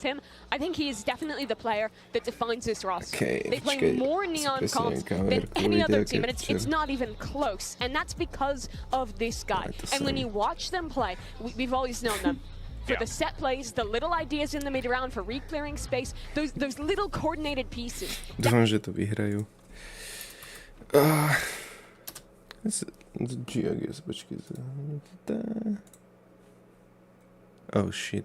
him, I think he is definitely the player that defines this roster. Okay, they play more neon comps than any other team, and it's not even close. And that's because of this guy. And when you watch them play, we've always known them. For the set plays, the little ideas in the mid round for re-clearing space, those little coordinated pieces. Dúfam, že to vyhrajú. Oh shit.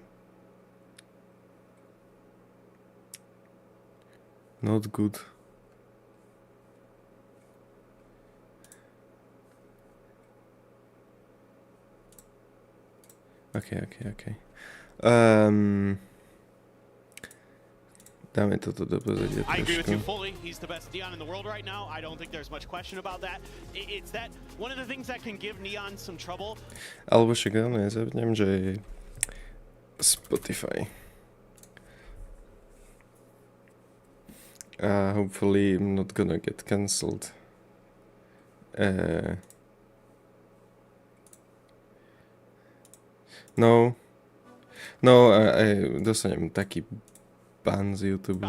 Not good. Okay. Dáme toto do pozadia I agree with you trošku. fully. He's the best Neon in the world right now. I don't think there's much question about that. It's that one of the things that can give Neon some trouble. Alebo však áno, ja zabudnem, že je Spotify. Hopefully I'm not gonna get cancelled. No, dostanem taký ban z YouTube.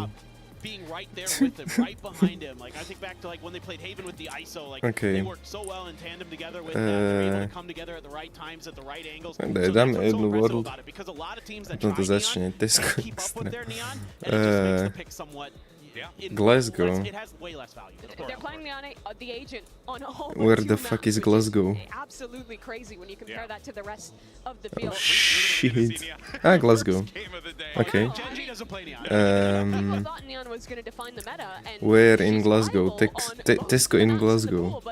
Being right there with him, right behind him. Like I think back to like when they played Haven with the ISO. Like they worked so well in tandem together with that. They were able to come together at the right times, at the right angles. So that's what's so impressive about it. Because a lot of teams that try Neon keep up with their Neon, and it just makes the pick somewhat. Glasgow. It has way less value. They're playing the agent on all Where the fuck is Glasgow? Absolutely crazy when you compare that to the rest of the field. Oh shit. Glasgow. Okay. People thought Neon was going to define the meta, and Where in Glasgow? Tesco in Glasgow.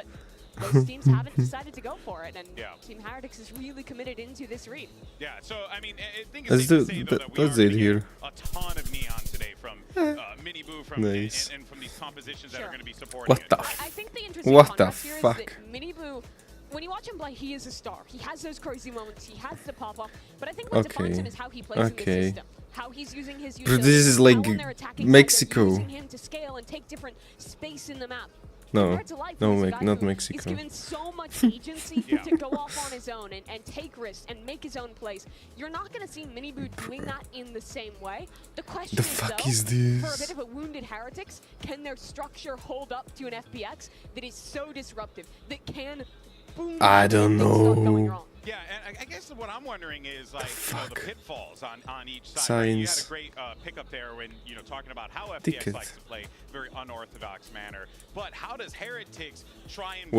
Most teams haven't decided to go for it, and Team Heretics is really committed into this read. Yeah, so I mean, I think it's safe to say though that we are getting a ton of Neon today from Mini Boo and from these compositions that are going to be supporting. What the? I think the interesting What the contrast here is fuck? that Mini Boo, when you watch him play, he is a star. He has those crazy moments. He has the pop off. But I think what defines him is how he plays in the system. How he's using his Bro, this is like Mexico. Using him to scale and take different space in the map. No, not Mexico. He's given so much agency to go off on his own and take risks and make his own plays. You're not going to see Mini Boo doing that in the same way. The question is, though, for a bit of a wounded Heretics, can their structure hold up to an FPX that is so disruptive, that can boom? I don't know. Yeah, and I guess what I'm wondering is like the pitfalls on each side. Right? You had a great pickup there when talking about how FPX likes to play very unorthodox manner. But how does Heretics try and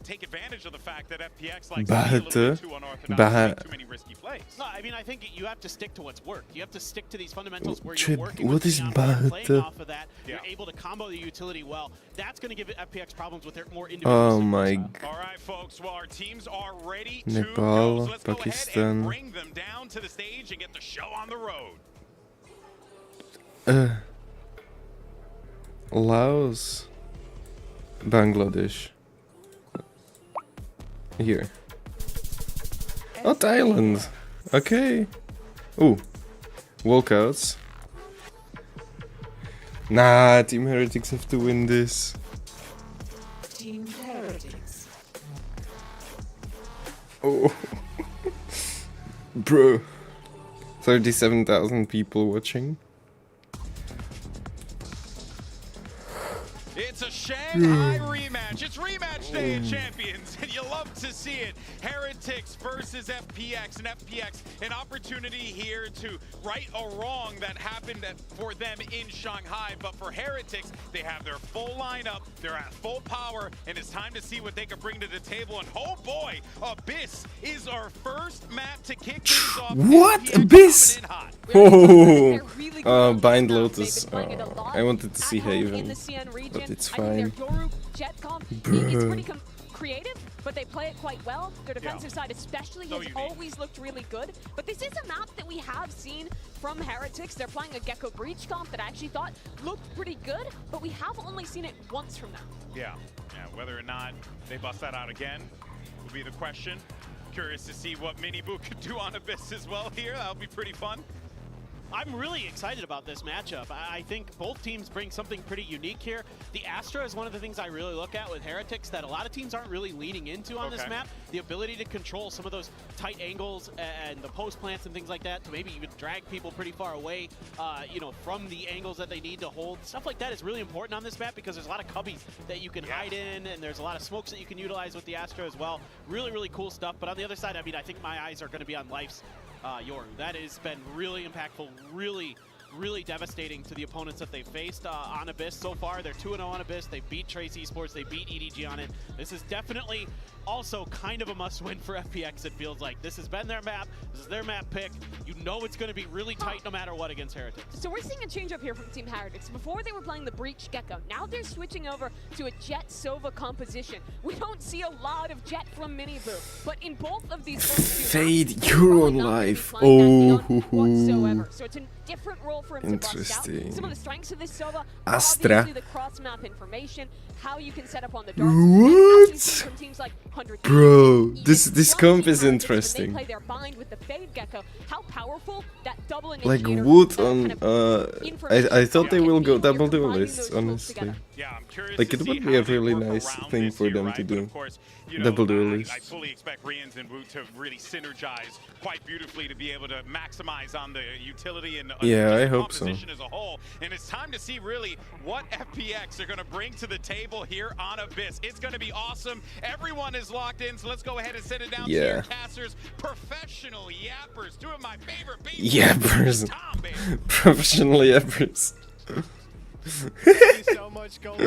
take advantage of the fact that FPX likes to be a little bit too unorthodox, make too many risky plays? No, I mean I think you have to stick to what's worked. You have to stick to these fundamentals where you're working what is playing off of that. You're able to combo the utility well. That's going to give FPX problems with their more individual. Oh my god. All right, folks. Well, our teams are ready to Nepal, go. So let's Pakistan. go ahead and bring them down to the stage and get the show on the road. Laos, Bangladesh. Here. Oh, Thailand. Okay. Ooh. Walkouts. Nah, Team Heretics have to win this. Team Heretics. Oh. Bro. 37,000 people watching. It's a Shanghai rematch. It's rematch day in Champions, and you love to see it. Heretics versus FPX, and FPX an opportunity here to right a wrong that happened for them in Shanghai. But for Heretics, they have their full lineup, they're at full power, and it's time to see what they can bring to the table. And oh boy, Abyss is our first map to kick things off. What? FPX Abyss? Oh, Bind Lotus. I wanted to see Haven, but it's fine. It's pretty creative, but they play it quite well. Their defensive side especially has always looked really good. But this is a map that we have seen from Heretics. They're playing a Gecko Breach comp that I actually thought looked pretty good, but we have only seen it once from them. Yeah, whether or not they bust that out again would be the question. Curious to see what Mini Boo could do on Abyss as well here. That'll be pretty fun. I'm really excited about this matchup. I think both teams bring something pretty unique here. The Astra is one of the things I really look at with Heretics that a lot of teams aren't really leaning into on this map. The ability to control some of those tight angles and the post plants and things like that to maybe even drag people pretty far away, you know, from the angles that they need to hold. Stuff like that is really important on this map because there's a lot of cubbies that you can hide in, and there's a lot of smokes that you can utilize with the Astra as well. Really, really cool stuff. But on the other side, I mean, I think my eyes are going to be on Life's Yoru. That has been really impactful, really devastating to the opponents that they've faced on Abyss so far. They're 2-0 on Abyss. They beat Trace Esports. They beat EDG on it. This is definitely also kind of a must-win for FPX, it feels like. This has been their map. This is their map pick. You know it's going to be really tight no matter what against Heretics. So we're seeing a change up here from Team Heretics. Before they were playing the Breach Gecko. Now they're switching over to a Jet Sova composition. We don't see a lot of Jet from Miniboo, but in both of these Fade, you're on live. Oh, whatsoever. So it's a different role for him to bust out. Some of the strengths of this Sova, Astra. obviously the cross-map information, how you can set up on the dark. What? From teams like Bro, this comp is interesting. They play their bind with the Fade Gecko. How powerful that double Like initiator wood on I thought they will go double duelists, honestly. Yeah, I'm curious Like it would be a really nice thing for them to do. Double duelists. I fully expect Rians and Woot to really synergize quite beautifully to be able to maximize on the utility and I hope so. composition as a whole. And it's time to see really what FPX are going to bring to the table here on Abyss. It's going to be awesome. Everyone is locked in, so let's go ahead and send it down to your casters. Professional yappers, two of my favorite people. Yappers. Professional yappers. Thank you so much, Golden,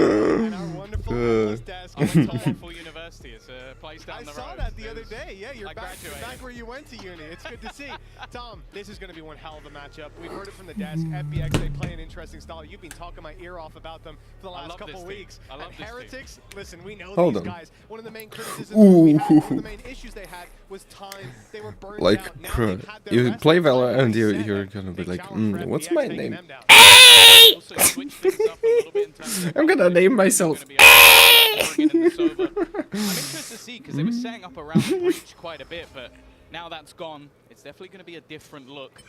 and our wonderful analyst desk. I went to Waffle University. It's a place down the road. I saw that the other day. Yeah, you're back where you went to uni. It's good to see. Tom, this is going to be one hell of a matchup. We've heard it from the desk. FPX, they play an interesting style. You've been talking my ear off about them for the last couple weeks. I love this Heretics, listen, we know Hold these on. guys. One of the main criticisms we had, one of the main issues they had was time. They were burned Like, out. Now bro, they've had their you rest. play Valorant and you're Said gonna be big like, challenge for what's FPX, my taking name? them down. Also switch things up a little bit in terms of I'm gonna name myself. I'm interested to see because they were setting up around the breach quite a bit, but now that's gone. It's definitely going to be a different look.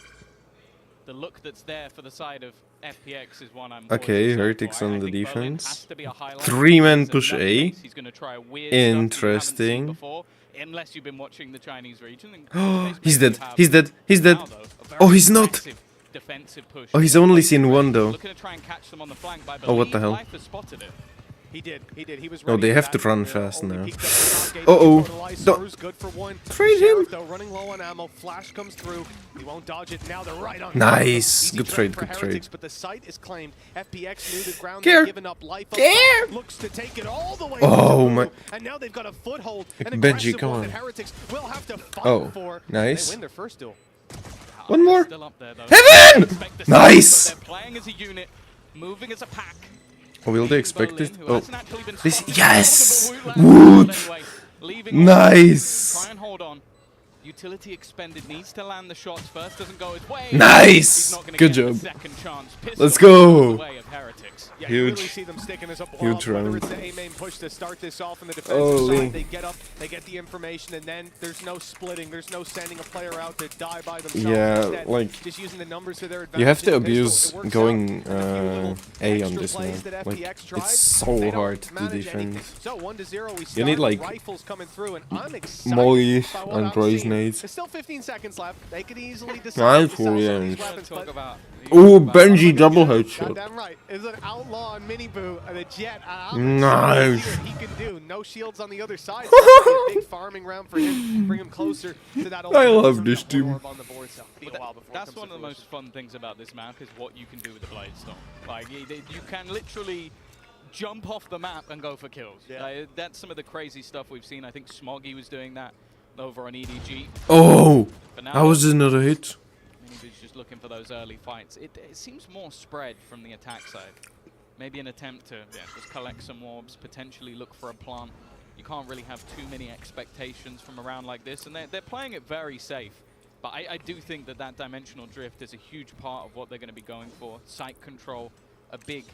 The look that's there for the side of FPX is one I'm Okay, excited Heretics for. I on the think Berlin defense. has to be a highlight. 3-man push A. He's going to try a weird stuff that you haven't seen Interesting. before, unless you've been watching the Chinese region. He's dead. He's dead. He's dead. Oh, he's not. Defensive push. Oh, he's only seen one though. Looking to try and catch them on the flank, but I Oh, what the believe hell? Life has spotted it. He did. He was Oh, ready they for have that. to run fast Only now. peeked up the top gate. Uh-oh. Totalized. Don't- Soru's good for one. Trade Sheriff, him. though, running low on ammo. Flash comes through. He won't dodge it. Now they're right on. Nice. Easy Good trade trade, for good Heretics, trade. but the site is claimed. FPX knew the ground. Care. They've given up life. Care. Looks to take it all the way. Oh, to my- Blue, and now they've got a foothold. An Benji, aggressive come one on. that Heretics will have to fight Oh, for. nice. They win their first duel. One more. Still up there, though. Heaven! Expect the Nice. same, but they're playing as a unit, moving as a pack. Oh, will they expect this? Berlin, who Oh, hasn't actually been this. spotted. Yes. But Wood. anyway, leaving Nice. Try and hold on. Utility expended, needs to land the shots first, doesn't go his way. Nice. He's not gonna Good get the job. second chance. Pistol Let's go. the way of Heretics. Yeah, Huge. you really see them sticking this up a Huge lot, whether round. it's the A-main push to start this off in the defensive Holy. side. They get up, they get the information, and then there's no splitting. There's no sending a player out to die by themselves. Yeah, Instead, like, just using the numbers to their advantage. you have to in the pistol. abuse It works going out. And a few little A on extra this plays map. that Like, FPX tried, it's they so don't hard to manage defend. anything. So 1-0, we start You need, like, rifles coming through, and I'm excited Molly by what and I'm Roy's seeing. nades. There's still 15 seconds left. They could easily Nice decide to for sell some you. of these Let's weapons, talk but about Oh, Benji double headshot. goddamn right. Is an outlaw on Miniboo and the Jet. Nice. See what he can do. No shields on the other side. So a big farming round for him. Bring him closer to that. I love this team. On the board, so be a But while before it that's comes one to of the fruition. most fun things about this map is what you can do with the Blade Storm. Like, you can literally jump off the map and go for kills. Yeah. Like, that's some of the crazy stuff we've seen. I think Smoggy was doing that over on EDG. Oh, But now that was another hit. Minibu's just looking for those early fights. It seems more spread from the attack side. Maybe an attempt to just collect some orbs, potentially look for a plant. You can't really have too many expectations from a round like this, and they're playing it very safe. But I do think that dimensional drift is a huge part of what they're going to be going for. Site control, a big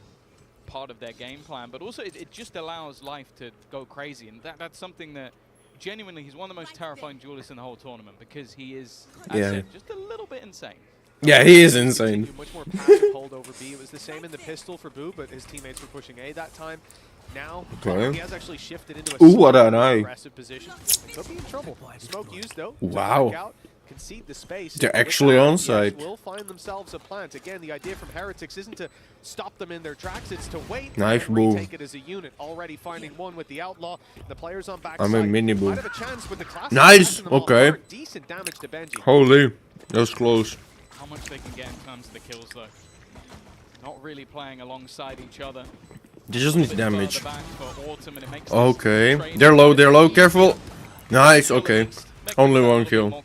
part of their game plan, but also it just allows Life to go crazy, and that's something that genuinely, he's one of the most terrifying duelists in the whole tournament because he is, as I said, just a little bit insane. Yeah, he is insane. Much more passive hold over B. It was the same in the pistol for Boo, but his teammates were pushing A that time. Now, he has actually shifted into a what an eye. aggressive position. Could be in trouble. Smoke used though. Wow. Concede the space. They're actually on site. Will find themselves a plant. Again, the idea from Heretics isn't to stop them in their tracks, it's to wait nice and move. retake it as a unit. Already finding one with the Outlaw. The players on back I'm a mini boo. Nice. Okay. Decent damage to Benji. Holy. That was close. How much they can get in terms of the kills, though. Not really playing alongside each other. They just need damage. Autumn, Okay. They're low, careful. Nice, okay. Only one kill.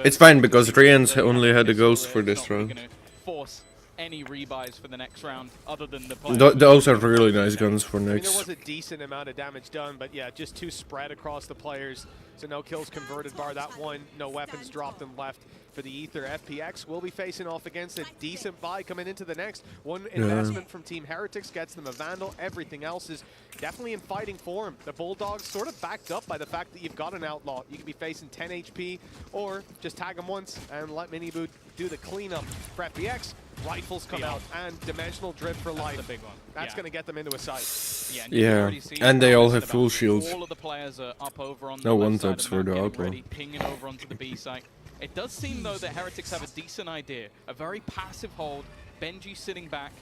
It's fine because Rian's only had a ghost for this round. Force any rebuys for the next round other than the Those are really nice guns for I mean, next. there was a decent amount of damage done, but yeah, just too spread across the players. So no kills converted, bar that one. No weapons dropped and left for the Ether. FPX will be facing off against a decent buy coming into the next. One investment from Team Heretics gets them a Vandal. Everything else is definitely in fighting form. The Bulldogs sort of backed up by the fact that you've got an Outlaw. You can be facing 10 HP or just tag him once and let Miniboot do the cleanup. For FPX, rifles come out and dimensional drift for life. That's the big one. That's going to get them into a site. Yeah, and they all have full shields. All of the players are up over on No the one left side taps of for map, the getting Outlaw. ready, pinging over onto the B site. It does seem though that Heretics have a decent idea, a very passive hold. Benji sitting back.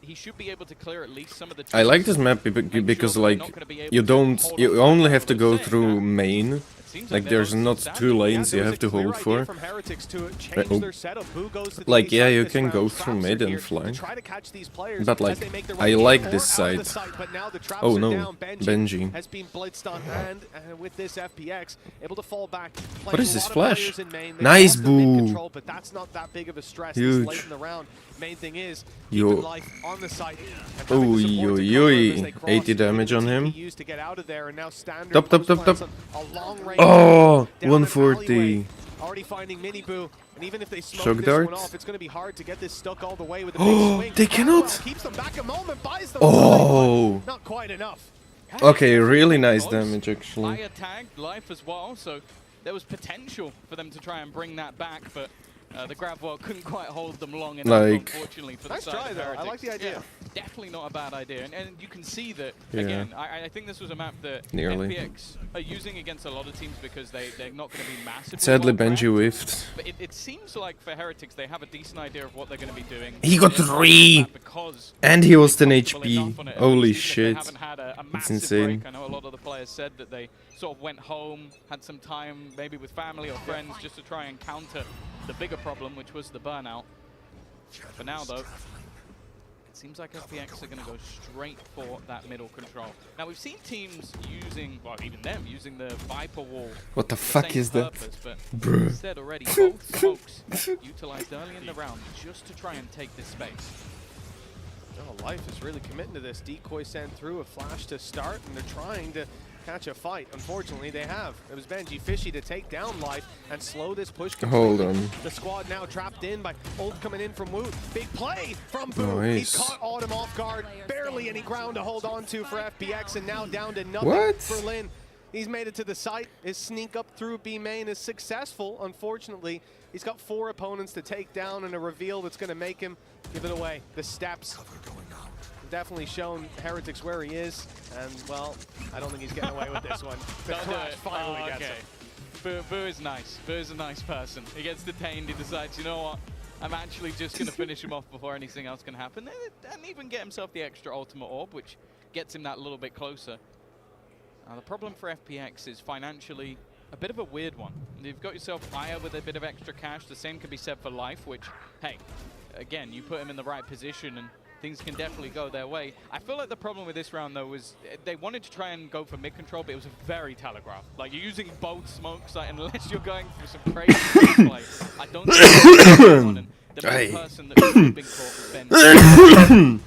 He should be able to clear at least some of the. I like this map because like you only have to go through main. Like there's not two lanes you have to hold for. Like yeah, you can go through mid and flank. But like I like this side. Oh no, Benji. Has been blitzed on hand with this FPX able to fall back. What is this flash? Nice boo. But that's not that big of a stress. Huge. Late in the round. Main thing is Yo. life on the site. 80 damage on him. Top. Oh, 140. Already finding Miniboo, and even if they smoke Shock this dart. one off, it's going to be hard to get this stuck all the way with a big swing. They cannot. Keeps them back a moment, buys them Oh. not quite enough. Okay, really nice damage actually. Fire tagged life as well, so there was potential for them to try and bring that back, but the Gravwell couldn't quite hold them long enough, Like, unfortunately, for the Nice side try of though. Heretics. I like the idea. Yeah, definitely not a bad idea, and you can see that Yeah. again. I think this was a map that Nearly. FPX are using against a lot of teams because they're not going to be massive. Sadly, Benji whiffed. But it seems like for Heretics they have a decent idea of what they're going to be doing. He got 3! Because And he was 10 they're HP. enough on it, Holy even if they shit. haven't had a It's massive insane. break. I know a lot of the players said that they sort of went home, had some time maybe with family or friends just to try and counter the bigger problem, which was the burnout. For now, though, it seems like FPX are going to go straight for that middle control. Now, we've seen teams using, well, even them, using the Viper wall. What the for fuck same is that? purpose, but Bruh. instead, already, both smokes utilized early in the round just to try and take this space. Oh, Life is really committing to this. Decoy sent through a flash to start, and they're trying to catch a fight. Unfortunately, they have. It was Benji Fishy to take down Life and slow this push completely. Hold on. The squad now trapped in by Ult coming in from Woot. Big play from Boo. He's Nice. caught Autumn off guard. Barely any ground to hold on to for FPX, and now down to nothing. What? Berlin. He's made it to the site. His sneak up through B main is successful. Unfortunately, he's got 4 opponents to take down in a reveal that's going to make him give it away. The steps definitely shown Heretics where he is, and well, I don't think he's getting away with this one. The crash finally gets him. Boo is nice. Boo is a nice person. He gets detained. He decides, you know what? I'm actually just going to finish him off before anything else can happen. And even get himself the extra ultimate orb, which gets him that little bit closer. The problem for FPX is financially a bit of a weird one. You've got yourself Aya with a bit of extra cash. The same can be said for Life, which, hey, again, you put him in the right position and things can definitely go their way. I feel like the problem with this round, though, was they wanted to try and go for mid control, but it was very telegraphed. Like, you're using both smokes, like, unless you're going for some crazy play. I don't think the main person that was been caught was Ben.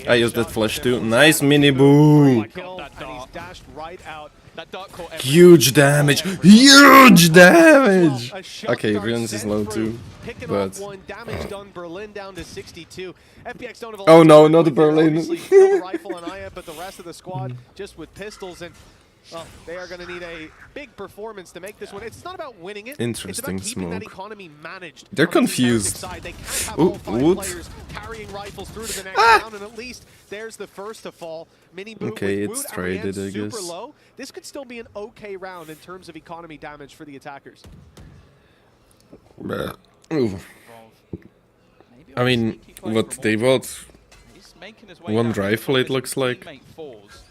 I used that flash too. Nice mini boo. Huge damage. Huge damage. Okay, Rian's is low too. But oh no, not Berlin. Rifle on Aya, but the rest of the squad just with pistols, and Well, they are going to need a big performance to make this one. It's not about winning it. Interesting it's about keeping that smoke. economy managed. They're on the confused. Side. They can't have Ooh, all 5 what? players carrying rifles through to the next round, and at least there's the first to fall. Mini Boo Okay, with it's Wood and traded, I super guess. low. This could still be an okay round in terms of economy damage for the attackers. Ooh. Maybe I mean, what they bought? He's making his way One down. rifle, it His looks like. teammate falls.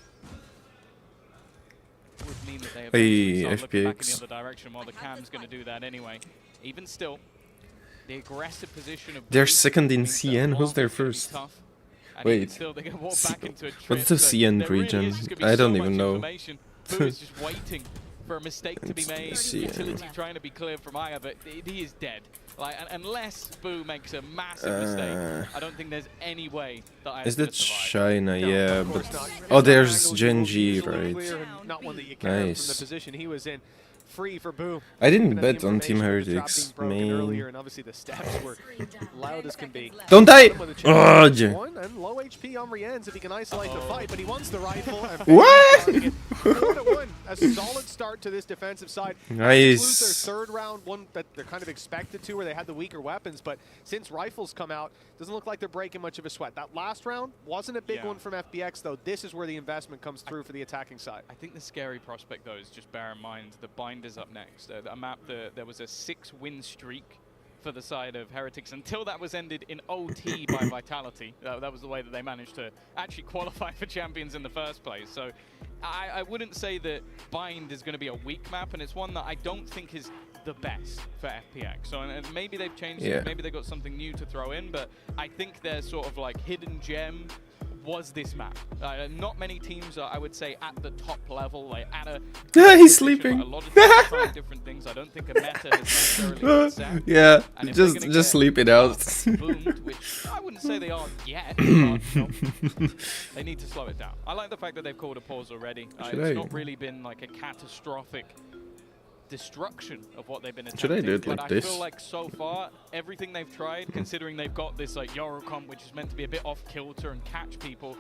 Would mean that they Hey, eventually start looking back in FPX. the other direction. While the Cam's going to do that anyway. Even still, the aggressive position of They're Blue second in means that CN. Who's while there it's gonna be first? tough, and Wait. even still, they're going to walk back into a trip, What's the so CN there really region? is just gonna be I don't so even much know. information. Boo is just waiting for a mistake to be made. CN. Utility trying to be cleared from Aya, but he is dead. Like, unless Boo makes a massive mistake, I don't think there's any way that Aya's Is gonna that survive. China? No, Yeah, of course but not. oh, It's there's not an angle Genji, you will usually right? clear and not one that you can Nice. from the position he was in. Free for Boo. I didn't Looking at the bet on Team information of the trap Heretics, being broken man. earlier, and obviously the steps were loud as can be. Don't die! With a chance Oh, to yeah. one, and low HP on Rienz if he can isolate the fight, but he wants the rifle. And What? 4-1, a solid start to this defensive side. Lose Nice. their third round, one that they're kind of expected to, where they had the weaker weapons, but since rifles come out, doesn't look like they're breaking much of a sweat. That last round wasn't a big one from FPX, though. This is where the investment comes through for the attacking side. I think the scary prospect, though, is just bear in mind the Bind is up next. A map that there was a 6-win streak for the side of Heretics until that was ended in OT by Vitality. That was the way that they managed to actually qualify for champions in the first place. So I wouldn't say that Bind is going to be a weak map, and it's one that I don't think is the best for FPX. So and maybe they've changed it, maybe they got something new to throw in, but I think their sort of like hidden gem was this map. Not many teams are, I would say, at the top level, like at a He's sleeping. A lot of teams are trying different things. I don't think a meta has necessarily been set. Yeah, And if they're gonna just get sleep it out. boomed, which I wouldn't say they are yet, but you know, they need to slow it down. I like the fact that they've called a pause already. It's not really been like a catastrophic destruction of what they've been attempting. Should I do it but like I this? feel like so far, everything they've tried, considering they've got this like Eurocomp, which is meant to be a bit off kilter and catch people,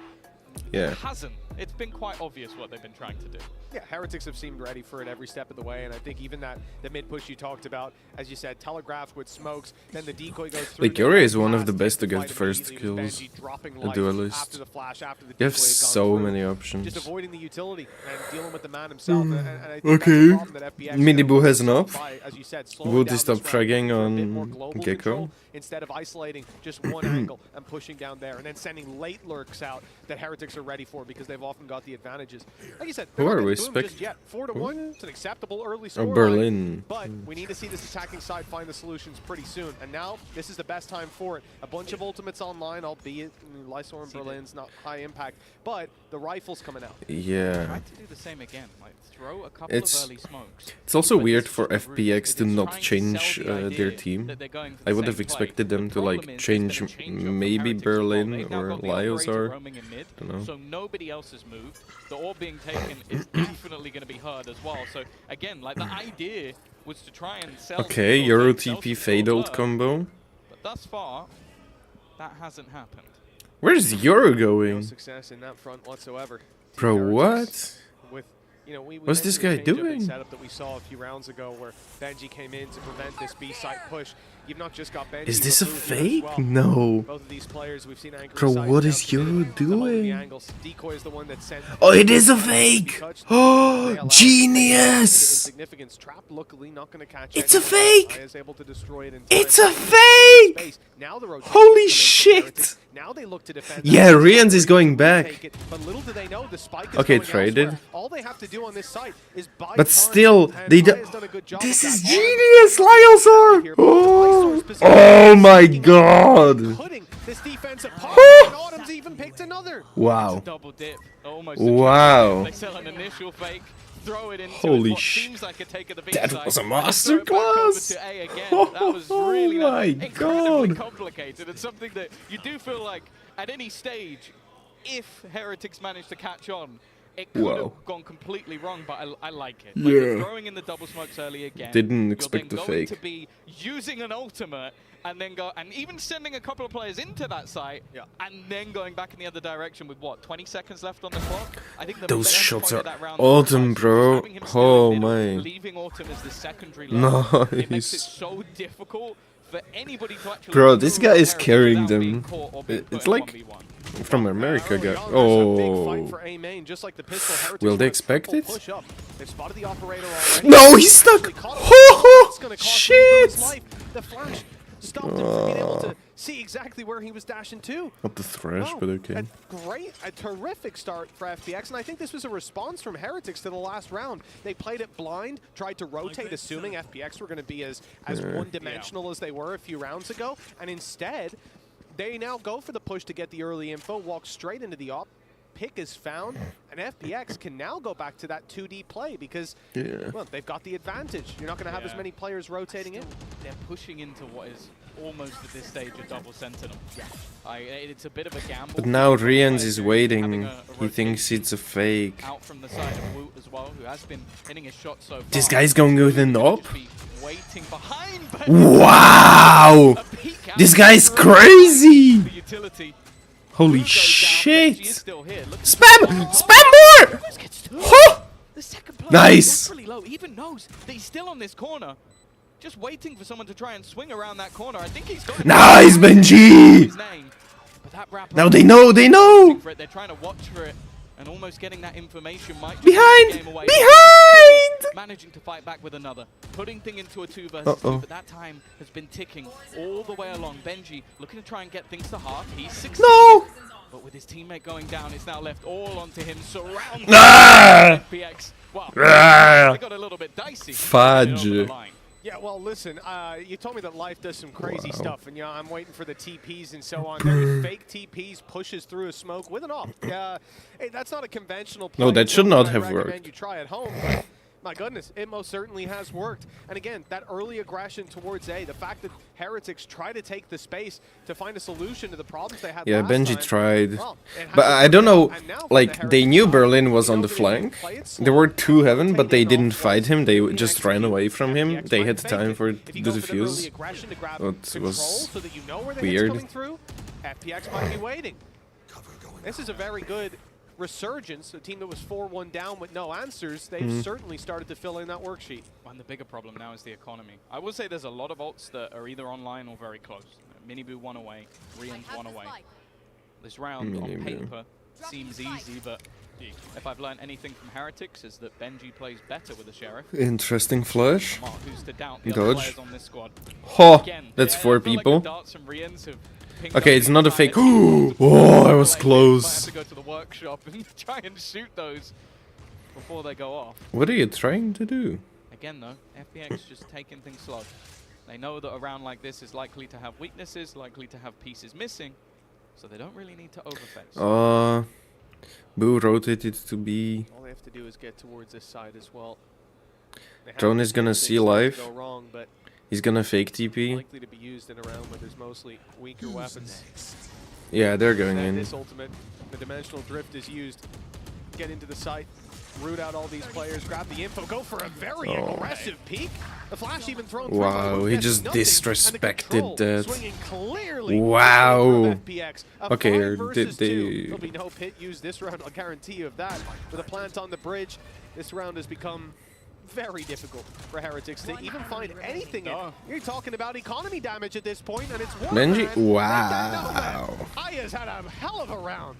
hasn't. It's been quite obvious what they've been trying to do. Yeah, Heretics have seemed ready for it every step of the way, and I think even the mid push you talked about, as you said, telegraphed with smokes, then the decoy goes through. Like, Yuri is one of the best to get first kills, a duelist. After the flash, after the You have decoy has gone so through, many options. just avoiding the utility and dealing with the man himself. And I think Okay. that's the problem that FPX Minibu has an up. by, as you said, slowing Would down he stop this round fragging for a bit more on global Gecko? control instead of isolating just one angle and pushing down there, and then sending late lurks out that Heretics are ready for because they've often got the advantages. Like you said, Who they're are not we gonna boom just spec- yet. 4-1, it's an acceptable early Oh, score. Berlin. But we need to see this attacking side find the solutions pretty soon. And now, this is the best time for it. A bunch of ultimates online, albeit Lysor and Berlin's not high impact, but the rifle's coming out. Yeah. Try to do the same again. Like throw a couple of early smokes. It's also But weird this is for just the route. FPX to It is not trying change sell the their idea team. that they're going for I the would same have play. expected them The to problem like is change there's been a change from maybe Heretics as well. Berlin They've now or got the Lyos operator are. roaming in mid, Don't know. so nobody else has moved. The orb being taken is definitely going to be heard as well. So again, like the idea was to try and sell. Okay, some Euro sort of sell TP some fade sort ult of combo. love, but thus far, that hasn't happened. Where's Euro No going? success in that front whatsoever. Bro, Heretics what? With, you know, we What's this mentioned the guy change-up in doing? setup that we saw a few rounds ago where Benji came in to prevent this B-site push. You've not just got Benji, Is this but a Boo here as fake? well. No. Both of these players we've seen angry Bro, sides what now is Euro committed to holding the doing? angles. Decoy is the one that sent. Oh, it is a fake! Oh, genius! Insignificance. Trap, luckily not going to catch. It's a anyone. fake! Aya is able to destroy it in It's time. a fake! Space. Now the rotation Holy coming in from shit! Heretics. Now they look to defend. Yeah, that. Rians is going back. Take it, but little do they know the spike is Okay, going traded. elsewhere. All they have to do on this site is buy But time, still, and they do- Aya's done a good job This of is that. genius, Lyosar! Oh, position oh my is god! putting this defense apart, Oh. and Autumn's even picked another. Wow. Double dip, almost. Wow. They sell an initial fake, throw it into Holy what sh- seems like a take of the That B-side, was a and throw it back over masterclass. to A again. That was really Oh my incredibly god. complicated. It's something that you do feel like at any stage, if Heretics manage to catch on, It could Wow. have gone completely wrong, but I like it. Yeah. Like, throwing in the double smokes early again. Didn't expect the You're then going fake. to be using an ultimate and then even sending a couple of players into that site, and then going back in the other direction with what, 20 seconds left on the clock? I think the Those best shots point are of that round awesome, was bro. having him still Oh in the middle, my. leaving Autumn as the secondary line. It makes it Nice. so difficult for anybody to actually Bro, this guy is Heritage carrying without being them. caught or being put It's in like 1v1. from America guy. Early on, there's a big fight Oh. for A main, just like the pistol. Heritage Will they went expect full it? push up. They've spotted the operator already. No, he's stuck. Actually caught him. Ho It's ho! gonna cost him his Shit! life. The flash stopped him from being able to see exactly where he was dashing to. Not the thrash, No, but okay. a terrific start for FPX, and I think this was a response from Heretics to the last round. They played it blind, tried to rotate, assuming FPX were going to be as one-dimensional as they were a few rounds ago, and instead, they now go for the push to get the early info, walk straight into the op. Pick is found, and FPX can now go back to that 2D play because, well, they've got the advantage. You're not going to have as many players rotating in. They're pushing into what is almost at this stage a double sentinel. It's a bit of a gamble. But now Rians is Having waiting. a He thinks it's a fake. out from the side of Woot as well, who has been hitting his shot so far. This guy's going with an op? Just be waiting behind. Wow! A peek out This guy's for crazy! the utility. Holy Goes down. Benji is shit! still here. Look at Spam! Spam more! Huh! the second player. Nice! Naturally low, even knows that he's still on this corner. Just waiting for someone to try and swing around that corner. I think he's got Nice, Benji! his name. But that wrap Now they know, they know! for it. They're trying to watch for it, and almost getting that information might just Behind! give the game away. Behind! Managing to fight back with another, putting thing into a 2 versus 2, but that time has been ticking all the way along. Benji looking to try and get things to half. He's succeeding. No! But with his teammate going down, it's now left all onto him, surrounded Ah! by FPX. Wow, Ah! they got a little bit dicey. Fudge. Over the line. Yeah, well, listen, you told me that life does some crazy Wow. stuff, and yeah, I'm waiting for the TPs and so on. There fake TPs, pushes through a smoke with an op. Hey, that's not a conventional play. No, that should not I have recommend worked. You try at home. But my goodness, it most certainly has worked. And again, that early aggression towards A, the fact that Heretics try to take the space to find a solution to the problems they had Yeah, last Benji time, tried. well, it But hasn't I don't know, worked out. And now for like, the they Heretics knew side, Berlin was we on know the that if they flank. play it There were slow, two heaven, but they rotate it didn't off fight him. They once, just the ran execute, away from him. FPX They might had fake time it. for If you the go for the early defuse. aggression to grab It control was so that you know where the weird. hit's coming through, FPX might be waiting. This is a very good resurgence. A team that was 4-1 down with no answers, they've certainly started to fill in that worksheet. And the bigger problem now is the economy. I will say there's a lot of ults that are either online or very close. Miniboo 1 away, Rian's 1 away. This round on Miniboo. paper seems easy, but if I've learned anything from Heretics is that Benji plays better with the Sheriff. Interesting flash. Mark, who's to doubt the Dodge. other players on this squad. Ho! Again, That's I 4 feel like people. the darts from Rians have pinged Okay, up it's the not a entire fake. team. Oh, I was Might have close. to go to the workshop and try and shoot those before they go off. What are you trying to do? Again though, FPX just taking things slow. They know that a round like this is likely to have weaknesses, likely to have pieces missing, so they don't really need to overface. Boo rotated to B. All they have to do is get towards this side as well. They have Drone is gonna things see that live. Go wrong, but He's gonna fake TP. likely to be used in a round where there's mostly weaker weapons. Yeah, they're going Then in. this ultimate, the dimensional drift is used. Get into the site, root out all these players, grab the info, go for a very aggressive peek. The flash even thrown through. Wow, he Gets just nothing, and the disrespected control that. swinging clearly Wow. in favor of FPX. A Okay, 5 versus did 2. they- There'll be no pit used this round, I'll guarantee you of that. With a plant on the bridge, this round has become very difficult for Heretics to even find anything in. You're talking about economy damage at this point, and it's one Benji, man. wow. Aya's had a hell of a round.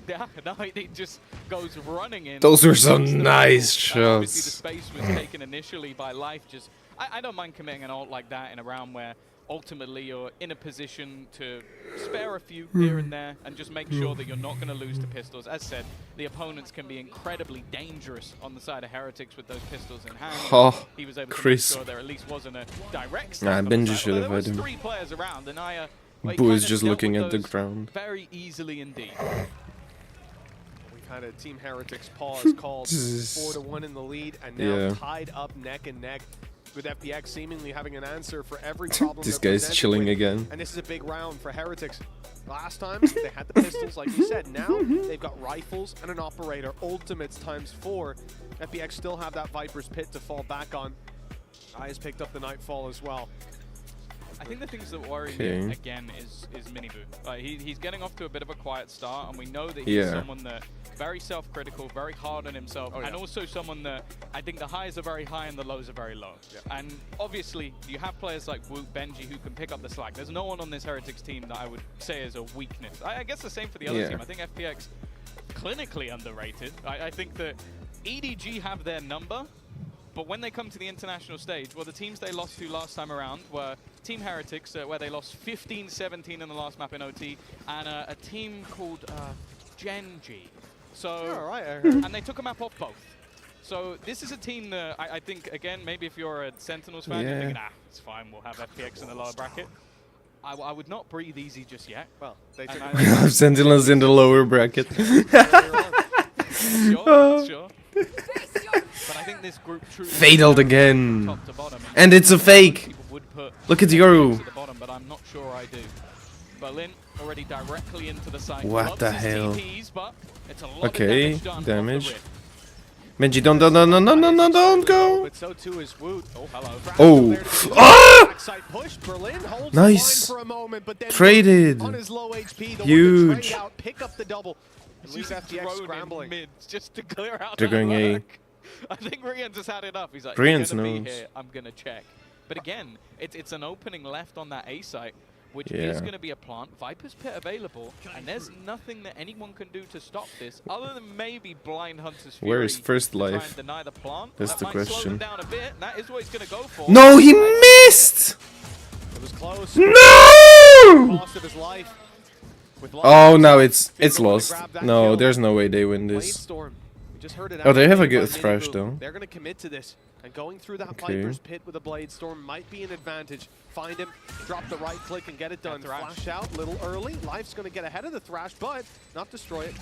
Yeah, no, he just goes running in. Those were some Goes to the nice middle. Obviously, the shots. space was taken initially by Life. Just, I don't mind committing an ult like that in a round where ultimately you're in a position to spare a few here and there and just make sure that you're not going to lose to pistols. As said, the opponents can be incredibly dangerous on the side of Heretics with those pistols in hand. Oh, He was able to Chris. make sure there at least wasn't a direct Nah, snipe on the Benji side. should Although have there was had him. 3 players around, and I Boo is just looking at the ground. very easily indeed. We've had a Team Heretics pause called 4-1 in the lead, and now Yeah. tied up neck and neck. with FPX seemingly having an answer for every problem. This they're guy's presented chilling with. again. And this is a big round for Heretics. Last time, they had the pistols, like we said. Now, they've got rifles and an operator. Ultimates ×4. FPX still have that Viper's Pit to fall back on. Eyes picked up the Nightfall as well. I think the things that worry me again is Miniboo. He's getting off to a bit of a quiet start, and we know that he's someone that very self-critical, very hard on himself, and also someone that I think the highs are very high and the lows are very low. And obviously, you have players like Woot, Benji who can pick up the slack. There's no one on this Heretics team that I would say is a weakness. I guess the same for the other team. I think FPX clinically underrated. I think that EDG have their number. But when they come to the international stage, well, the teams they lost to last time around were Team Heretics, where they lost 15-17 in the last map in OT, and a team called Genji. So, and they took a map off both. So this is a team that I think, again, maybe if you're a Sentinels fan, you're thinking, it's fine, we'll have FPX in the lower bracket. I would not breathe easy just yet. Well, they took Sentinels in the lower bracket. Sure. But I think this group truly Fataled again. Top to bottom. And it's a fake. Look at Yoru. At the bottom, but I'm not sure I do. Berlin already directly into the site. What the hell? TPs, but it's a lot Okay, of damage. Benji, don't go. But so too is Woot. Oh, hello. Push. Berlin holds Nice. for a moment, but then Traded. on his low HP, Huge. Out, pick up the double. At least FPX scrambling. Mid just to clear out. They're going A. I think Rian just had it up. He's like, Rian's gonna be knows. here, I'm gonna check. But again, it's an opening left on that A site, which is going to be a plant. Viper's Pit available, and there's nothing that anyone can do to stop this, other than maybe Blind Hunter's Fury. Where is first to try life? and deny the plant. That's that the might slow question. them down a bit. And that is what he's going to go for. No, he missed! It was close. No! Cost of his life. Oh, no, it's lost. No, there's no way they win this. Oh, they have a good thrash though. They're going to commit to this. And going through that Viper's Pit with a Blade Storm might be an advantage. Find him, drop the right click and get it done. Flash out a little early. Life's going to get ahead of the Thrash, but not destroy it.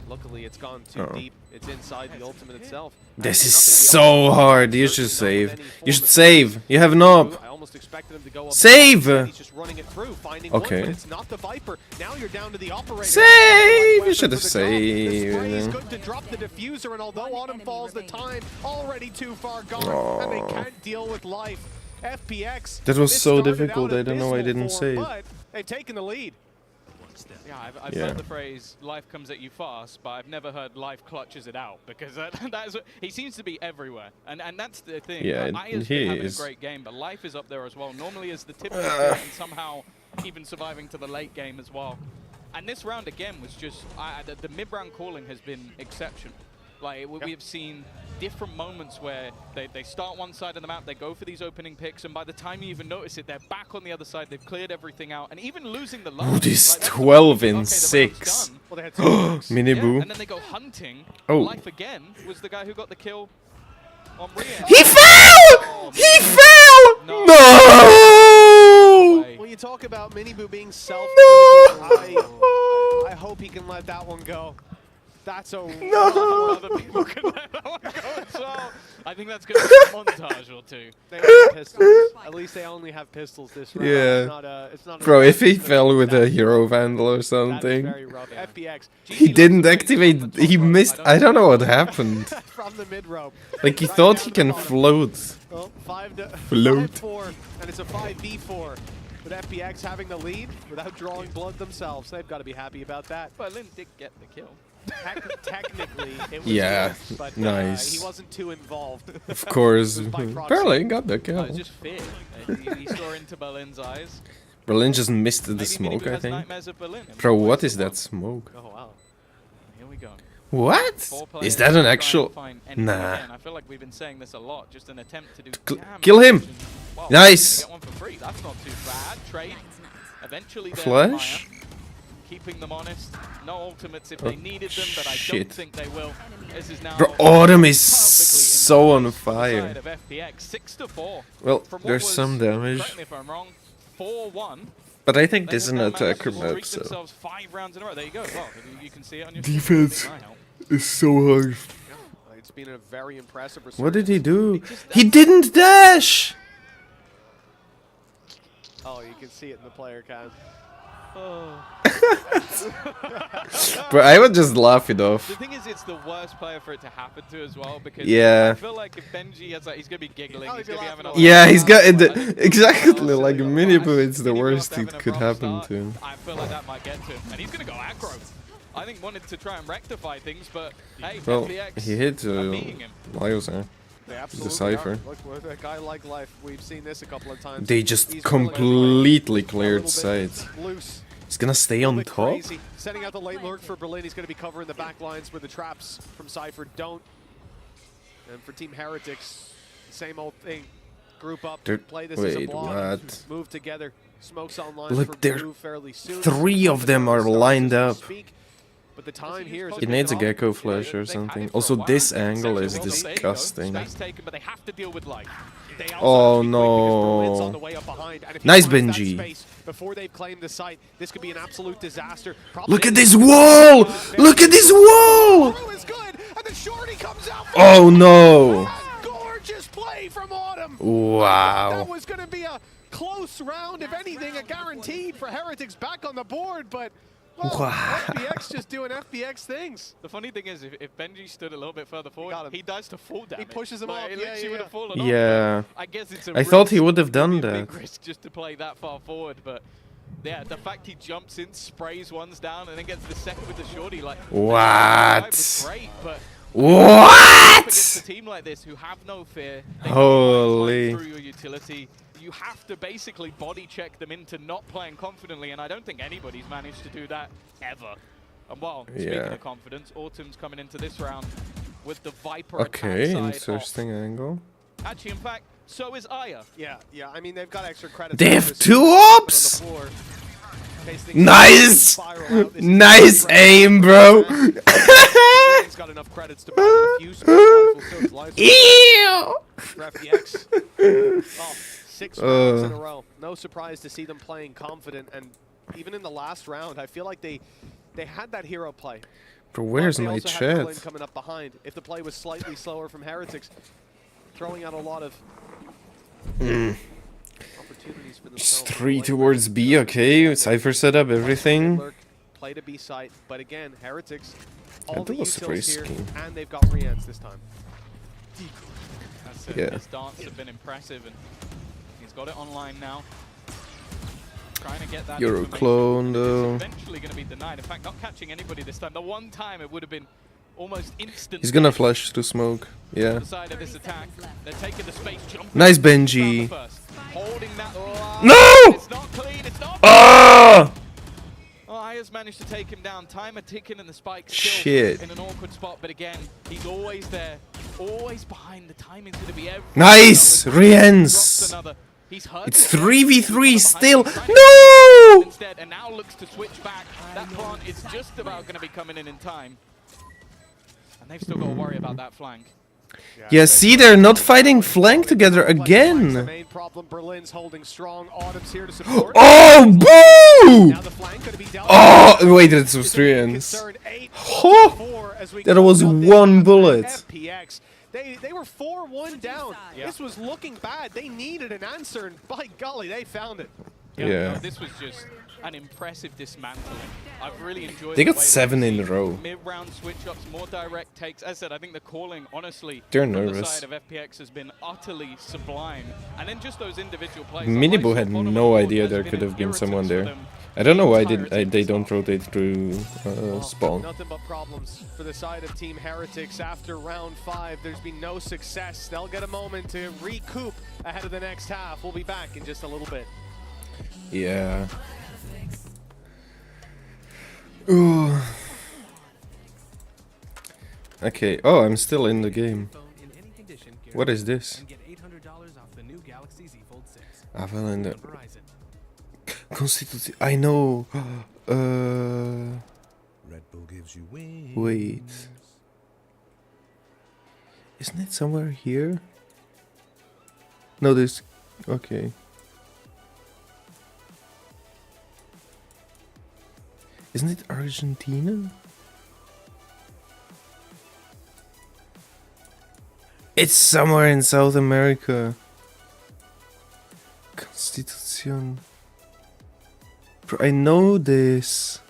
Luckily, it's gone too deep. It's inside the ultimate itself. This is so hard. You should save. You should save. You have an op. I almost expected him to go up. Save! He's just running it through, finding one, but it's not the Viper. Now you're down to the operator. Save! You should have The spray is saved. good to drop the diffuser, and although Autumn falls, the time already too far gone, and they can't deal with life. FPX. That was this so started difficult. out I don't know why I didn't abysmal save. form, but they've taken the lead. Yeah, I've heard the phrase "life comes at you fast," but I've never heard "life clutches it out" because that is what, he seems to be everywhere, and that's the thing. Yeah, Aya's he been having is. a great game, but life is up there as well. Normally, is the tip of the spear and somehow even surviving to the late game as well. And this round again was just the mid-round calling has been exceptional. Like we have seen different moments where they start one side of the map, they go for these opening picks, and by the time you even notice it, they're back on the other side. They've cleared everything out, and even losing the last. Oh, this like, 12 okay, in the 6. Well, they had two Miniboo. yeah, and then they go hunting. Oh. Life again was the guy who got the kill on Rian. He fell! He fell! No! When you talk about Miniboo being self, No! I hope he can let that one go. That's a Other people can let that one go as well. I think that's going to be a montage or two. They have pistols. At least they only have pistols this round. Yeah. It's not Bro, if he fell with a hero vandal or that is something. very rough. FPX He didn't activate. He missed. I don't know what happened. from the mid rope. Like he thought he can float. Well, 5-4, and it's a 5v4. With FPX having the lead without drawing blood themselves, they've got to be happy about that. Berlin did get the kill. Technically, it was Yeah, close, but nice. he wasn't too involved. Of course. It was by proxy. Berlin got the No, kill. it's just fear. He saw into Berlin's eyes. Berlin just missed the Maybe smoke, Miniboo I has think. nightmares of Berlin. Bro, what is that smoke? Oh wow. Here we go. What? 4 Is players that an try and actual... find anything Nah. again. I feel like we've been saying this a lot. Just an attempt to do damage. Kill him! And, well, Nice. Get one for free. That's not too bad. Trade. Eventually, they're Flash? higher. Keeping them honest. No ultimates if they needed them, but I shit. don't think they will. This is now Bro, Autumn is perfectly so on in the fire. side of FPX. 6-4. Well, From what there's was, some damage. correct me if I'm wrong, 4-1. But I think They this is have an now managed attacker to map, streak so... themselves 5 rounds in a row. There you go. Well, you can see it on your Defense screen. is so hard. It's been a very impressive resurgence. What did he do? He didn't dash! Oh, you can see it in the player cam. Bro, I would just laugh it off. The thing is, it's the worst player for it to happen to as well, because Yeah. I feel like if Benji has like, he's gonna be giggling, Oh, he's he'd gonna be be having a laughing. Yeah, he's got laugh. it. Exactly, like Minibu Minibu, it's the after worst having it a could rough happen start, to him. I feel like that might get to him, and he's gonna go aggro. I think wanted to try and rectify things, but hey, Well, FPX he hit are beating him. Lyos. They absolutely Cypher. are. Look, with a guy like Life, we've seen this a couple of times. They just He's willing to completely play a cleared little bit sight. loose. He's gonna stay A on little bit top? crazy. Setting out the late lurk for Berlin. He's going to be covering the back lines where the traps from Cypher don't. And for Team Heretics, same old thing. Group up, play this as a Wait, block, what? move together. Smokes online Look, for there- Blue fairly soon. 3 of them are lined up. But the time here is He needs a gecko flash or something. Also, this angle is disgusting. Space taken, but they have to deal with Life. Oh no. Nice Benji. Before they've claimed the site, this could be an absolute disaster. Look at this wall! Look at this wall! Is good, and the shorty comes out. Oh no! Gorgeous play from Autumn. That Wow. was going to be a close round, if anything, a guaranteed for Heretics back on the board, but well, Wow. FPX just doing FPX things. The funny thing is, if Benji stood a little bit further Got forward, him. he dies to full damage. pushes him Like, off, He yeah, literally yeah, would have fallen off. Yeah. but I guess it's a I thought he risk. would have It done would be a big that. risk just to play that far forward, but yeah, the fact he jumps in, sprays ones down, and then gets the second with the shorty, like What? was great, but What? against a team like this who have no fear, they Holy. can through your utility. You have to basically body check them into not playing confidently, and I don't think anybody's managed to do that ever. And well, speaking Yeah. of confidence, Autumn's coming into this round with the Viper Okay, attack side interesting angle. off. Actually, in fact, so is Aya. Yeah, I mean, they've got extra credits. They on have this 2 on the ops! floor. In case things Nice! spiral out, this is Nice great. aim, bro! He's got enough credits to buy a few small rifles, so it's live Ew! for FPX. Oh, 6 rounds in a row. No surprise to see them playing confident, and even in the last round, I feel like they had that hero play. Bro, where's They my also had Berlin chat? coming up behind. If the play was slightly slower from Heretics, throwing out a lot of opportunities for Just themselves. 3 towards B, okay. Cypher setup, everything. Play to B site, but again, Heretics, all the That was utils here, risky. and they've got Rians this time. That's it. Yeah. His darts have been impressive, and he's got it online now. Trying to get that You're a information. clone, It's though. eventually going to be denied. In fact, not catching anybody this time. The one time it would have been almost instant. He's gonna flash to smoke. Yeah. The side of this attack. They're taking the space jump. Nice Benji. Holding that line. No! It's not clean. It's not. Ah! Oh, Aya's managed to take him down. Timer ticking and the spike still Shit. in an awkward spot. But again, he's always there. Always behind. The timing's going to be everything. Nice! Drops Riens! another. He's hurt. It's 3v3 still. He's trying to No! instead, and now looks to switch back. That plant is just about going to be coming in time. And they've still got to worry about that flank. Yeah, see, they're not fighting flank together The again. main problem, Berlin's holding strong. Autumn's here to support. Oh, boo! Now the flank gonna be dealt Oh, wait, that was 3 ends. concerned. 8 Oh, 4 as we that go was on this 1 map. bullet. FPX. They were 4-1 down. This was looking bad. They needed an answer, and by golly, they found it. Yeah. No, this was just an impressive dismantling. I've really enjoyed. They the got way 7 we've in a seen row. Mid-round switch-ups, more direct takes. As I said, I think the calling, honestly, They're from the nervous. side of FPX has been utterly sublime. And then just those individual plays. Minibu had Bottom of the no board, idea there's there been could have been irritants someone for there. them. I don't know why Entire team they is don't off. rotate through spawn. Nothing but problems for the side of Team Heretics after round 5. There's been no success. They'll get a moment to recoup ahead of the next half. We'll be back in just a little bit. Yeah. Ooh. Okay. Oh, I'm still in the game. What is this? Ah, well, in the Constitution. I know. Red Bull gives you wings. Wait. Isn't it somewhere here? No, this. Okay. Isn't it Argentina? It's somewhere in South America. Constitución. Bro, I know this.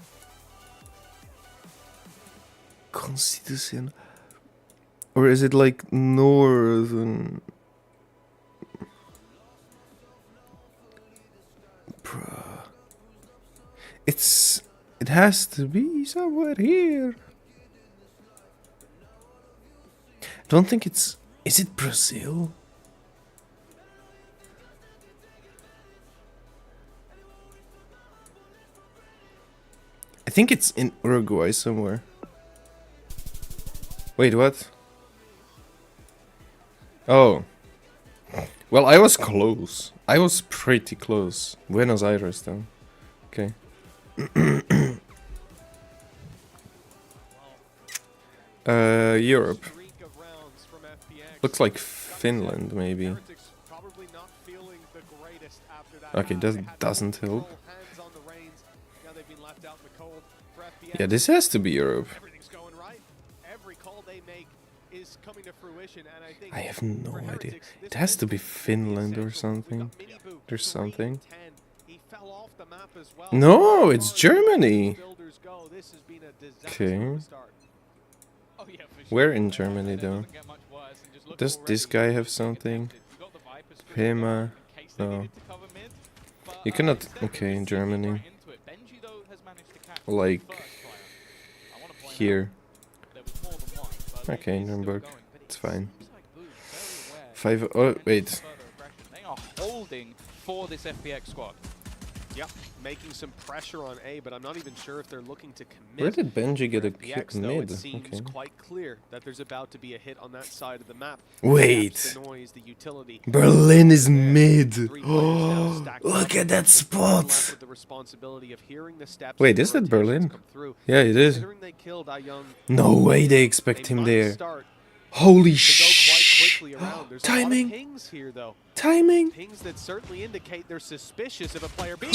Constitución. Or is it like northern? Bruh. It has to be somewhere here. I don't think it's... Is it Brazil? I think it's in Uruguay somewhere. Wait, what? Oh. Well, I was close. I was pretty close. Buenos Aires, though. Okay. Europe. Looks like Finland, maybe. Okay, that doesn't help. Yeah, this has to be Europe. I have no idea. It has to be Finland or something. There's something. No, it's Germany. Okay. Where in Germany though? Does this guy have something? Pema? No. You cannot... Okay, in Germany. Like... Here. Okay, Nuremberg. It's fine. 5... Oh, wait. They are holding for this FPX squad. Yep, making some pressure on A, but I'm not even sure if they're looking to commit. Where did Benji get a FPX, mid? It seems Okay. quite clear that there's about to be a hit on that side of the map. Wait. The noise, the utility. Berlin is mid. Oh, look at that spot. Wait, is that Berlin? Yeah, it is. No way they expect him there. Holy sh! Timing. Timing. Pings that certainly indicate they're suspicious of a player being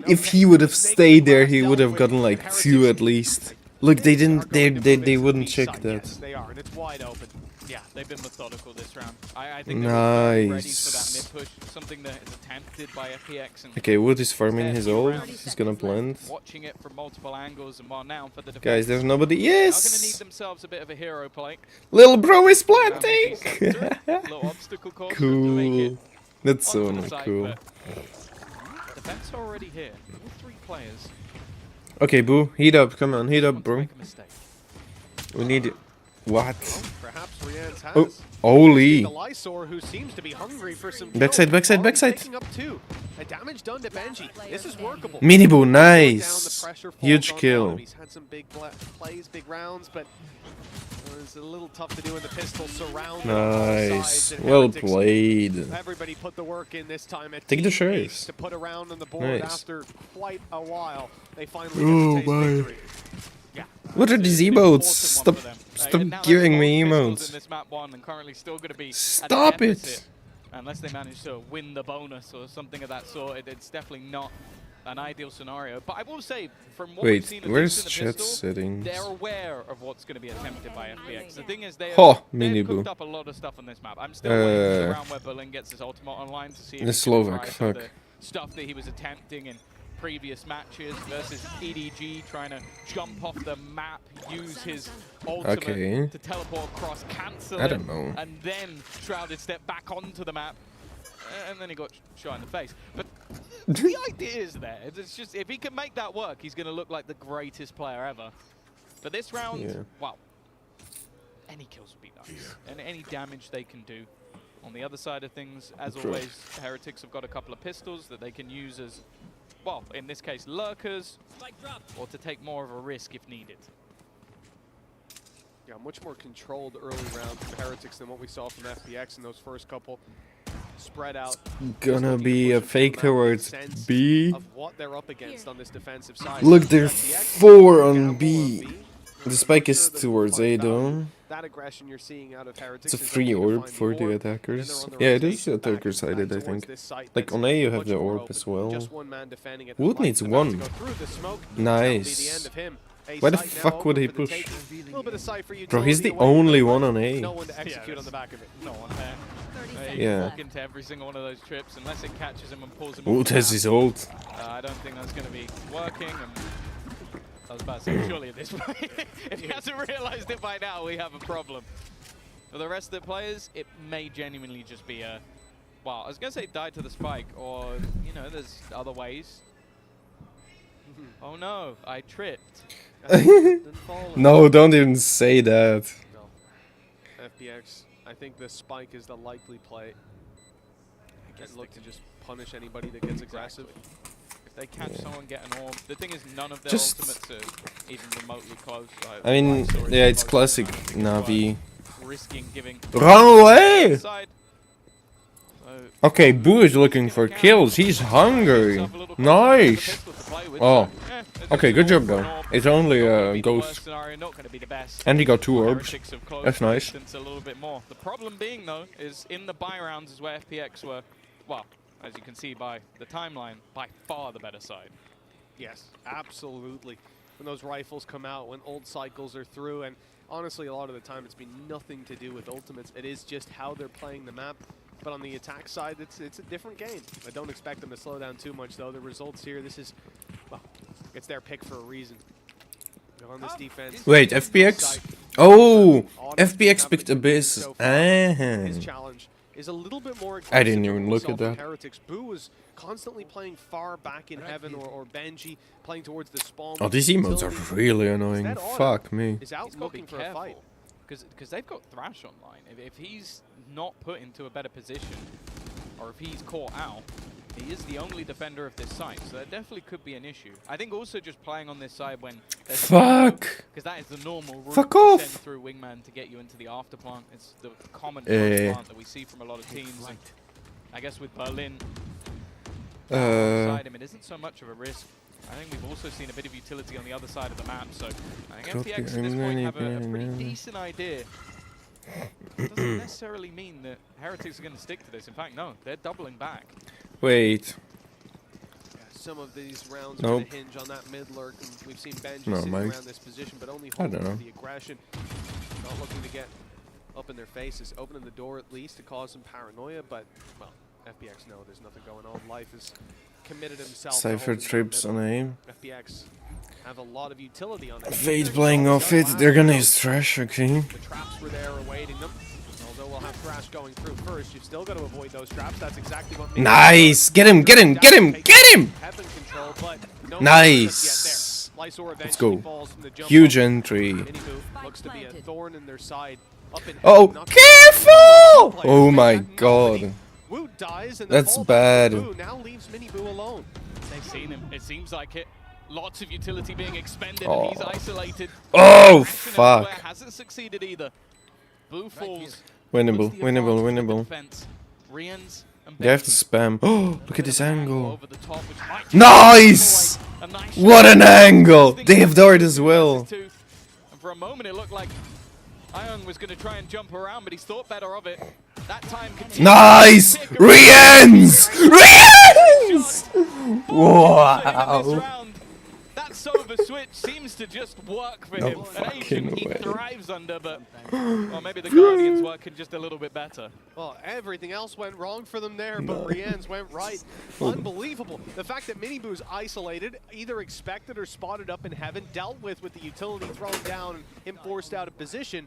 If he would have stayed there, he would have gotten like 2 at least. Look, they didn't. They wouldn't check that. Yes, they are, and it's wide open. Yeah, they've been methodical this round. I think they're very ready for that Nice. mid push, something that is attempted by FPX. And Okay, Wood is farming his ult. He's gonna blend. watching it from multiple angles, and while now for the defense, Guys, there's nobody. they're going to need Yes! themselves a bit of a hero play. Little bro is planting! Little obstacle course to make it Cool. That's so onto the side, cool. but defense are already here. All 3 players. Okay, Boo, heat up. Come on, heat up, Want to bro. make a mistake. We need... What? Perhaps Rian's has. Oh, holy. The Lysor, who seems to be hungry for some Backside, kills, backside, already backside. picking up 2. And damage done to Benji. This is workable. Mini Boo, Down, nice. the pressure falls Huge on kill. him. He's had some big plays, big rounds, but it's a little tough to do in the pistol surround. Nice. Well played. Everybody put the work in this time. Take the sheriffs. To put a round on the board Nice. after quite a while. They finally Oh, get to taste victory. Yeah. What are these It's an emotes? important one for Stop them. Now giving they've me Oh, got pistols emotes. in this map 1 and currently still going to be at a Stop it. deficit. Unless they manage to win the bonus or something of that sort, it's definitely not an ideal scenario. But I will say, from what we've Wait, seen at where's least in the chat pistol, settings? they're aware of what's going to be attempted by FPX. The thing is, they've Mini Boo. cooked up a lot of stuff on this map. I'm still waiting for the round where Berlin gets his ultimate online to see if The he can Slovak, try some of fuck. the stuff that he was attempting in previous matches versus EDG trying to jump off the map, use his ultimate Okay. to teleport across, cancel I it, don't know. and then Shrouded step back onto the map, and then he got shot in the face. But the idea is there. It's just, if he can make that work, he's going to look like the greatest player ever. But this round, Yeah. wow, any kills would be nice, and any damage they can do. On the other side of things, as True. always, Heretics have got a couple of pistols that they can use as, well, in this case, lurkers, or to take more of a risk if needed. Yeah, much more controlled early round from Heretics than what we saw from FPX in those first couple. Spread out. Gonna be a fake towards B. Of what they're up against on this defensive side. Look, they're FPX 4 on gamble B. The Just spike make is sure that towards they A find though. value. That aggression you're seeing out of Heretics It's a is free something to orb find for the orb, attackers. and they're on Yeah, the it is rotation back attacker-sided, I towards think. this site Like, that's on A you have much the more orb open. as well. Just one man defending it. Wood The needs light's about to one. go through the smoke. Nice. That'll be the end of him. Why the fuck would he push? A little bit of Cypher Bro, he's the utility away, only but one on A. no one to execute on the back of it. No one there. Yeah. Walk into every single one of those trips unless it catches him and pulls him Oh, off the there's map. his ult. I don't think that's going to be working. And I was about to say, surely at this point, if he hasn't realized it by now, we have a problem. For the rest of the players, it may genuinely just be a, well, I was going to say die to the spike, or, you know, there's other ways. Oh no, I tripped. No, don't even say that. No. FPX, I think the spike is the likely play. I guess look to just punish anybody that gets aggressive. If they catch someone, get an orb. The thing is, none of their Just ultimates are even remotely close. I mean, yeah, it's classic Navi. Risking giving Run away! side. Okay, Boo is looking for kills. He's hungry. Nice. Oh. Okay, good job though. It's only a ghost. And he got 2 orbs. That's nice. A little bit more. The problem being though is in the buy rounds is where FPX were, well, as you can see by the timeline, by far the better side. Yes, absolutely. When those rifles come out, when old cycles are through, and honestly, a lot of the time it's been nothing to do with ultimates. It is just how they're playing the map. But on the attack side, it's a different game. I don't expect them to slow down too much, though. The results here, this is, well, it's their pick for a reason. They're on this defense. Wait, FPX? Oh, FPX picked Abyss. His challenge is a little bit more aggressive. I didn't even look at that. Heretics. Boo was constantly playing far back in heaven, or Benji playing towards the spawn. Oh, these emotes are really annoying. Fuck me. Is out looking for a fight. Because they've got Thrash online. If he's not put into a better position, or if he's caught out, he is the only defender of this site, so that definitely could be an issue. I think also just playing on this side when there's fuck, because that is the normal route fuck to off. send through Wingman to get you into the after plant. It's the common plant that we see from a lot of teams. And I guess with Berlin beside him, it isn't so much of a risk. I think we've also seen a bit of utility on the other side of the map, so I think FPX at this point have a pretty decent idea. Doesn't necessarily mean that Heretics are going to stick to this. In fact, no, they're doubling back. Wait. Yeah, some of these rounds are going to hinge on that mid lurk, and we've seen Benji sitting around this position, but only holding for the aggression. Not looking to get up in their faces, opening the door at least to cause some paranoia, but, well, FPX know there's nothing going on. Life is committed himself. Cypher trips on aim. FPX have a lot of utility on it. Fade playing off it, they're gonna use Thrash, okay. The traps were there awaiting them. Although we'll have Thrash going through first, you've still got to avoid those traps. That's exactly what nice! Get him, get him, get him, get him! Control, but no nice! Let's go. Huge entry. Looks to be a thorn in their side. Oh, careful! Oh my god. Wu dies and that's bad. Now leaves Mini Boo alone. They've seen him. It seems like it. Lots of utility being expended, and he's isolated. Oh, fuck. Hasn't succeeded either. Boo falls. Winnable, winnable, winnable. They have to spam. Oh, look at this angle. Nice! What an angle! They have dart as well. And for a moment, it looked like Ion was going to try and jump around, but he's thought better of it. That time nice! Riens! Riens! Wow! That Sova switch seems to just work for him. An agent he thrives under, but well, maybe the Guardians working just a little bit better. Well, everything else went wrong for them there, but Rien's went right. Unbelievable. The fact that Mini Boo's isolated, either expected or spotted up in heaven, dealt with the utility thrown down and him forced out of position,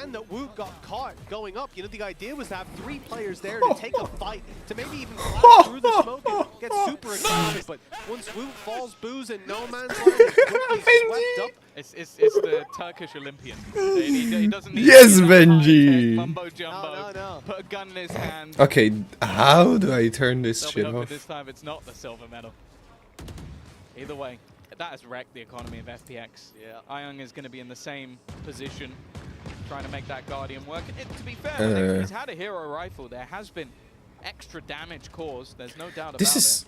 and that Woot got caught going up. You know, the idea was to have 3 players there to take a fight, to maybe even flash through the smoke and get super aggressive. But once Woot falls, Boo's in no man's land, swept up. It's the Turkish Olympian. He doesn't need Benji! Mumbo jumbo. No. Put a gun in his hand. Okay, how do I turn this shit off? This time it's not the silver medal. Either way, that has wrecked the economy of FPX. Yeah. Ion is going to be in the same position, trying to make that Guardian work. And to be fair, he's had a hero rifle. There has been extra damage caused. There's no doubt about it.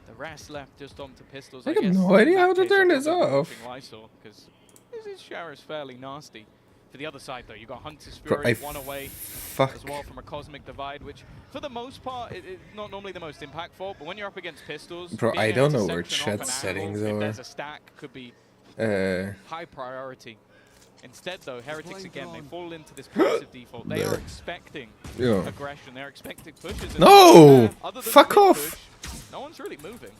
The rest left just onto pistols. I got no idea how to turn this off. Because his shower is fairly nasty. For the other side, though, you got Hunter's Bro, Fury, one away fuck. as well from a Cosmic Divide, which, for the most part, it's not normally the most impactful, but when you're up against pistols, Bro, being I able don't to know where section off chat an settings angle, are. if there's a stack, could be high priority. Instead, though, Heretics, again, they fall into this passive default. They are expecting aggression. They're expecting pushes. No! Fuck off! No one's really moving.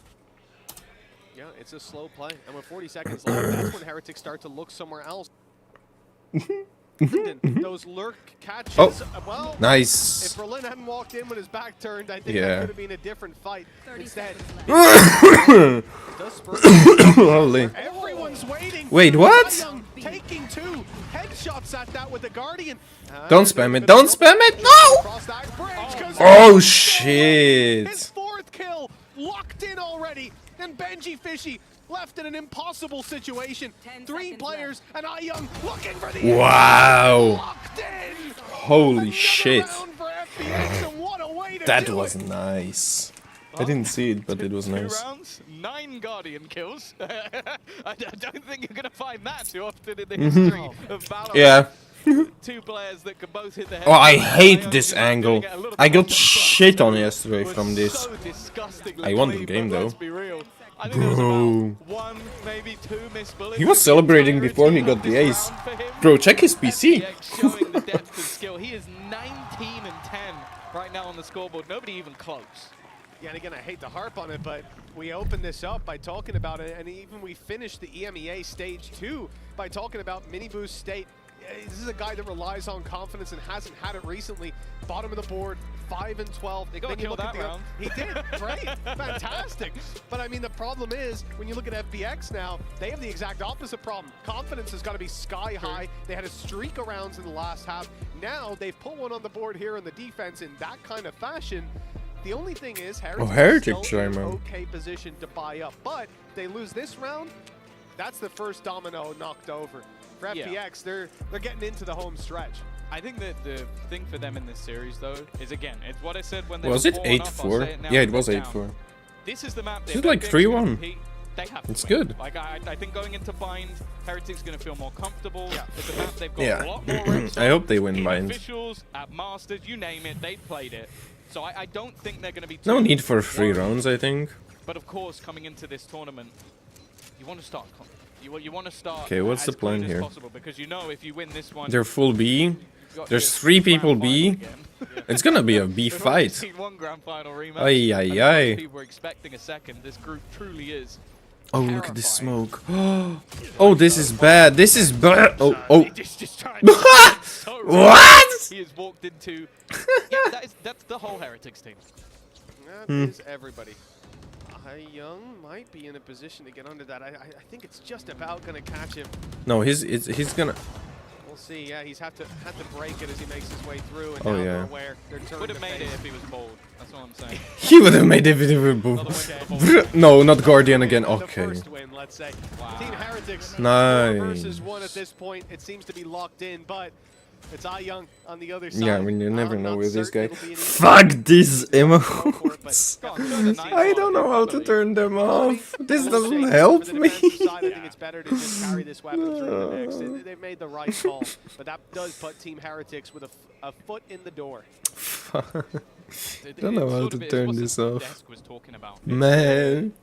Yeah, it's a slow play. And with 40 seconds left, that's when Heretics start to look somewhere else. Those lurk catches. Well, nice. If Berlin hadn't walked in with his back turned, I think that could have been a different fight. Instead, Holy. Everyone's waiting. Wait, what? Taking 2 headshots at that with the Guardian. Don't spam it. Don't spam it. No! Oh, shit. His 4th kill locked in already. And Benji Fishy left in an impossible situation. 3 players and iYoung looking for the wow. in. Holy shit. FPX, that was nice. I didn't see it, but it was nice. 2 rounds, 9 Guardian kills. I don't think you're going to find that too often in the history of Valorant. Yeah. 2 players that can both hit the head. Oh, I hate this angle. I got shit on yesterday from this. So I won the game though. Let's be real. I think there was about 1, maybe 2 missed bullets. He was celebrating before he got the ace. Bro, check his PC. Showing the depth of skill. He is 19 and 10 right now on the scoreboard. Nobody even close. Yeah, and again, I hate to harp on it, but we opened this up by talking about it, and even we finished the EMEA Stage 2 by talking about Miniboo's state. This is a guy that relies on confidence and hasn't had it recently. Bottom of the board, 5 and 12. They got killed that round. He did, great, fantastic. But I mean, the problem is, when you look at FPX now, they have the exact opposite problem. Confidence has got to be sky high. They had a streak of rounds in the last half. Now they've put one on the board here in the defense in that kind of fashion. The only thing is, Heretics still in an okay position to buy up. But they lose this round, that's the first domino knocked over. For FPX, they're getting into the home stretch. I think that the thing for them in this series, though, is again, it's what I said when they was were it 8-4? up, Yeah, it was 8-4. This is the map. This is like 3-1. They have to it's win. good. Like I think going into Bind, Heretics going to feel more comfortable. It's a map they've got a lot more reps I hope they win Bind. Officials at Masters, you name it, they played it. So I don't think they're going to be no need for 3 rounds, I think. But of course, coming into this tournament, you want to start. You want to start. Okay, what's the plan here? Because you know if you win this one, they're full B. There's 3 people B. It's gonna be a B fight. One grand final rematch. Ay, ay, ay. People were expecting a second. This group truly is. Oh, look at this smoke. Oh, this is bad. This is bad. Oh, oh. What? He has walked into. Yeah, that's the whole Heretics team. That is everybody. iYoung might be in a position to get under that. I think it's just about going to catch him. No, he's gonna. We'll see. Yeah, he's had to break it as he makes his way through. And oh now yeah. Where they're would have made it if he was bold. That's all I'm saying. He would have made it if he was bold. No, not Guardian again. Okay. The first win, let's say. Wow. Team Heretics. Nice. 4 versus 1 at this point. It seems to be locked in, but it's iYoung on the other side. Yeah, I mean, you never know with this guy. Fuck these emotes. I don't know how to turn them off. This doesn't help me. I think it's better to just carry this weapon through the mix. They've made the right call, but that does put Team Heretics with a foot in the door. Don't know how to turn this off. Was talking about. Man.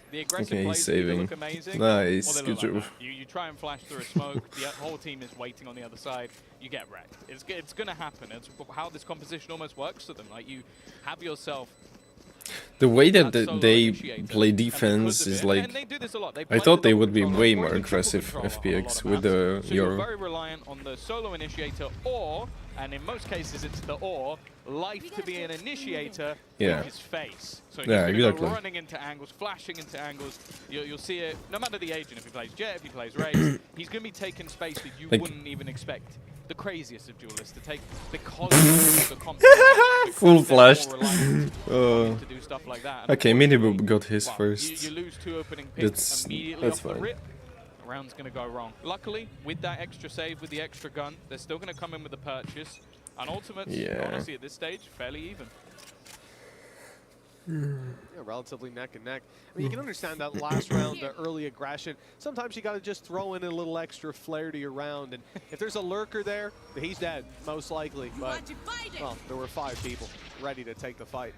The aggressive okay, he's saving. Look amazing. Nice, good job. Like you try and flash through a smoke, the whole team is waiting on the other side, you get wrecked. It's going to happen. It's how this composition almost works to them. Like you have yourself... The way that they play defense is like... And they do this a lot. I thought they would be way more aggressive, FPX, with the so you're very reliant on the solo initiator or, and in most cases it's the or, life to be an initiator with his face. So he's go running into angles, flashing into angles. You'll see it, no matter the agent, if he plays Jet, if he plays Raze, he's going to be taking space that you wouldn't even expect the craziest of duelists to take because of the competition. Full flashed. To do stuff like that. Okay, Miniboob got his first. You lose 2 opening picks immediately off the rip. The round's going to go wrong. Luckily, with that extra save, with the extra gun, they're still going to come in with the purchase. And ultimates, honestly, at this stage, fairly even. Yeah, relatively neck and neck. I mean, you can understand that last round, the early aggression. Sometimes you got to just throw in a little extra flair to your round. And if there's a lurker there, he's dead, most likely. But, well, there were 5 people ready to take the fight.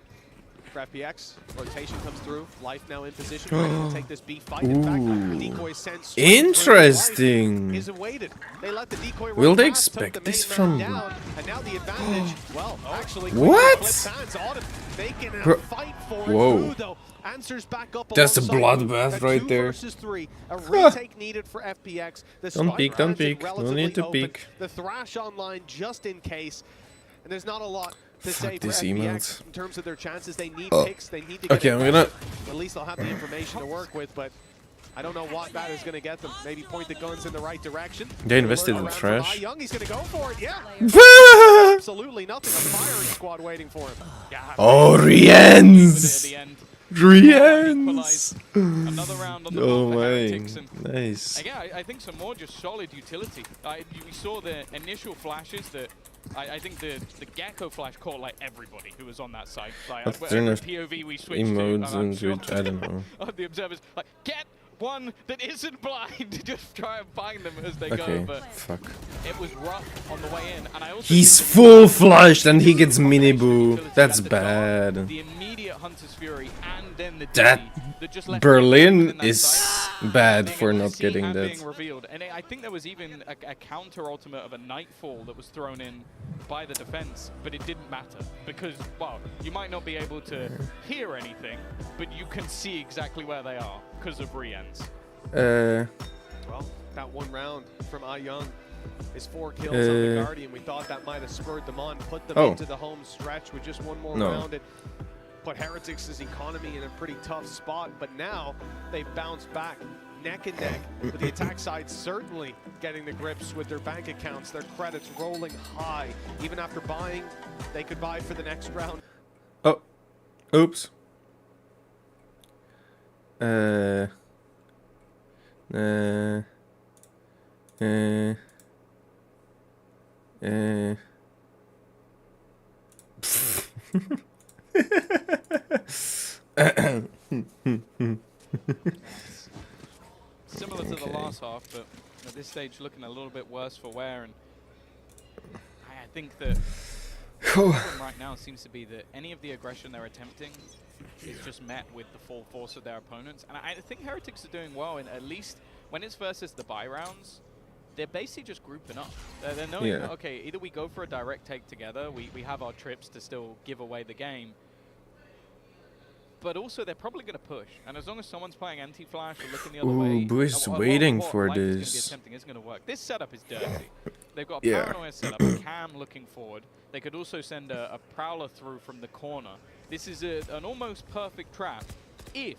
For FPX, rotation comes through. Life now in position, ready to take this B fight. In fact, decoy sent interesting. Is awaited. They let the decoy run Will they past, took expect the this main man from? down, and now the advantage, well, actually, What? making a fight for it. Whoa. Blue, though, answers back up. That's a alongside bloodbath the right 2 there. versus 3. A retake needed for FPX. The Don't peek, don't strike peek. No relatively need to open. peek. The thrash online just in case. And there's not a lot to say Fuck for these FPX emails. in terms of their chances. They need picks. They need to get Okay, I'm gonna. aggressive. At least they'll have the information to work with, but I don't know what that is going to get them. Maybe point the guns in the right direction. They invested in trash. Young, he's going to go for it. Yeah. Absolutely nothing. A firing squad waiting for him. Oh, Riens! Riens! Another round on the Oh board for my, Heretics, and nice. again, I think some more just solid utility. We saw the initial flashes that I think the Gecko flash caught like everybody who was on that side. Like, What's whatever their POV we switched emotes to, I'm and sure switch? I don't know. of the observers, like, get one that isn't blind. Just try and find them as they go. Okay, But fuck. it was rough on the way in, and I also He's think full flushed and he gets mini boo. That's the dart, bad. The immediate Hunter's Fury and then the That Dizzy that just left Berlin in that is side. bad Being for able to not see getting and that. being revealed. And I think there was even a counter ultimate of a Nightfall that was thrown in by the defense, but it didn't matter because, well, you might not be able to hear anything, but you can see exactly where they are because of Riens. Well, that one round from Young is 4 kills on the Guardian. We thought that might have spurred them on, put them into the home stretch with just one more round. It put Heretics' economy in a pretty tough spot, but now they've bounced back neck and neck with the attack side certainly getting the grips with their bank accounts, their credits rolling high. Even after buying, they could buy for the next round. Oh, oops. Similar to the last half, but at this stage looking a little bit worse for wear. And I think that the problem right now seems to be that any of the aggression they're attempting is just met with the full force of their opponents. And I think Heretics are doing well, in at least when it's versus the buy rounds, they're basically just grouping up. They're knowing, okay, either we go for a direct take together, we have our trips to still give away the game, but also they're probably going to push. And as long as someone's playing anti-flash or looking the other way, Boo is waiting for Life is this. attempting isn't going to work. This setup is dirty. They've got a paranoia setup, a cam looking forward. They could also send a prowler through from the corner. This is an almost perfect trap if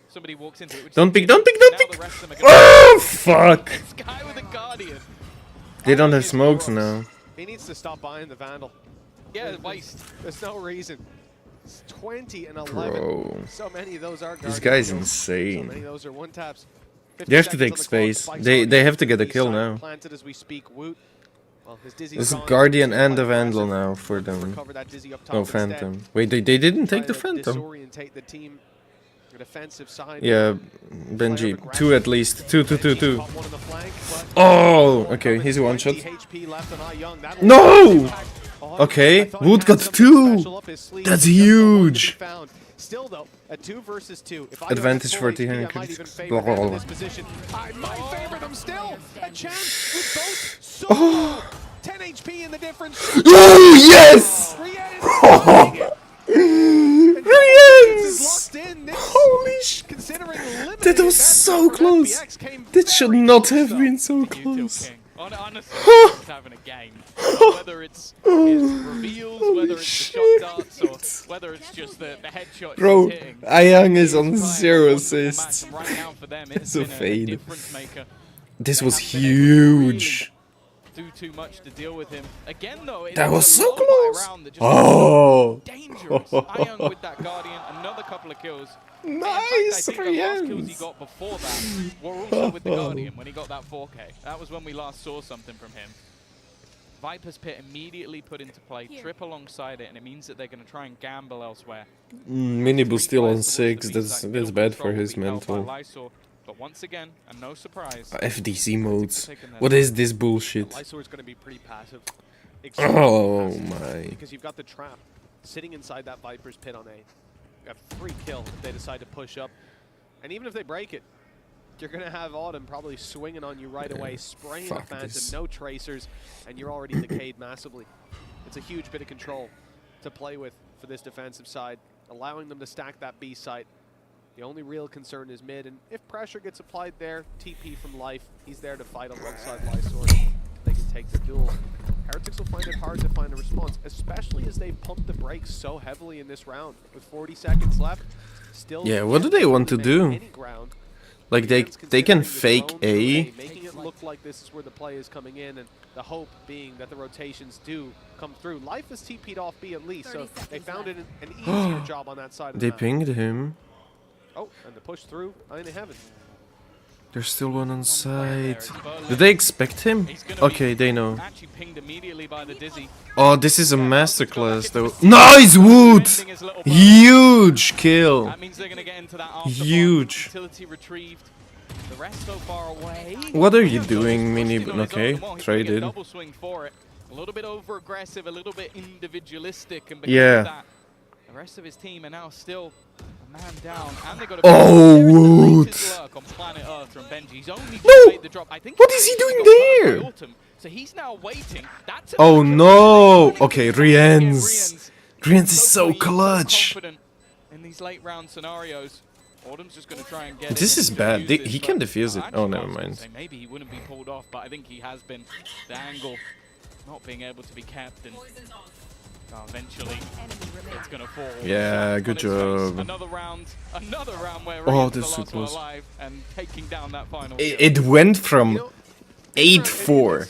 somebody walks into it. Don't peek, don't peek, don't peek! Oh, fuck! This guy with a Guardian. They don't have smokes now. He needs to stop buying the Vandal. Yeah, waste. There's no reason. It's 20 and 11. Bro. So many of those are This Guardian guy's kills. insane. So many of those are one taps. They have to take space. They have to get a kill now. Planted as we speak. Woot. Well, his Dizzy's There's a gone. Guardian and a Vandal now for them. Recover that Dizzy up top No instead. Phantom. Wait, they didn't take the Try to Phantom. disorientate the team. The defensive side. Yeah, Benji. 2 at least. 2. Benji's caught one on the flank, but Oh, okay. He's a one shot. 20 HP left on Young. That'll No! impact. Okay, I thought he Wood had got something 2. special up his sleeve, That's but just the one to be huge. found. Still though, a 2 versus 2. If I Advantage had for full HP, T-Hen I might even critics. favor them in Blah. this position. I might favor them still. A chance with both. So 10 HP in the difference. Oh, yes! Riens! Holy sh! That was so close. That should not have been so close. Honestly, he's having a game. Whether it's his reveals, whether it's the shot darts, or whether it's just the headshots Bro, he's hitting. Ayang is on He's playing 0 a wonderful assists. match, and right now for them, it's That's a been fade. difference maker. This They was haven't been able to huge. really do too much to deal with him. Again, though, it That was a so low buy close. round that just Oh. dangerous. Ayang with that Guardian, another couple of kills. Nice, In fact, I think the last kills he Riens. got before that were also with the Guardian when he got that 4K. That was when we last saw something from him. Viper's Pit immediately put into play, trip alongside it, and it means that they're going to try and gamble elsewhere. Minibu still on 6. That's bad for his mental. But once again, and no surprise, FDC modes. What is this bullshit? Lysor's going to be pretty passive. Oh my. Because you've got the trap sitting inside that Viper's Pit on A. You have free kill if they decide to push up. And even if they break it, you're going to have Autumn probably swinging on you right away, spraying the Phantom, no tracers, and you're already decayed massively. It's a huge bit of control to play with for this defensive side, allowing them to stack that B site. The only real concern is mid, and if pressure gets applied there, TP from Life, he's there to fight alongside Lysor. They can take the duel. Heretics will find it hard to find a response, especially as they've pumped the brakes so heavily in this round. With 40 seconds left, still... Yeah, what do they want to do? Like, they can fake A. Making it look like this is where the play is coming in, and the hope being that the rotations do come through. Life is TP'd off B at least, so they found it an easier job on that side of the map. They pinged him. Oh, and the push through into heaven. There's still one on side. Did they expect him? Okay, they know. Oh, this is a masterclass though. Nice wood! Huge kill. Huge. What are you doing, Mini? Okay, traded. A little bit over aggressive, a little bit individualistic, and yeah. The rest of his team are now still a man down, and they got a wood! On planet Earth from Benji. He's only No! made the drop. I think What is he doing there? So he's now waiting. That's oh no! Okay, Rienz. Rienz is so clutch. In these late round scenarios, Autumn's just going to try and get. This is bad. He can defuse it. Oh, never mind. Maybe he wouldn't be pulled off, but I think he has been. The angle not being able to be kept, and eventually it's going to fall. Yeah, good job. Another round where that's so close. Alive and taking down that final. It went from 8-4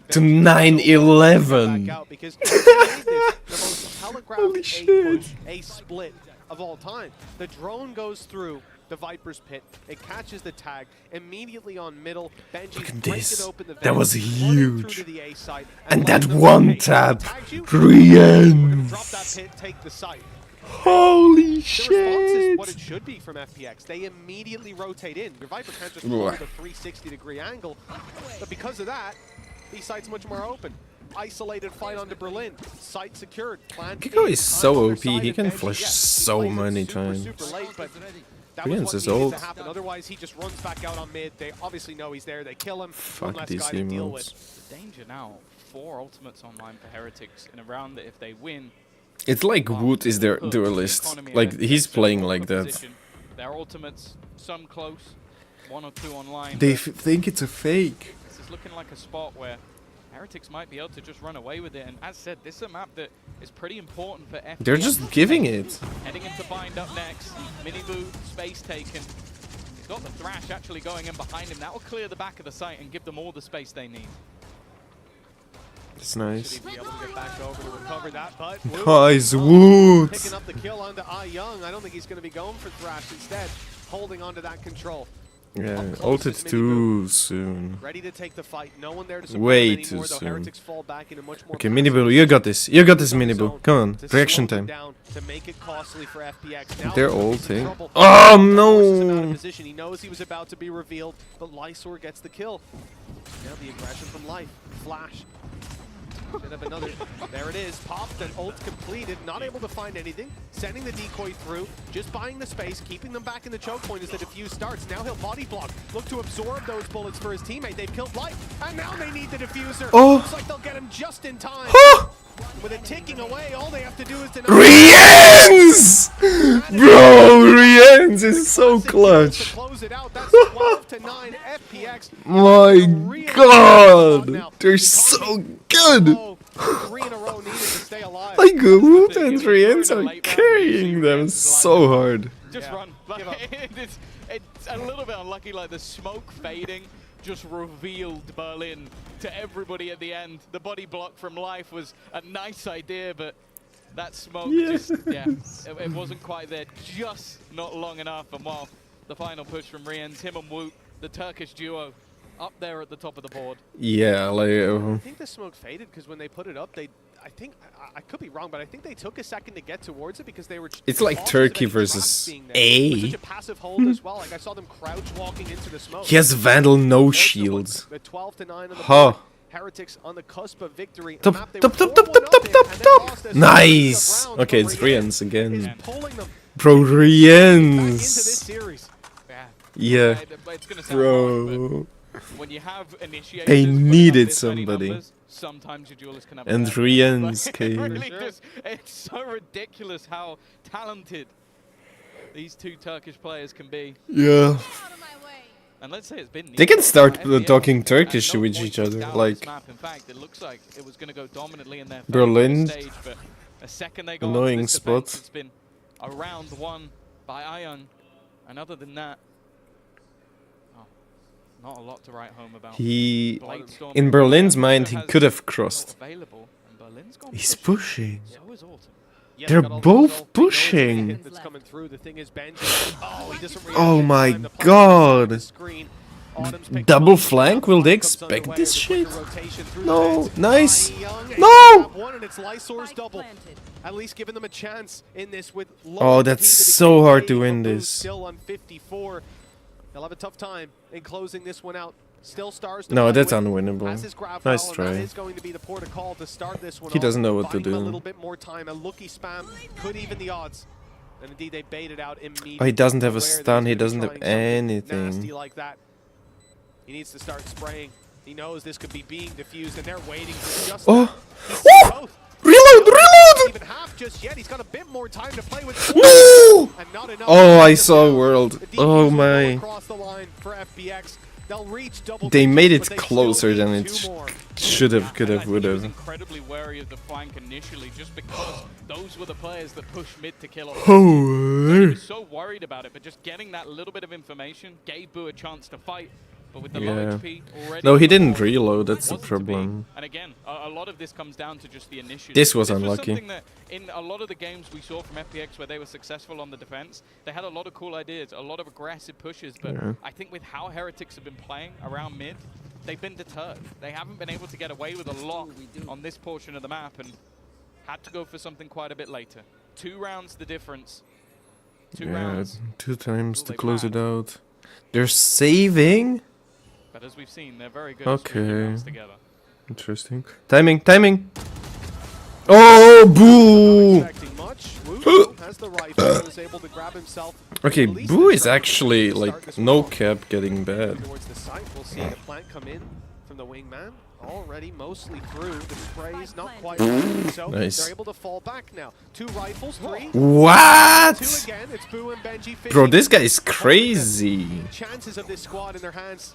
to 9-11. Because the most telegraphed A split of all time. The drone goes through the Viper's Pit. It catches the tag immediately on middle. Look at this. That was huge. And that one tap. Rienz. Drop that pit, take the site. Holy shit. The response is what it should be from FPX. They immediately rotate in. Your Viper can't just hold a 360-degree angle. But because of that, these sites much more open. Isolated fight onto Berlin. Site secured. Kiko is so OP. He can flash so many times. Super late, but that Rienz was is what needed old. to happen. Otherwise, he just runs back out on mid. They obviously know he's there. They kill him. Fuck One less these guy to deal emotes. with. The danger now, 4 ultimates online for Heretics in a round that if they win... It's like Wood is their duelist. Like, he's playing like that. Their ultimates, some close, 1 or 2 online. They think it's a fake. This is looking like a spot where Heretics might be able to just run away with it. And as said, this is a map that is pretty important for FPX. They're just giving it. Heading into bind up next. Minibu, space taken. He's got the Thrash actually going in behind him. That will clear the back of the site and give them all the space they need. It's nice. Should he be able to get back over to recover that, but Nice Wood. picking up the kill onto Young. I don't think he's going to be going for Thrash. Instead, holding onto that control. Yeah, ulted too soon. Ready to take the fight. No one there to support Way him too anymore, though soon. Heretics fall back in a much more Okay, Minibu, you got this. You got this, Minibu. Come on, reaction time. Down to make it costly for FPX. Now They're Heretics in ulting. trouble. Oh Forces him out of no! position. He knows he was about to be revealed, but Lysor gets the kill. Now the aggression from Life. Flash. Should have another. There it is. Popped and ult completed. Not able to find anything. Sending the decoy through. Just buying the space. Keeping them back in the choke point as the defuse starts. Now he'll body block. Look to absorb those bullets for his teammate. They've killed Life. And now they need the diffuser. Oh. Looks like they'll get him just in time. With it ticking away, all they have to do is deny. Rienz! Bro, Rienz is so clutch. To close it out. That's 12-9 FPX. My god! They're so good! 3 in a row needed to stay alive. Like, Wood and Rienz are carrying them so hard. Just run. It's a little bit unlucky, like the smoke fading just revealed Berlin to everybody at the end. The body block from Life was a nice idea, but that smoke it wasn't quite there, just not long enough. And while the final push from Rienz, him and Woot, the Turkish duo, up there at the top of the board. Yeah, like... I think the smoke faded because when they put it up, I think I could be wrong, but I think they took a second to get towards it because they were. It's like Turkey versus A. Such a passive hold as well. Like I saw them crouch walking into the smoke. He has Vandal, no shields. The 12-9 on the Huh. Heretics on the cusp of victory. Top, top, top, top, top, top, top, top. Nice. Okay, it's Rians again. Bro, Rians. Yeah. It's gonna sound hard, Bro. but when you have initiators, They when you have needed this many somebody. numbers, sometimes your duelist can have And a bad Rians day. It came. really does. It's so ridiculous how talented these two Turkish players can be. Yeah. And let's say it's been They can start FPX talking at Turkish no with point each was other, down like this map. In fact, it looks like it was going to go dominantly in their favor Berlin. at this stage, but a second they got Annoying onto this defense, spot. it's been a round won by Ion. And other than that, not a lot to write home about. He... Bladestorm In Berlin's also mind, he has could have crossed. available, and Berlin's gone He's pushing. pushing. So is Autumn. Yeah, They're got all both those pushing. hit that's coming through. The thing is, Benji. Oh, he doesn't react Oh in my time to punch God. inside the screen. Autumn's picked Double up. flank? Will they Comes expect underway this with a quicker shit? rotation through No, the fence. nice. Young, and No! grab one, and it's Lysor's double. At least giving them a chance in this with Oh, that's so hard to win this. Still on 54. They'll have a tough time in closing this one out. Still stars. to No, play that's with. unwinnable. Has his grab Nice foul, and try. that is going to be the port of call to start this one He off. doesn't know what to Buying him a do. little bit more time. A looky spam could even the odds. And indeed, they baited out immediately. Oh, he doesn't have a Aware that stun, he's he gonna be doesn't have trying something anything. Nasty like that. He needs to start spraying. He knows this could be being diffused, and they're waiting for just Oh! that. He sees Oh! both. Reload! Not Reload! even half just yet. He's got a bit more time to play with. No! And not enough. Oh, I saw World. The Oh defuse will go my. across the line for FPX. They'll reach double They digits, made but it they closer still than need it two more. should have, could I have, think would he was have. incredibly wary of the flank initially, just because those were the players that pushed mid to kill off. He Oh, was so worried about it, but just getting that little bit of information gave Boo a chance to fight. But with the low yeah. HP already No, he on the didn't board, reload, that's the wasn't to be. problem. And again, a lot of this comes down to just the initiative. This was unlucky. something that in a lot of the games we saw from FPX where they were successful on the defense, they had a lot of cool ideas, a lot of aggressive pushes, but Yeah. I think with how Heretics have been playing around mid, they've been deterred. They haven't been able to get away with a lot on this portion of the map and had to go for something quite a bit later. 2 rounds the difference. 2 Yeah, rounds. 2 times All to they've close had. it out. They're saving? But as we've seen, they're very good at stringing Okay. rounds together. Interesting. Timing, timing! Oh, Not boo! expecting much. Wu has the rifle and is able to grab himself. Okay, at least Boo the is start actually, to start like, this no one off. cap getting bad. Towards the site, we'll see the plant come in from the wingman. Already mostly through. The spray's not quite right, so Nice. they're able to fall back now. 2 rifles, 3. 2 What? again. It's Boo and Benji fishing. Bro, this guy is crazy. Chances of this squad in their hands.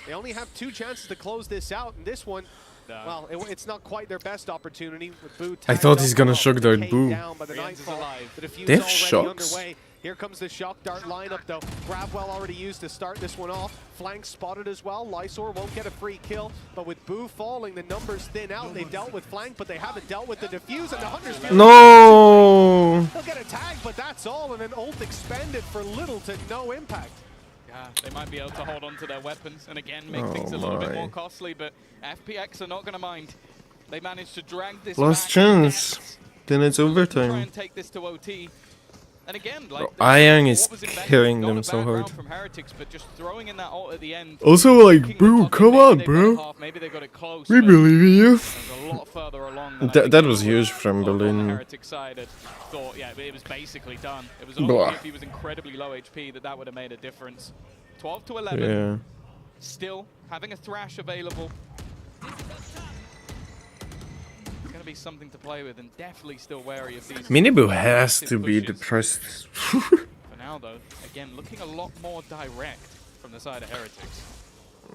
They only have 2 chances to close this out, and this one, well, it's not quite their best opportunity. With Boo I tagged thought up he's gonna well, shock dart Kate Boo. down by the Rians is nightfall. alive. The defuse They have already shocks. underway. Here comes the shock dart lineup, though. Grabwell already used to start this one off. Flank spotted as well. Lysor won't get a free kill, but with Boo falling, the numbers thin out. They've dealt with flank, but they haven't dealt with the defuse, and the Hunters... No! They'll get a tag, but that's all, and an ult expended for little to no impact. Yeah, they might be able to hold on to their weapons and again make Oh things a little bit my. more costly, but FPX are not going to mind. They managed to drag this Last back chance. depths, Then it's try overtime. and take this to OT. And again, like Bro, Ion what is was invested, killing not them a so bad hard. round from Heretics, but just throwing in that ult at the end. Also, like, looking Boo, okay, come maybe on, they've got it bro. half, maybe they got it close. We but believe in you. there's a lot further along than I That think that we was were. huge from On the Berlin. Heretic side had thought, yeah, it was basically done. It was Blah. only if he was incredibly low HP that would have made a difference. 12 to 11. Yeah. Still having a thrash available. It's going to be something to play with and definitely still wary of these. Miniboo has to be pushes. depressed. For now, though, again, looking a lot more direct from the side of Heretics.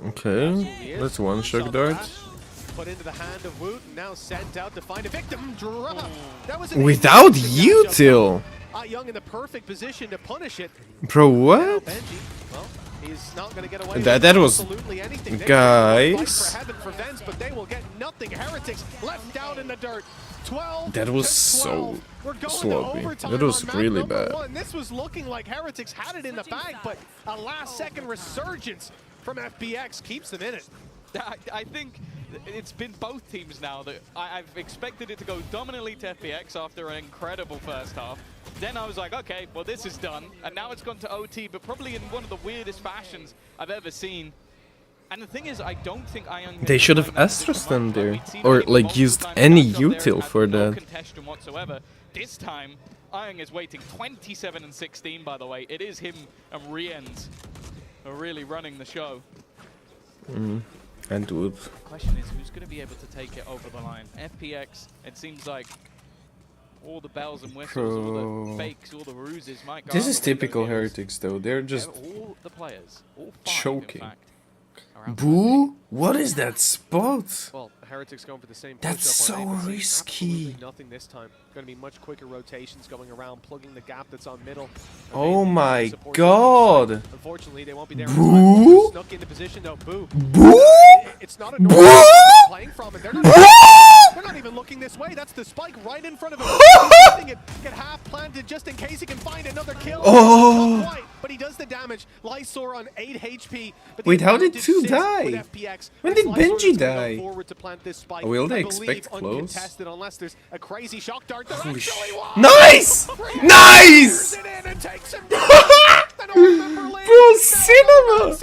Okay, that's one shock dart. Put into the hand of Woot, and now sent out to find a victim. Drop. That was an Without interesting you, matchup. Till. Young in the perfect position to punish it. Bro, Now what? Benji, well, he's not going to get away That- with that was- absolutely anything. They guys. will fight for heaven for Vents, but they will get nothing. Heretics left down in the dirt. 12 That was to 12. so We're going sloppy. to overtime That was on map really number bad. 1. This was looking like Heretics had it in the bag, but a last-second resurgence from FPX keeps them in it. I think it's been both teams now that I've expected it to go dominantly to FPX after an incredible first half. Then I was like, okay, well this is done. And now it's gone to OT, but probably in one of the weirdest fashions I've ever seen. And the thing is, I don't think they should have Astrased them there. Or like used any util for that. Contention whatsoever. This time, Ayang is waiting 27 and 16, by the way. It is him and Rienz who are really running the show. And Wood. The question is, who's going to be able to take it over the line? FPX, it seems like all the bells and whistles, all the fakes, all the ruses might go. This is typical Heretics though, they're just all the players, all five, choking. in fact, Boo? What is that spot? Well, Heretics going for the same. That's so risky. Nothing this time. Going to be much quicker rotations going around, plugging the gap that's on middle. Oh my god. Unfortunately, they won't be there. Boo? Snuck into position though. Boo. Boo? It's not a normal playing from, and they're not even looking this way. That's the spike right in front of him. He's get half planted just in case he can find another kill. Oh. Not quite, but he does the damage. Lysor on 8 HP. But wait, how did 2 die? When did Benji die? Will they expect close? Unless there's a crazy shock dart. Holy nice! Nice! Bro, cinema!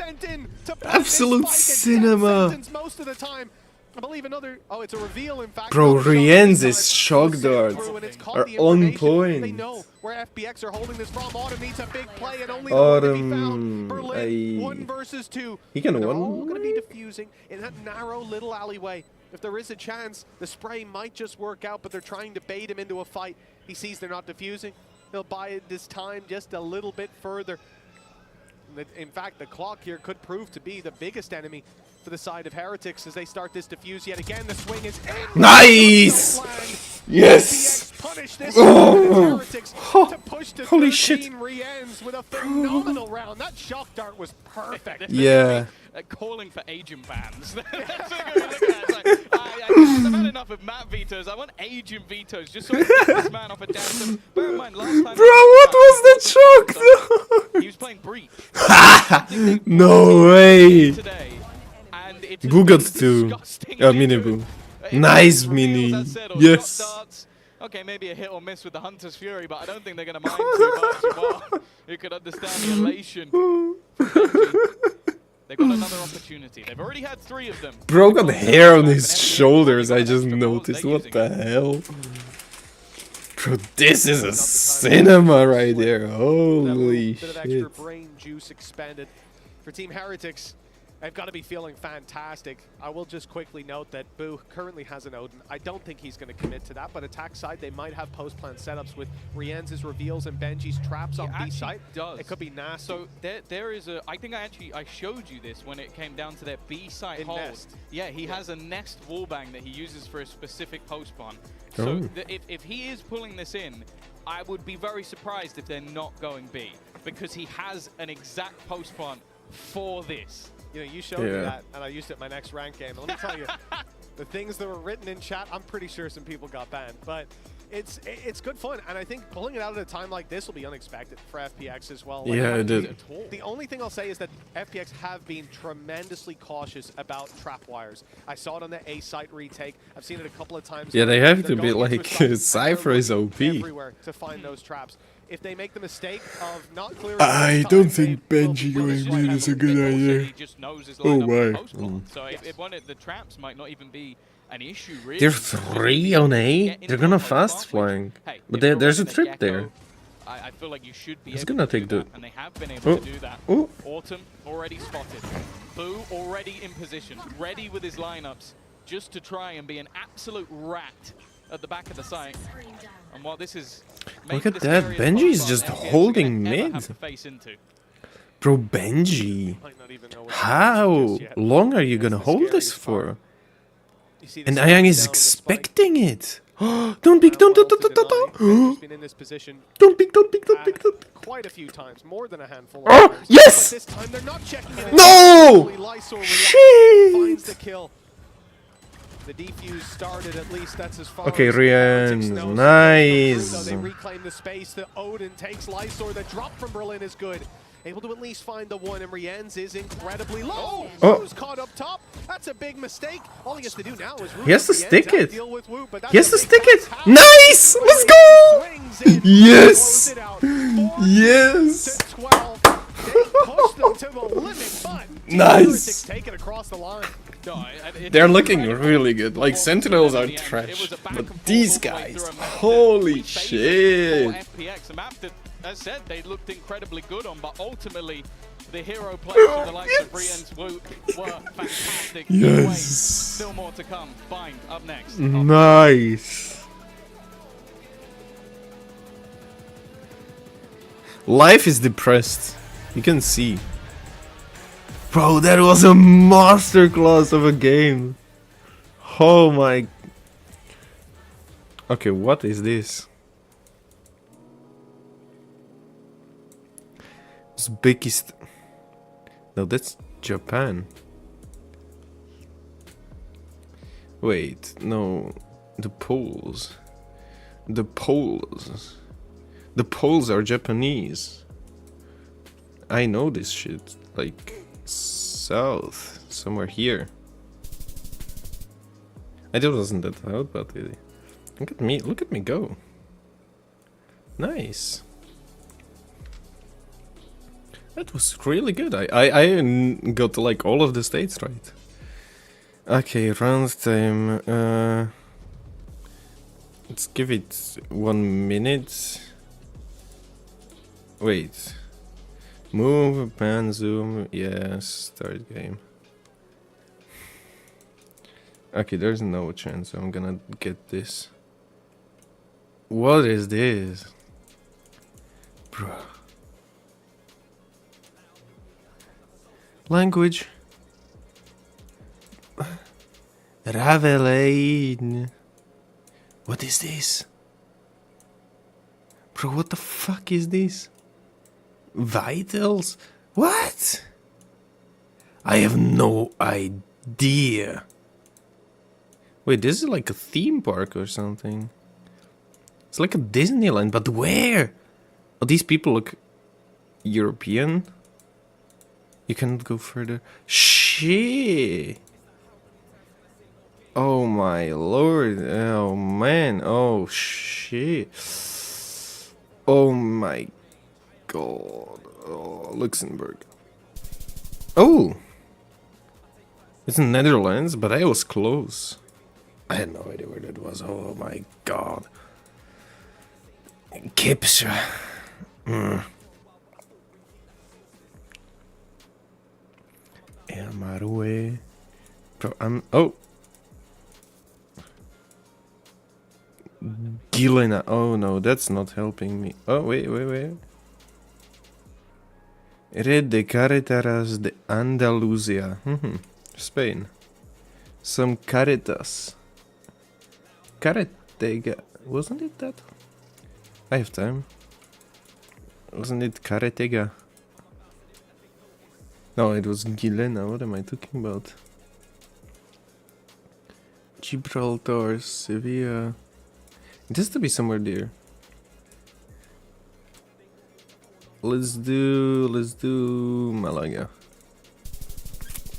Absolute cinema! Most of the time. I believe another. Oh, it's a reveal. In fact, bro, Rienz's shock darts are on point. They know where FPX are holding this from. Autumn needs a big play, and only one to be found. Berlin 1 versus 2. He can win. win. All going to be diffusing in that narrow little alleyway. If there is a chance, the spray might just work out, but they're trying to bait him into a fight. He sees they're not diffusing. He'll buy this time just a little bit further. In fact, the clock here could prove to be the biggest enemy for the side of Heretics as they start this diffuse yet again. The swing is in. Nice! Yes! Punish this Heretics to push to holy shit! Rienz with a phenomenal round. That shock dart was perfect. Yeah. Calling for agent bans. That's what we're looking at. It's like, I've had enough of map vetoes. I want agent vetoes just so I can get this man off a dance. Bear in mind, last time. Bro, what was that shock though? He was playing Breach. No way. Today, and it's Boo got 2. Mini Boo. Nice mini. Yes. Okay, maybe a hit or miss with the Hunter's Fury, but I don't think they're going to mind too much. Well, you could understand the elation. They've got another opportunity. They've already had 3 of them. Bro got hair on his shoulders, I just noticed. What the hell? Bro, this is a cinema right there. Holy shit. Bit of extra brain juice expended for Team Heretics. They've got to be feeling fantastic. I will just quickly note that Boo currently has an Odin. I don't think he's going to commit to that, but attack side, they might have post-plant setups with Rienz's reveals and Benji's traps on B side. Does. It could be nasty. So there is a, I think I showed you this when it came down to their B side hold. Nest. Yeah, he has a Nest wallbang that he uses for a specific post-plant. So if he is pulling this in, I would be very surprised if they're not going B, because he has an exact post-plant for this. You know, you showed me that, and I used it in my next rank game. And let me tell you, the things that were written in chat, I'm pretty sure some people got banned. But it's good fun, and I think pulling it out at a time like this will be unexpected for FPX as well. Like, yeah, it did. The only thing I'll say is that FPX have been tremendously cautious about trap wires. I saw it on the A site retake. I've seen it a couple of times. Yeah, they have to be like Cypher is OP. Everywhere to find those traps. If they make the mistake of not clearing, I don't think Benji going mid is a good idea. He just knows his Oh my. So if one of the traps might not even be an issue, really. They're 3 on A. They're gonna fast flank, but there's a trip there. I feel like you should be. It's gonna take the. And they have been able to do that. Oh. Autumn already spotted. Boo already in position, ready with his lineups, just to try and be an absolute rat at the back of the site. And while this is, look at that, Benji's just holding mid. Bro, Benji, how long are you gonna hold this for? And Ayang is expecting it. Don't peek, don't peek. Quite a few times, more than a handful. Oh, yes! This time they're not checking it. No! Shit! Finds the kill. The defuse started, at least that's as far. Okay, as Rian, nice. They reclaim the space. The Odin takes Lysor. The drop from Berlin is good. able to at least find the one, and Rien's is incredibly low. Oh. Wu's caught up top. That's a big mistake. All he has to do now is He has to stick it. deal with Wu, but that's He has a to big stick it. pass. Nice! Let's go! Swings in, Yes! close it out. Yes! 4-12. They push them to the limit, but Nice. take it across the line. No, They're looking really good. Like, Sentinels are trash. But these guys, holy shit. FPX, a map that, as said, they looked incredibly good on, but ultimately, the hero players of the likes of Rien's Wu were fantastic. Yes. Wait, still more to come. Fine, up next. Nice. Life is depressed. You can see. Bro, that was a masterclass of a game. Oh my. Okay, what is this? Uzbekistan. No, that's Japan. Wait, no. The Poles. The Poles. The Poles are Japanese. I know this shit. Like, south. Somewhere here. I just wasn't that loud, but really. Look at me go. Nice. That was really good. I got like all of the states right. Okay, round time. Let's give it 1 minute. Wait. Move, pan, zoom. Yes, start game. Okay, there's no chance I'm gonna get this. What is this? Bro. Language. Ravelain. What is this? Bro, what the fuck is this? Vitals? What? I have no idea. Wait, this is like a theme park or something. It's like a Disneyland, but where? Oh, these people look European. You cannot go further. Shit. Oh my lord. Oh man. Oh shit. Oh my god. Oh, Luxembourg. Oh. It's in Netherlands, but I was close. I had no idea where that was. Oh my god. Kipsra. Marue. Bro, oh. Gilena. Oh no, that's not helping me. Oh, wait. Red de Carreteras de Andalusia. Spain. Some Caritas. Carretega. Wasn't it that? I have time. Wasn't it Carretega? No, it was Gilena. What am I talking about? Gibraltar, Sevilla. It has to be somewhere there. Let's do Malaga.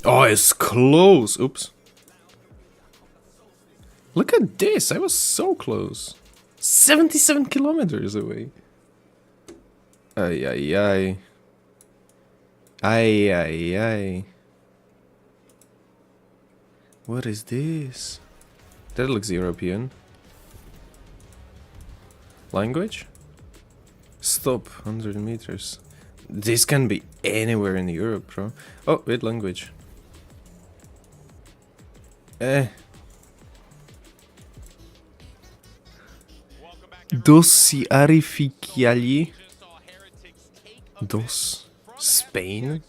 Oh, it's close. Oops. Look at this. I was so close. 77 kilometers away. Ay. What is this? That looks European. Language? Stop, 100 meters. This can be anywhere in Europe, bro. Oh, wait, language. Dos arificiali. Dos. Spain.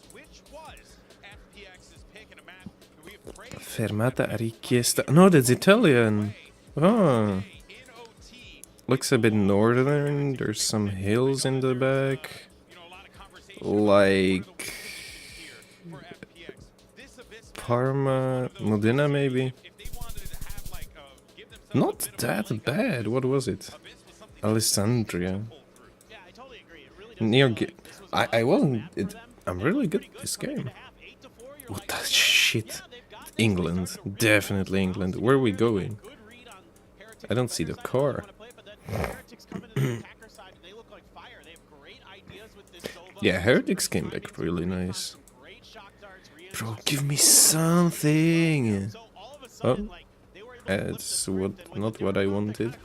Fermata richiesta. No, that's Italian. Oh. Looks a bit northern. There's some hills in the back. Like Parma, Modena maybe. Not that bad. What was it? Alessandria. Near I wasn't. I'm really good at this game. What the shit? England. Definitely England. Where are we going? I don't see the car. Yeah, Heretics came back really nice. Bro, give me something! Oh, it's not what I wanted.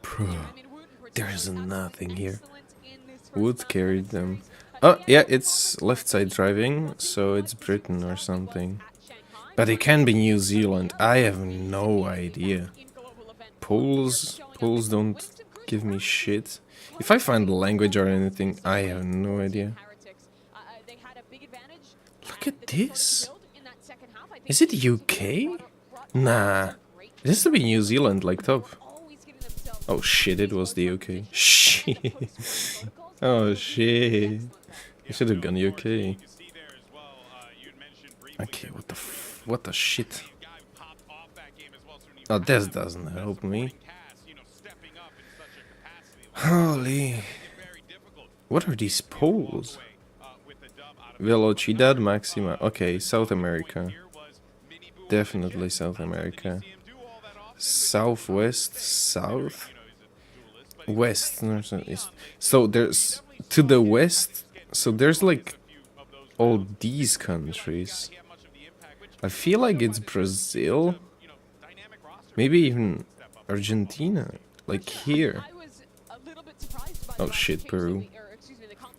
Bro, there's nothing here. Wood carried them. Oh, yeah, it's left side driving, so it's Britain or something. But it can be New Zealand. I have no idea. Poles don't give me shit. If I find the language or anything, I have no idea. Look at this. Is it UK? Nah. It has to be New Zealand, like top. Oh shit, it was the UK. Shit. Oh shit. I should have gone UK. Okay, what the shit? Oh, this doesn't help me. Holy. What are these poles? Velocidad Maxima. Okay, South America. Definitely South America. Southwest, south? West. So there's to the west. So there's like all these countries. I feel like it's Brazil. Maybe even Argentina. Like here. Oh shit, Peru.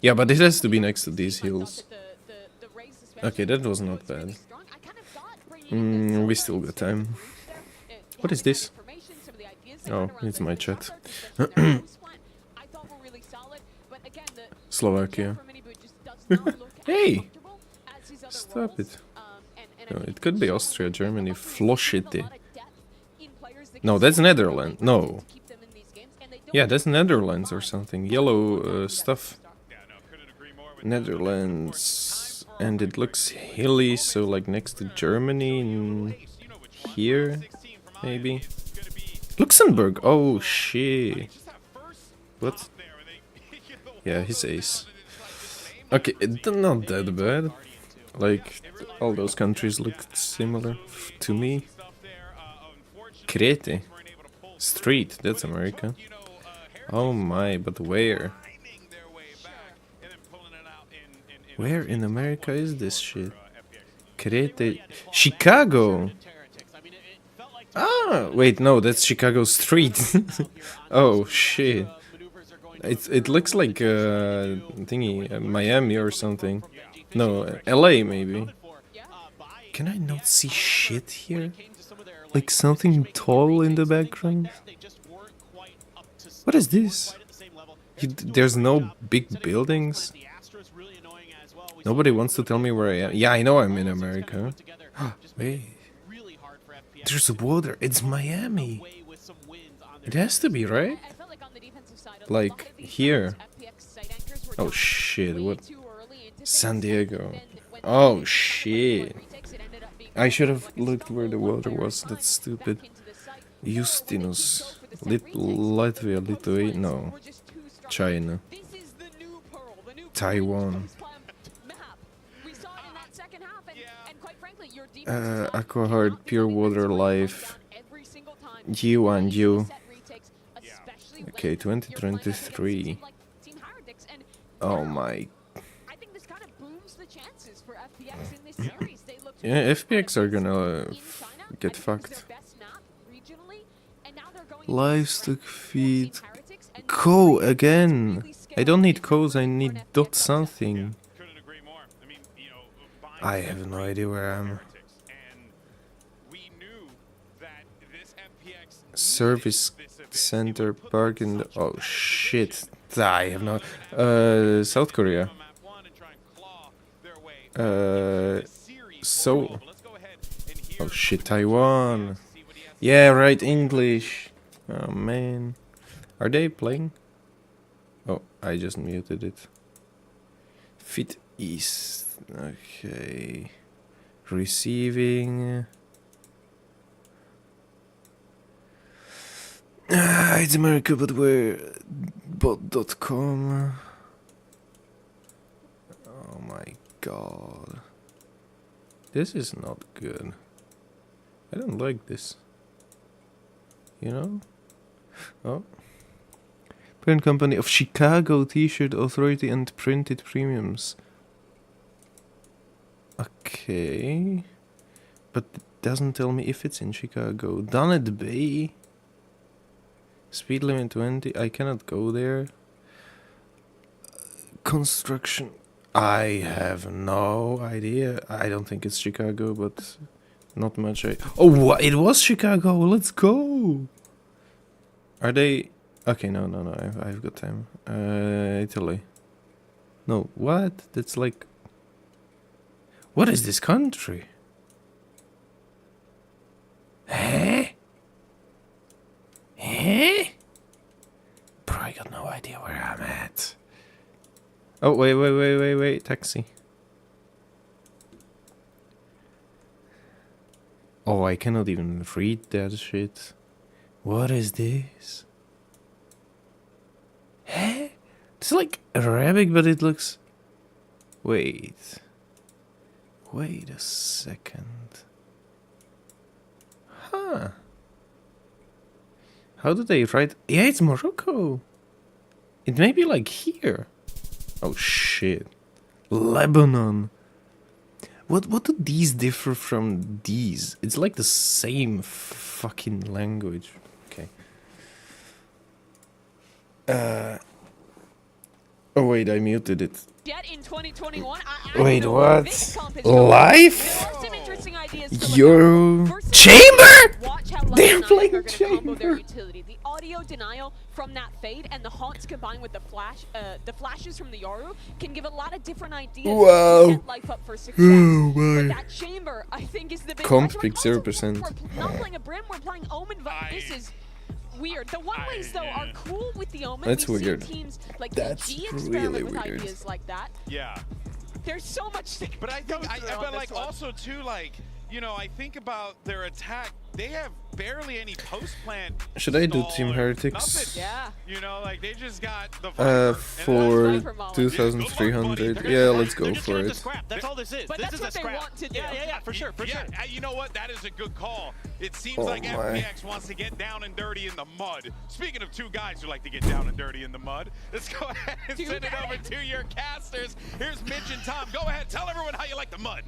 Yeah, but it has to be next to these hills. Okay, that was not bad. We still got time. What is this? Oh, it's my chat. Slovakia. Hey! Stop it. No, it could be Austria, Germany. Floschete. No, that's Netherlands. No. Yeah, that's Netherlands or something. Yellow stuff. Netherlands. And it looks hilly, so like next to Germany and here, maybe. Luxembourg! Oh shit. What? Yeah, he's ace. Okay, it's not that bad. Like, all those countries looked similar to me. Crete. Street, that's America. Oh my, but where? Where in America is this shit? Crete. Chicago! Ah, wait, no, that's Chicago Street. Oh shit. It looks like thingy, Miami or something. No, LA maybe. Can I not see shit here? Like something tall in the background? What is this? There's no big buildings? Nobody wants to tell me where I am. Yeah, I know I'm in America. Wait. There's water. It's Miami. It has to be, right? Like, here. Oh shit, what? San Diego. Oh shit. I should have looked where the water was. That's stupid. Justinus. Latvia, Lithuania. No. China. Taiwan. Aqua Heart, Pure Water Life. You and you. Okay, 2023. Oh my. Yeah, FPX are gonna get fucked. Livestock feed. Co again. I don't need co's, I need dot something. I have no idea where I am. Service center bargain. Oh shit. I have no. South Korea. Seoul. Oh shit, Taiwan. Yeah, right, English. Oh man. Are they playing? Oh, I just muted it. Fit East. Okay. Receiving. it's America, but where? Bot.com. Oh my god. This is not good. I don't like this. You know? Oh. Parent company of Chicago T-shirt Authority and printed premiums. Okay. But it doesn't tell me if it's in Chicago. Dunnet Bay. Speed limit 20. I cannot go there. Construction. I have no idea. I don't think it's Chicago, but not much. Oh, it was Chicago. Let's go. Are they? Okay, no. I've got time. Italy. No, what? That's like. What is this country? Eh? Bro, I got no idea where I'm at. Oh, wait, taxi. Oh, I cannot even read that shit. What is this? Eh? It's like Arabic, but it looks... Wait a second. Huh. How do they write? Yeah, it's Morocco. It may be like here. Oh shit. Lebanon. What do these differ from these? It's like the same fucking language. Okay. Oh wait, I muted it. Yet in 2021, Wait, what? Live? Your chamber? They're playing chamber. The audio denial from that fade and the haunts combined with the flashes from the Yoru can give a lot of different ideas. Wow. To set life up for success. But that chamber, I think, is the big Comp question. pick 0%. We're not playing a Brim, we're playing Omen. This is weird. The one ways though are cool with the Omen. That's We've weird. Seen teams like That's PG really with weird. ideas like that. Yeah. There's so much to But I go think, through on but this like one. also too, like, you know, I think about their attack. They have barely any post plant. Should I do stall Team or Heretics? nothing. Yeah. You know, like they just got the For 2,300. Yeah, let's go for it. That's all this is. But this that's is what a they scrap. want to do. Yeah, for sure, yeah, you know what? That is a good call. It seems Oh like my. FPX wants to get down and dirty in the mud. Speaking of two guys who like to get down and dirty in the mud, let's go ahead and send it over to your casters. Here's Mitch and Tom. Go ahead, tell everyone how you like the mud.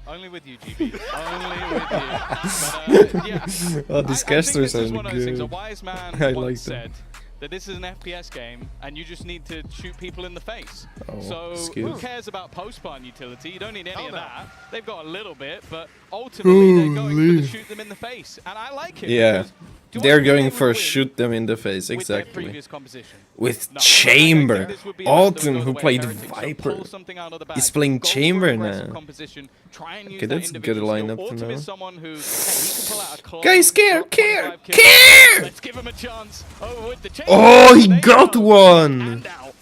Only with you, GB. Only with you. But, yeah. Oh, these casters are one of those things. A good. wise man I once like said that this is an FPS game and you just need to shoot people in the face. Oh, so skills. who cares about post-plant utility? You don't need any of that. They've got a little bit, but ultimately they're going for the shoot them in the face. And I like it. Yeah. because They're do I think going they for would win shoot them in the face, with their exactly. previous composition? With No. Chamber. I think this would be a match that would Alton, go the who way of played Heretics. So Viper. pull something out of the bag, He's playing go for Chamber aggressive now. composition, try and use Okay, that that's a good individual skill. lineup to Autumn know. is someone who, hey, he can pull out a claw, Guys, care! drop 25 kills. Care! Let's give him a chance. Over with the Chamber. Oh, he There you got go. one! And out.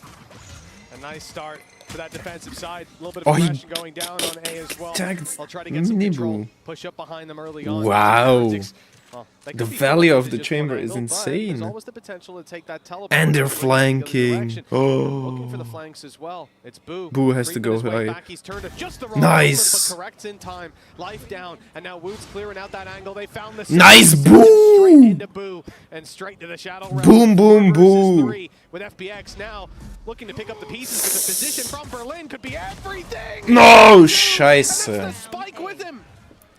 A nice start for that defensive side. A little bit Oh, of he aggression going down on A as well. tagged I'll try to get some control. Minibu. Push up behind them early on. Wow. Heretics, well, they The could be value forced of to the just chamber one is angle, but insane. There's always the potential to take that teleport And they're and bring it in the other flanking. direction. Oh. Looking for the flanks as well. It's Boo. Boo has to Creeping go his way high. back. He's turned at just the wrong Nice. moment, but corrects in time. Life down, and now Woot's clearing out that angle. They found the Nice, straight Boo! into Boo and straight to the shadow realm. Boom, boom, 4 versus boo. 3 with FPX now looking to pick up the pieces, but the position from Berlin could be everything. No, And that's scheiße. the spike with him.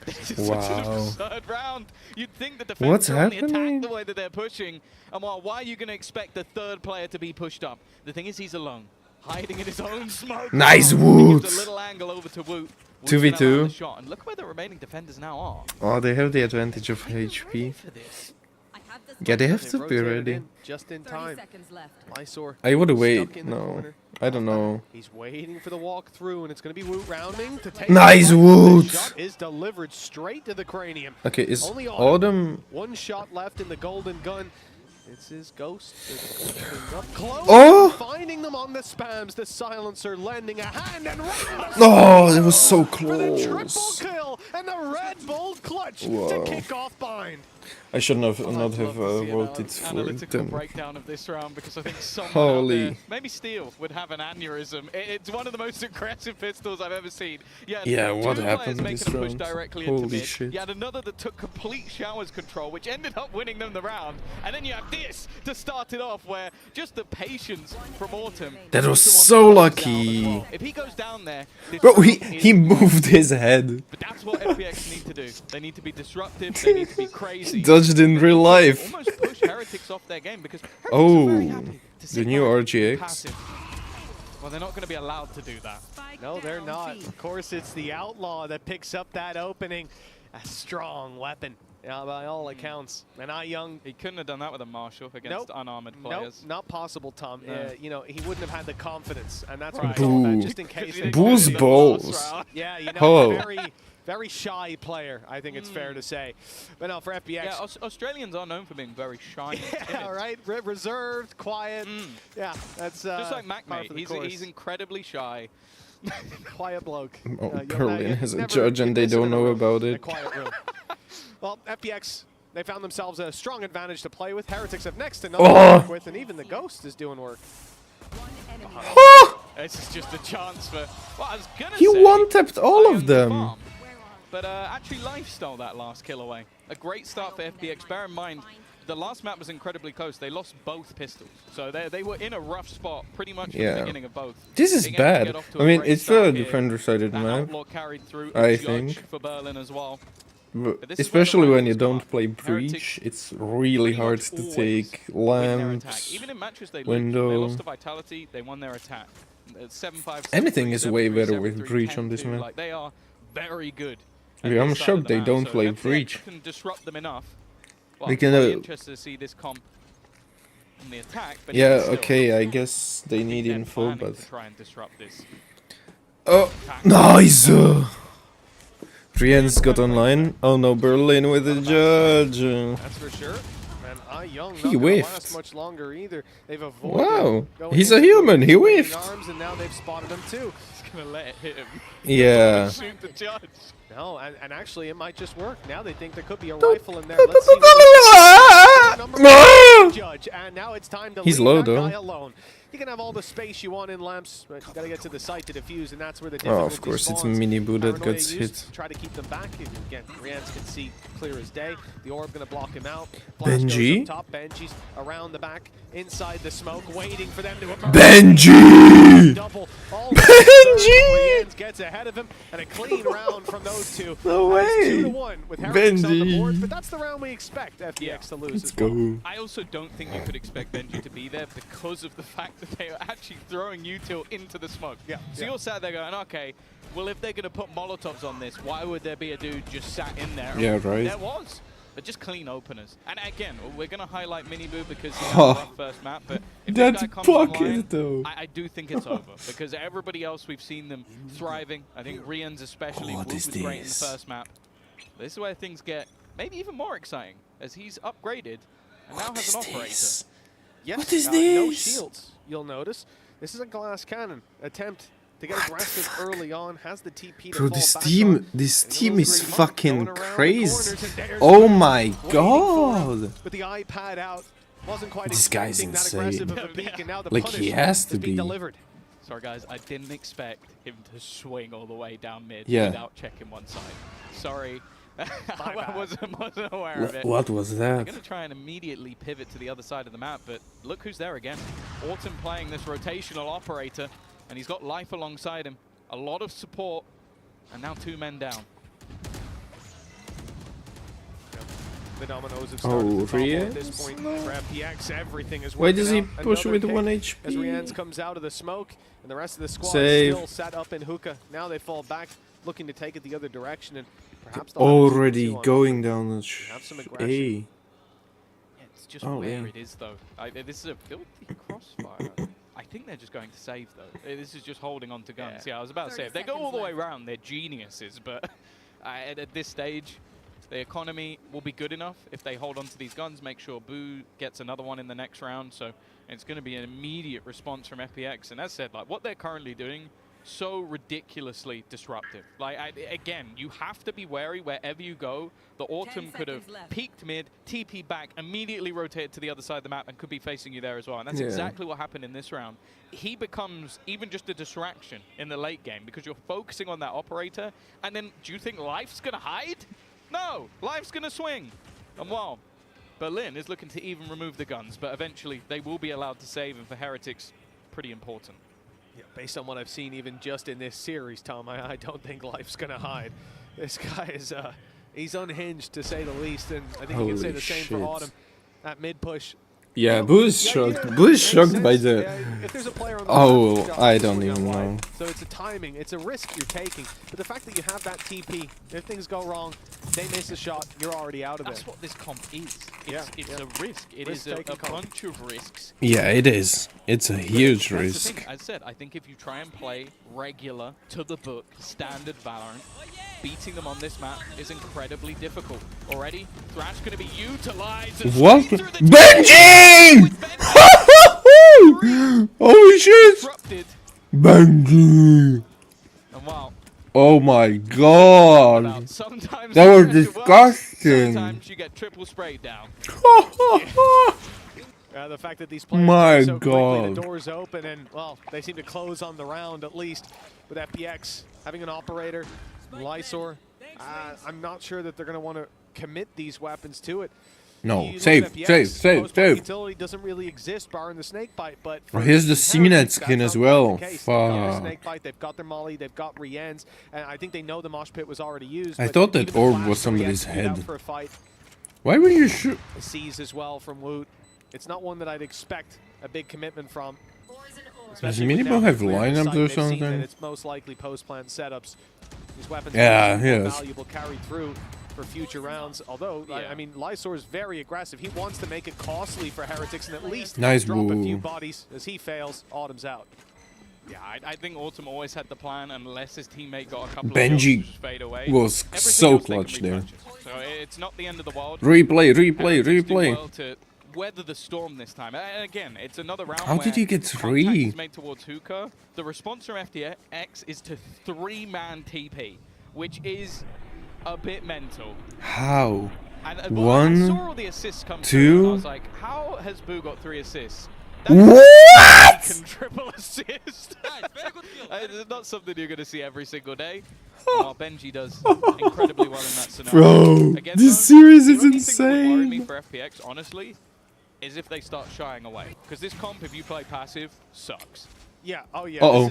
This is Wow. such an absurd round. You'd think the defense What's would only happening? attack the way that they're pushing. And why are you going to expect the third player to be pushed up? The thing is, he's alone, hiding in his own smoke. Nice, He Woot. gives a little angle over to Woot. 2v2. Shot. And look where the remaining defenders now are. Oh, they have the advantage of HP. Yeah, they have to be rotated ready. in just in time. Lysor I would stuck wait. in the No. corner. I don't know. He's waiting for the walk through, and it's going to be Woot rounding to take. Nice, the Woot. shot is delivered straight to the cranium. Okay, is Only Autumn... One shot left in the golden gun. It's his ghost. It's up close. Oh! Finding them on the spams. The silencer lending a hand and right. Oh, it was so For the triple close. kill and the Red Bull clutch Whoa. to kick off Bind. I should not have love to see voted an for analytical them. breakdown of this round because I think someone Holy. out there, maybe Steel, would have an aneurysm. It's one of the most aggressive pistols I've ever seen. Yeah, what two happened players this making a push round? directly into Holy mid. shit. You had another that took complete showers control, which ended up winning them the round. And then you have this to start it off, where just the patience from Autumn. That was is the one so that goes lucky. down as well. If he goes down there, this Bro, round he is moved his head. But that's what FPX need to do. They need to be disruptive. They need to be crazy. Dodged in real life. Almost push Heretics off their game because Heretics are very happy to sit the new back and be RGX. passive. Well, they're not going to be allowed to do that. No, they're not. Of course, it's the Outlaw that picks up that opening. A strong weapon, by all accounts. And Young, He couldn't have done that with a Marshall against unarmored nope, players. not possible, Tom. No. You know, he wouldn't have had the confidence, and that's Right. what I'm talking about, Boo. just in case. They Boo's could've balls. lost round. Yeah, you know, Hello. very shy player, I think it's fair to say. But no, for FPX. Yeah, Australians are known for being very shy. Yeah, right. Reserved, quiet. Yeah, that's Just like Mac, par mate. for the He's course. incredibly shy. Quiet bloke. Oh, You'll Berlin has a never judge and they witness it don't in a know room, about a it. quiet room. Well, FPX, they found themselves a strong advantage to play with. Heretics have next to Oh! to work with, and even the Ghost is doing work. This is just a chance for. Well, I was gonna He say one-tapped all Ion of to them. farm, but actually, Life stole that last kill away. A great start for FPX. Bear in mind, the last map was incredibly close. They lost both pistols, so they were in a rough spot pretty much from the beginning of both. This is Being able to bad. get off to I a mean, great it's start a here. defender-sided That map, Outlaw carried through. I Judge think. for Berlin as well. but this is where the especially when you rivals come don't up. play Heretics Breach, it's really pretty hard much to always take win their attack. lamps. Even in matches they lose, window. they lost to Vitality, they won their attack. 7-5, Anything is 7-3, way better 7-3, with Breach on this 10-2. map. Like, they are very good. at Yeah, I'm this side shocked of the they map. don't So play FPX Breach. can disrupt them enough. Well, They can, I'll be interested to see this comp on the attack. But Yeah, even still, okay, I guess they need they're info, planning but... to try and disrupt this. Oh, attack. nice! Rien's got online. Oh no, Berlin with the judge. That's for sure. And Young He not gonna whiffed. last much longer either. They've avoided Wow, going he's a into human, he swinging whiffed. arms, and now they've spotted him too. He's going to let it hit him. Yeah. Shoot the judge. No, and actually it might just work. Now they think there could be a rifle in there. Let's see what number one, Judge. And now it's time to He's leave low, that though. guy alone. You can have all the space you want in lamps, but you gotta get to the site to defuse, and that's where the Oh, difficulty of course, it's spawns. Mini Boo that Paranoia gets used hit. to try to keep them back. Again, Rians can see clear as day. The orb gonna block him out. Flash Benji? goes up top. Benji's around the back, inside the smoke, waiting for them to emerge. Benji! Double. Benji! Rians gets ahead of him, and a clean round from those two. No And it's way! 2-1 with Heretics on the board, Benji! but that's the round we expect FPX to lose Let's as well. go. I also don't think you could expect Benji to be there because of the fact that they are actually throwing util into the smoke. Yeah, So yeah. you're sat there going, okay, well, if they're going to put Molotovs on this, why would there be a dude just sat in there? Yeah, right. There was. But just clean openers. And again, we're going to highlight Miniboo because he had a rough first map, but if That this guy comes pocket, online, though. I do think it's over. Because everybody else, we've seen them thriving. I think Rian's especially What was is great in the this? first map. This is where things get maybe even more exciting as he's upgraded and now What has is an operator. this? Yes, What is no this? shields, you'll notice. This is a glass cannon attempt to get aggressive early on, has the TP to Bro, fall this back team, on. this And team those is three monks fucking going around the crazy. corners, and there's Oh Judge my waiting for him god! With the iPad out, wasn't quite This guy's expecting that insane. aggressive of a peak, and now the Like, punish he has to is being be. delivered. Sorry guys, I didn't expect him to swing all the way down mid Yeah. without checking one side. Sorry. I bad. wasn't aware of it. What was They're that? going to try and immediately pivot to the other side of the map, but look who's there again. Autumn playing this rotational operator, and he's got Life alongside him. A lot of support, and now 2 men down. The dominoes have started Oh, to topple Rians? at this point for FPX. Everything is Why working does he out. push Another with kick 1 As HP? Rians comes out of the smoke, and the rest of the squad Save. still set up in hookah. Now they fall back, looking to take it the other direction, and perhaps they'll have a Already 2-2 on going down the Have some A. aggression. Yeah, it's just Oh, where yeah. it is, though. This is a filthy crossfire. I think they're just going to save, though. This is just holding on to guns. Yeah, I was about to say, if they go all the way around, they're geniuses. But at this stage, the economy will be good enough if they hold on to these guns, make sure Boo gets another one in the next round. So it's going to be an immediate response from FPX. And as said, like what they're currently doing so ridiculously disruptive. Like, again, you have to be wary wherever you go. The Autumn could have peeked mid, TP back, immediately rotated to the other side of the map, and could be facing you there as well. And that's exactly what happened in this round. He becomes even just a distraction in the late game because you're focusing on that operator. And then, do you think Life's going to hide? No, Life's going to swing. And well, Berlin is looking to even remove the guns, but eventually they will be allowed to save, and for Heretics, pretty important. Yeah, based on what I've seen even just in this series, Tom, I don't think Life's going to hide. This guy is, he's unhinged to say the least, and I think you can say the same for Autumn. That mid push. Yeah, Boo is shocked. Boo is shocked by the... If there's a player on the oh, I don't even know. So it's a timing, it's a risk you're taking. But the fact that you have that TP, if things go wrong, they miss a shot, you're already out of there. That's what this comp is. It's a risk. It is a bunch of risks. Yeah, it is. It's a huge risk. As I said, I think if you try and play regular, to the book, standard Valorant, beating them on this map is incredibly difficult. Already, Thrash going to be utilized. What? Benji! Holy shit! Benji! And wow. Oh my god! That was disgusting! Sometimes you get triple sprayed down. The fact that these players my so god. quickly, the doors open, and well, they seem to close on the round at least. With FPX having an operator, Lysor, I'm not sure that they're going to want to commit these weapons to it. No, save. Utility doesn't really exist, barring the snake bite, but here's the CNET skin as well. Fuck. Snake bite, they've got their molly, they've got Rien's, and I think they know the mosh pit was already used. I thought that orb was somebody's head. For a fight. Why would you shoot? Seize as well from Woot. It's not one that I'd expect a big commitment from. Does Minibo have lineups or something? It's most likely post-plant setups. These weapons are valuable carry through for future rounds. Although, I mean, Lysor is very aggressive. He wants to make it costly for Heretics and at least drop a few bodies. As he fails, Autumn's out. Yeah, I think Autumn always had the plan unless his teammate got a couple Benji of fade away. Was so clutch there. So it's not the end of the world. Replay. Well to weather the storm this time. And again, it's another round. How did he get 3? Made towards Hookah. The response from FPX is to 3-man TP, which is a bit mental. How? And, I 1, saw all the assists come 2. through, and I was like, how has Boo got 3 assists? What? Can triple assist. It's not something you're going to see every single day. Benji does incredibly well in that scenario. Bro, again, this series is insane. Me for FPX, honestly, is if they start shying away. Because this comp, if you play passive, sucks. Yeah, oh yeah,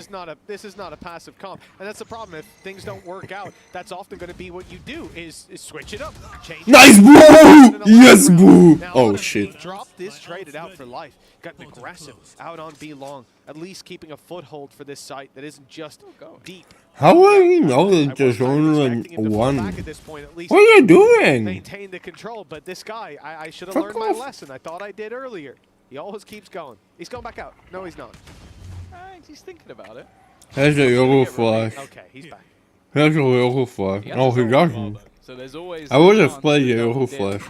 this is not a passive comp. And that's the problem. If things don't work out, that's often going to be what you do, is switch it up. Change nice, Boo! Yes, Boo! Oh, shit. Drop this, traded out for life. Got aggressive out on B long. At least keeping a foothold for this site that isn't just deep. How will he know that there's only 1? What are you doing? Maintain the control, but this guy, I should have learned my lesson. I thought I did earlier. He always keeps going. He's going back out. No, he's not. He's thinking about it. There's a yellow flash. Okay, he's back. There's a yellow flash. No, he doesn't. So there's always I would have played the yellow flash.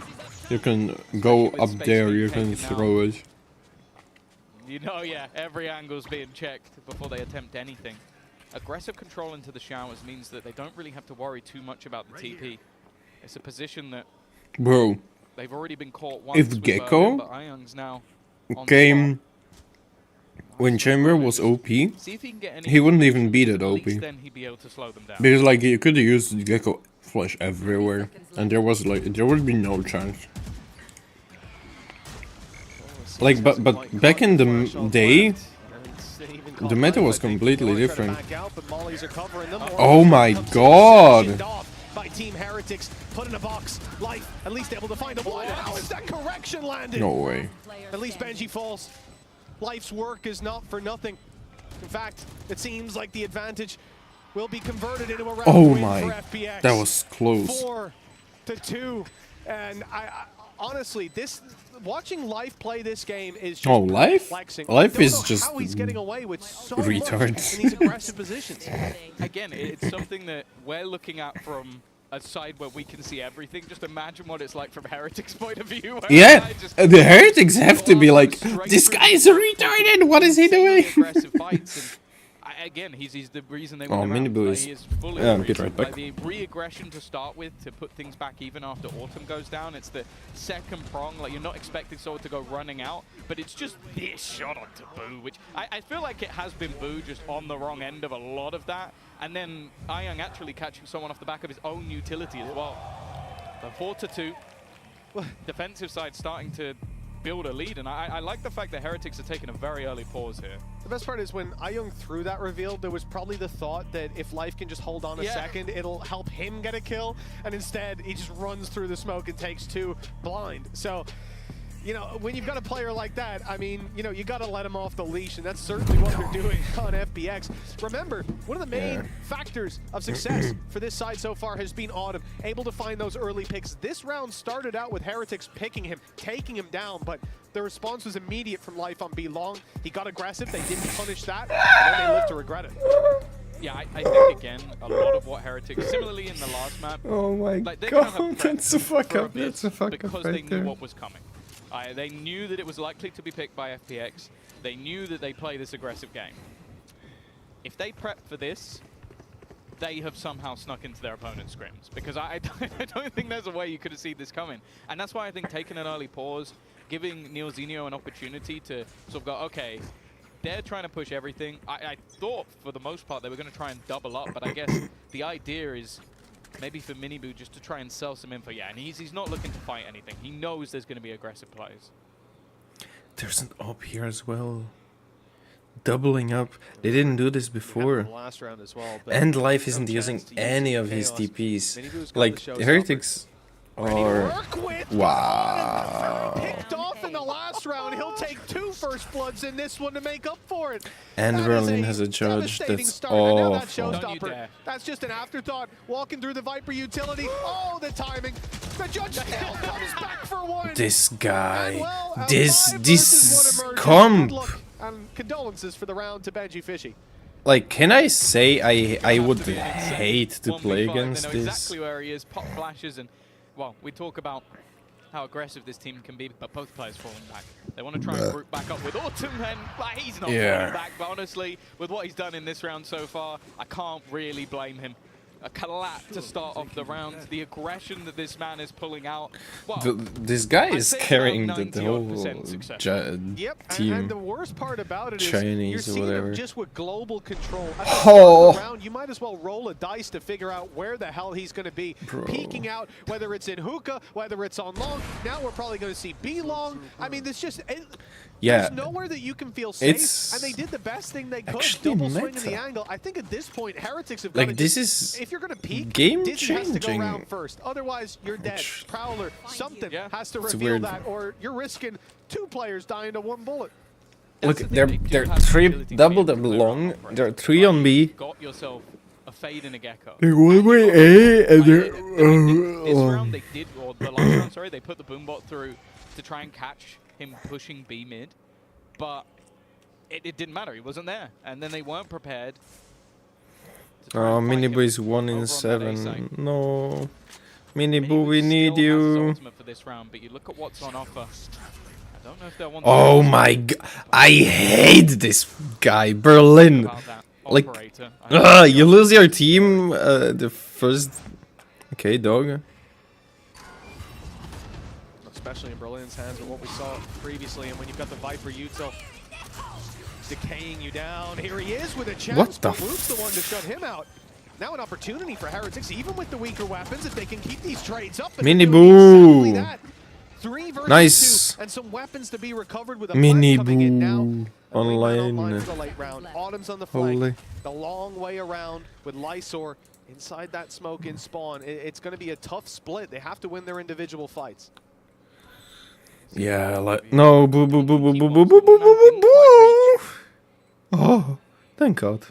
You can go up there, you can throw it. You know, yeah, every angle's being checked before they attempt anything. Aggressive control into the showers means that they don't really have to worry too much about the TP. It's a position that bro, they've already been caught once if Gecko but Ion's now came when Chamber was OP, he wouldn't even be that OP. Then he'd be able to slow them down. Because like you could use Gecko flash everywhere, and there would be no chance. Like, but back in the day, the meta was completely different. Oh my god! By Team Heretics, put in a box, Life at least able to find a blind. How is that correction landed? No way. At least Benji falls. Life's work is not for nothing. In fact, it seems like the advantage will be converted into a round win for FPX. That was close. 4-2, and I honestly, watching Life play this game is just Life is just how he's getting away with so retards much in these aggressive positions. Again, it's something that we're looking at from a side where we can see everything. Just imagine what it's like from Heretics' point of view. Yeah, the Heretics have to be like, this guy is retarded, what is he doing? Aggressive fights, and again, he's the reason they won. Miniboo is... He is fully Yeah, I'll be right back. Like, the re-aggression to start with to put things back even after Autumn goes down. It's the second prong. Like, you're not expecting Seoul to go running out, but it's just this shot onto Boo, which I feel like it has been Boo just on the wrong end of a lot of that. And then Young actually catching someone off the back of his own utility as well. The 4-2. Defensive side starting to build a lead, and I like the fact that Heretics are taking a very early pause here. The best part is when Young threw that reveal, there was probably the thought that if Life can just hold on a second, it'll help him get a kill, and instead he just runs through the smoke and takes 2 blind. So, you know, when you've got a player like that, I mean, you know, you got to let him off the leash, and that's certainly what they're doing on FPX. Remember, one of the main factors of success for this side so far has been Autumn, able to find those early picks. This round started out with Heretics picking him, taking him down, but the response was immediate from Life on B Long. He got aggressive, they didn't punish that, and then they lived to regret it. Yeah, I think, again, a lot of what Heretics, similarly in the last map, Oh my like, god, that's a fuck up, that's a fuck up because right they knew there. what was coming. They knew that it was likely to be picked by FPX. They knew that they play this aggressive game. If they prep for this, they have somehow snuck into their opponent's scrims, because I don't think there's a way you could have seen this coming. And that's why I think taking an early pause, giving Neozinio an opportunity to sort of go, okay, they're trying to push everything. I thought for the most part they were going to try and double up, but I guess the idea is maybe for Miniboo just to try and sell some info. Yeah, and he's not looking to fight anything. He knows there's going to be aggressive plays. There's an op here as well. Doubling up. They didn't do this before. Last round as well, but And Life isn't using any of his TPs. Like, Heretics are... Wow. Picked off in the last round. He'll take 2 first bloods in this one to make up for it. And That Berlin is has a judge devastating that's start. I know that awful. Don't you showstopper. dare. That's just an afterthought. Walking through the Viper utility. Oh, the timing. The judge still comes back for 1. This And guy. well, a This 5 versus 1 emerges. comp. Good luck and condolences for the round to Benji Fishy. Like, can I say I would hate to 1v5, play they against know this? exactly where he is, pop flashes, and, well, we talk about how aggressive this team can be, but both players falling back. They want to try and group back up with Autumn, and like, he's not falling back, but honestly, with what he's done in this round so far, I can't really blame him. A collapse to start off the round, the aggression that this man is pulling out. Well, This guy I'd is say carrying around the whole 90% success. team. And the worst part about it is Chinese you're or seeing whatever. him just with global control. At the Oh. start of the round, you might as well roll a dice to figure out where the hell he's going to be. Bro. Peeking out, whether it's in hookah, whether it's on long. Now we're probably going to see B long. I mean, Yeah, there's nowhere that you can feel safe. it's And they did the best thing they could. actually Double swing in the meta. angle. I think at this point, Heretics have like got this is if you're going to peak, game Dizzy has to go changing. round first. Otherwise, you're dead. Which- Prowler, something Yeah. has to It's reveal weird. that, or you're risking 2 players dying to 1 bullet. Look, That's the they're thing, they do have the three ability to double be a double clear long. operator. There are 3 on B. Got yourself a fade and a gecko. They're one way A and This round they did, or the last round, sorry, they put the boombot through to try and catch him pushing B mid, but it didn't matter. He wasn't there, and then they weren't prepared. to try Oh, and fight Miniboo him is 1 over in on that A 7. side. No, Miniboo Miniboo, we need still has his you. ultimate for this round, but you look at what's on offer. I don't know if they'll want Oh to my god, I hate this guy, Berlin. about that Like, operator. I don't You lose your team the first. Okay, dog. Especially in Berlin's hands with what we saw previously, and when you've got the Viper Util decaying you down. Here he is with a chance, What the but Luke's the one to shut him out. Now an opportunity for Heretics, even with the weaker weapons, if they can keep these trades up. and Miniboo. do exactly that. 3 versus Nice. 2, and some weapons to be recovered with a fight coming in now. Miniboo. And we went Online. for the late round. Autumn's on the flank. Holy. The long way around with Lysor inside that smoke in spawn. It's going to be a tough split. They have to win their individual fights. Yeah, like no, boo boo boo boo boo boo boo boo boo boo. Oh, thank God.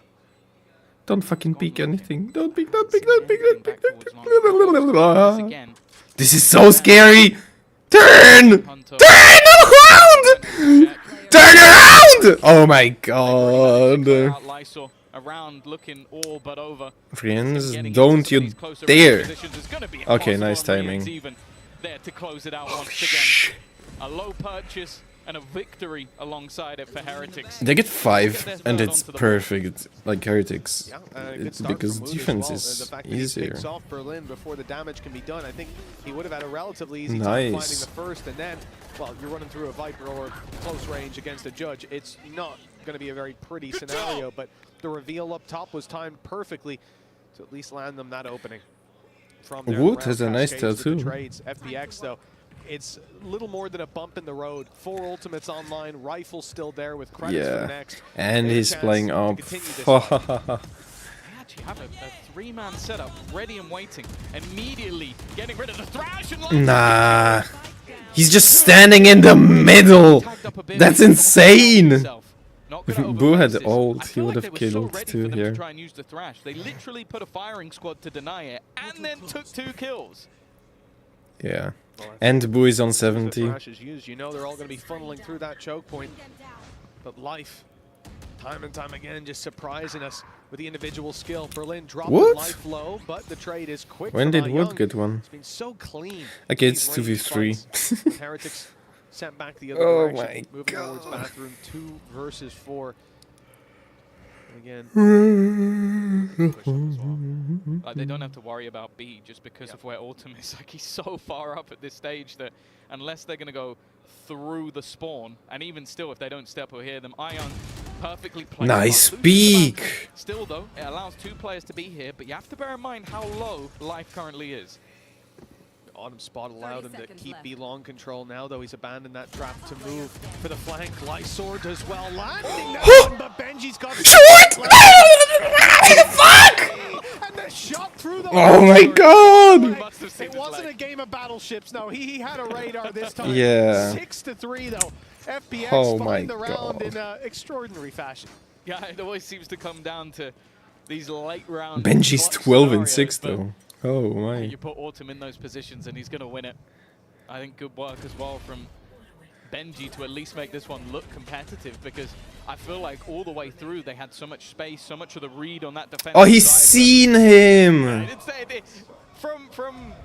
Don't fucking peek anything. Don't peek, don't peek, don't peek, don't peek. Again, This is so scary. Turn! Turn around! Turn around! Oh my God. out Lysor around looking all but over. Friends, Getting don't into some of you these closer dare. range positions is gonna be Okay, impossible nice on Ryan's timing. even there to close it out once again. A low purchase and a victory alongside it for Heretics. They get 5, and it's perfect. Like Heretics, it's because defense is easier. Off Berlin before the damage can be done. I think he would have had a relatively easy time finding the first, and then, well, you're running through a Viper or close range against a Judge. It's not going to be a very pretty scenario, but the reveal up top was timed perfectly to at least land them that opening. From there, Wood has a nice tattoo. FPX, though, it's little more than a bump in the road. 4 ultimates online, rifle still there with credits for the next. And he's playing up. They actually have a 3-man setup ready and waiting. Immediately getting rid of the Thrash and nah. He's just standing in the middle. That's insane. Boo had ult, he would have killed 2 here. Try and use the Thrash. They literally put a firing squad to deny it and then took 2 kills. Yeah. And Boo is on 70. You know they're all going to be funneling through that choke point. But life, time and time again, just surprising us with the individual skill. Berlin dropping life low, but the trade is quick. When did Wood get one? It's been so clean. Okay, it's 2v3. Heretics sent back the other direction, moving towards bathroom 2 versus 4. Again, like they don't have to worry about B just because of where Autumn is. Like he's so far up at this stage that unless they're gonna go through the spawn, and even still if they don't step or hear them, Ion perfectly played. Nice peek. Still though, it allows 2 players to be here, but you have to bear in mind how low life currently is. Autumn spot allowed him to keep B long control now, though he's abandoned that trap to move for the flank. Lysor does well, landing that one, but Benji's got fuck! And the shot through the oh my god! It wasn't a game of battleships, no. He had a radar this time. Yeah. 6-3 though. FPX find the round in extraordinary fashion. Yeah, it always seems to come down to these late round. Benji's 12 and 6 though. Oh my. You put Autumn in those positions and he's going to win it. I think good work as well from Benji to at least make this one look competitive, because I feel like all the way through they had so much space, so much of the read on that defense. Oh, he's seen him! Yeah, from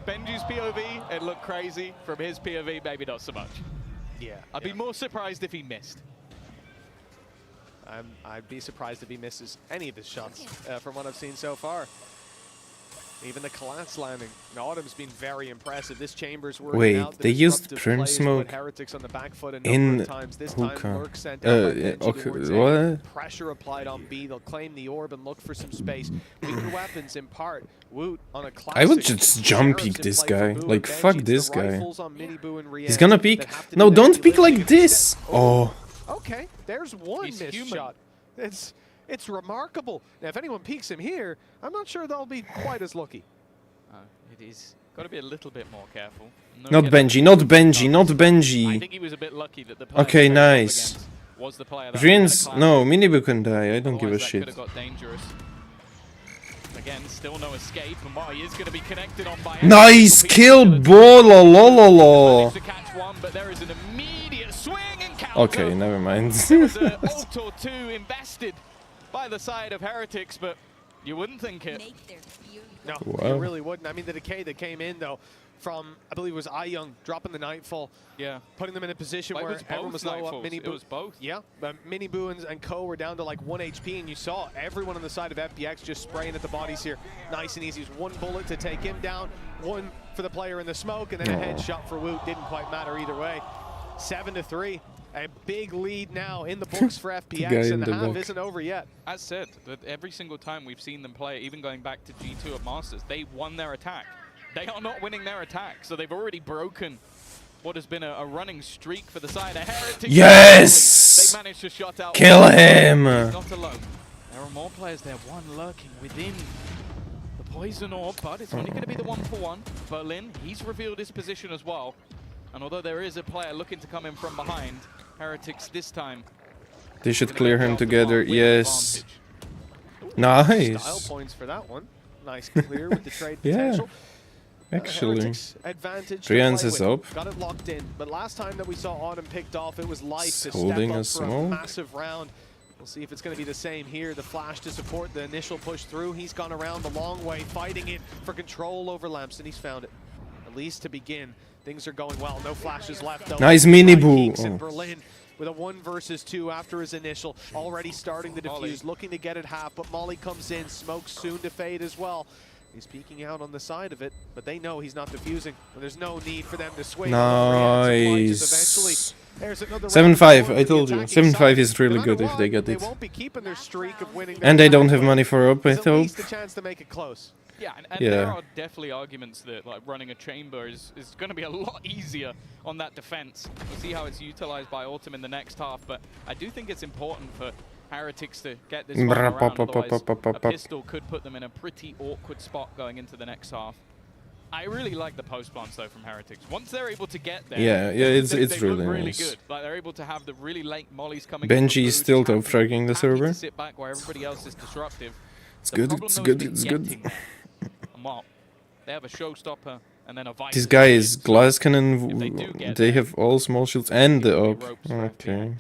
Benji's POV, it looked crazy. From his POV, maybe not so much. Yeah. I'd be more surprised if he missed. I'd be surprised if he misses any of his shots from what I've seen so far. Even the collapse landing. Autumn's been very impressive. This Chambers working wait, out. They used Prim Smoke Heretics on the back foot a in of times. This time Lurk sent okay, what? Pressure applied on B. They'll claim the orb and look for some space. Weaker weapons in part. Woot on a classic. I would just jump peek this guy. Like, fuck this guy. He's gonna peek. No, don't peek like this. Oh. Okay, there's one missed shot. It's remarkable. Now, if anyone peeks him here, I'm not sure they'll be quite as lucky. It is. Got to be a little bit more careful. Not Benji, not Benji, not Benji. I think he was a bit lucky that the player okay, nice. Was the player Dreams, no, Minibu can die. I don't give a shit. Could have got dangerous. Again, still no escape, and while he is going to be connected on by nice kill, bololololo. to catch one, but there is an immediate swing and counter. Okay, never mind. There's an ult or 2 invested by the side of Heretics, but you wouldn't think it. No, wow. you really wouldn't. I mean, the decay that came in, though, from, I believe it was Young dropping the Nightfall. Yeah. Putting them in a position where everyone was low up. It was both. Yeah, but Minibu and Co were down to like 1 HP, and you saw everyone on the side of FPX just spraying at the bodies here. Nice and easy. It was 1 bullet to take him down, 1 for the player in the smoke, and then a headshot for Woot. Didn't quite matter either way. 7-3. A big lead now in the books for FPX, and the half isn't over yet. As said, that every single time we've seen them play, even going back to G2 at Masters, they won their attack. They are not winning their attack, so they've already broken what has been a running streak for the side of Heretics. Yes! They managed to shut out. Kill him! He's not alone. There are more players there, one lurking within the poison orb, but it's only going to be the 1-for-1. Berlin, he's revealed his position as well. And although there is a player looking to come in from behind, Heretics this time. They should clear him together, yes. Nice. Style points for that one. Nice clear with the trade potential. Actually, advantage. Brian's is up. Got it locked in, but last time that we saw Autumn picked off, it was life to holding step up a for a smoke. massive round. We'll see if it's going to be the same here. The flash to support the initial push through. He's gone around the long way, fighting it for control over Lamps, and he's found it. And least to begin, things are going well. No flashes left though. Nice mini boo. In Berlin with a 1 versus 2 after his initial, already starting the defuse, looking to get it half, but Molly comes in, smoke soon to fade as well. He's peeking out on the side of it, but they know he's not defusing, and there's no need for them to swing. Nice. 7-5, I told you. 7-5 is really good if they get it. And they don't have money for up, I hope. Yeah, and there are definitely arguments that like running a chamber is going to be a lot easier on that defense. We'll see how it's utilized by Autumn in the next half, but I do think it's important for Heretics to get this one around, otherwise a pistol could put them in a pretty awkward spot going into the next half. I really like the post plants though from Heretics. Once they're able to get there, it's they really look nice. good. Like they're able to have the really late mollies coming. Benji is still top fragging the server. Sit back where everybody else is disruptive. It's good. It's good. It's good. Well, they have a showstopper and then a vice. This guy is glass cannon. They have all small shields and the up. Okay.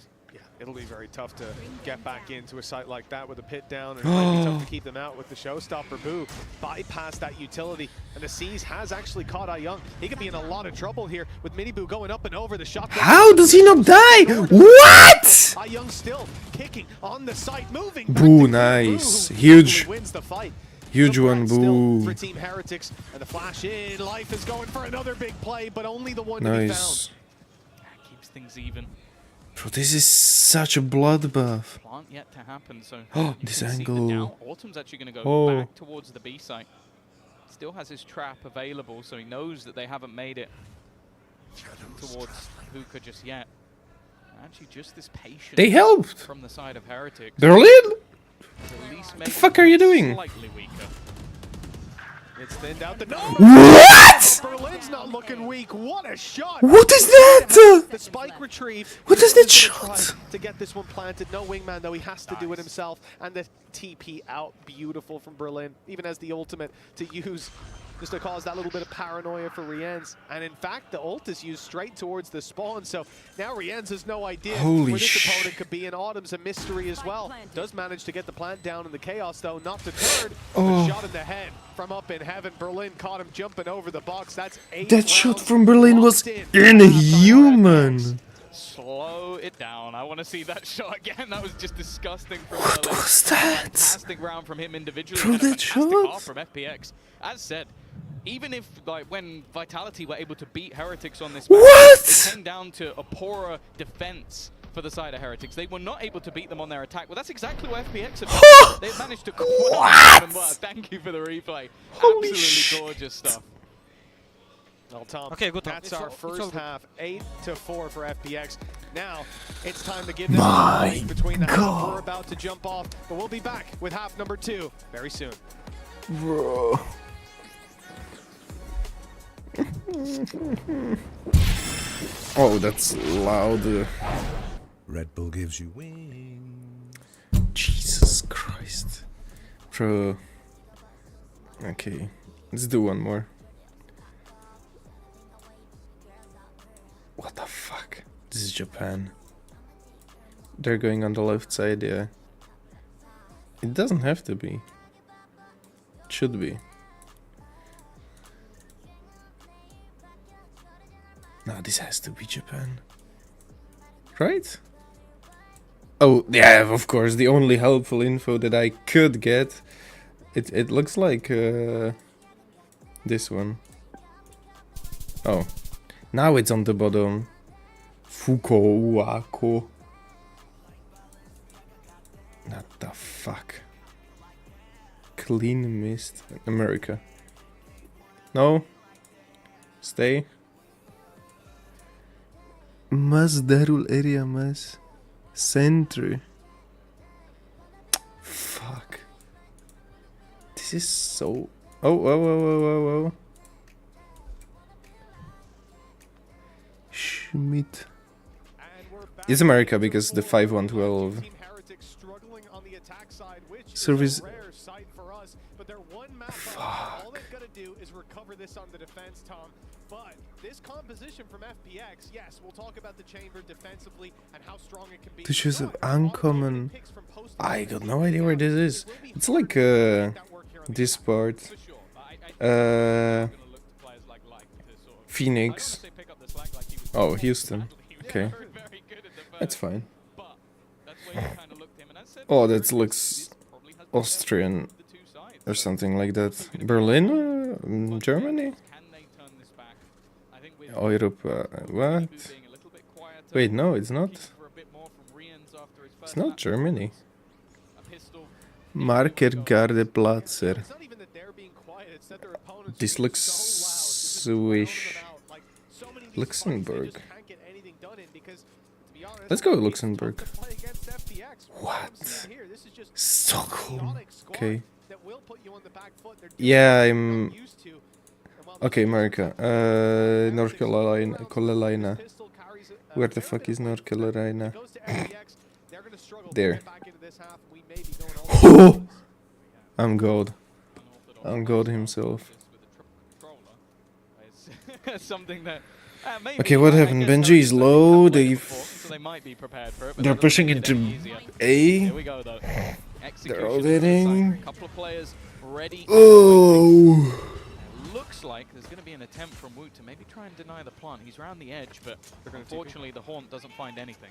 It'll be very tough to get back into a site like that with a pit down, and it might be tough to keep them out with the showstopper. Boo bypass that utility, and the Seas has actually caught Young. He could be in a lot of trouble here with Mini Boo going up and over the shot. How does he not die? What? Young still kicking on the site, moving. Boo, nice, huge. Wins the fight. Huge one, boo. For Team Heretics, and the flash in. Life is going for another big play, but only the one nice. To be found. That keeps things even. Bro, this is such a bloodbath. Plant yet to happen, so this angle. Autumn's actually going to go back towards the B site. Still has his trap available, so he knows that they haven't made it towards Hookah just yet. Actually, just this patience. They helped from the side of Heretics. Berlin. What the fuck are you doing? Slightly weaker. It's thinned out the What? Berlin's not looking weak. What a shot! What is that? The spike retrieve. What is that shot? To get this one planted. No wingman though. He has to do it himself. And the TP out, beautiful from Berlin. Even as the ultimate to use, just to cause that little bit of paranoia for Rienz. And in fact, the ult is used straight towards the spawn. So now Rienz has no idea where this opponent could be. And Autumn's a mystery as well. Does manage to get the plant down in the chaos though. Not deterred. Shot in the head from up in heaven. Berlin caught him jumping over the box. That's 8 That shot from Berlin was inhuman. Slow it down. I want to see that shot again. That was just disgusting from What Berlin. was that? Fantastic round from him individually. Bro, And a that fantastic shot? half from FPX. As said, even if like when Vitality were able to beat Heretics on this match, it came down to a poorer defense for the side of Heretics. They were not able to beat them on their attack. Well, that's exactly what FPX have done. They've managed to Thank you for the replay. Holy Absolutely gorgeous stuff. Well, Tom, okay, good. That's our first half, 8-4 for FPX. Now it's time to give them My between the half. God. We're about to jump off, but we'll be back with half number 2 very soon. Bro. Oh, that's loud. Red Bull gives you wings. Jesus Christ. Bro. Okay, let's do one more. What the fuck? This is Japan. They're going on the left side, yeah. It doesn't have to be. It should be. No, this has to be Japan. Right? Oh, yeah, of course, the only helpful info that I could get. It looks like this one. Oh. Now it's on the bottom. Fukuoka. What the fuck? Clean mist. America. No. Stay. Mas Darul area mas. Center. Fuck. This is so... Oh. Schmidt. It's America because the 5-1-12 service. Fuck. But this composition from FPX, yes, we'll talk about the chamber defensively and how strong it can be. This is uncommon. I got no idea where this is. It's like this part. Phoenix. Oh, Houston. Okay. That's fine. Oh, that looks Austrian or something like that. Berlin? Germany? Europe. What? Wait, no, it's not. It's not Germany. Markergardeplatzer. This looks Swiss. Luxembourg. Let's go Luxembourg. What? Stockholm. Okay. Yeah, I'm... Okay, America. North Carolina. Where the fuck is North Carolina? There. Oh! I'm God. I'm God himself. Something that, okay, what happened? Benji is low. They're pushing into A. Here we go, though. They're all hitting. Couple of players ready. Oh! Looks like there's going to be an attempt from Woot to maybe try and deny the plant. He's around the edge, but unfortunately the Haunt doesn't find anything.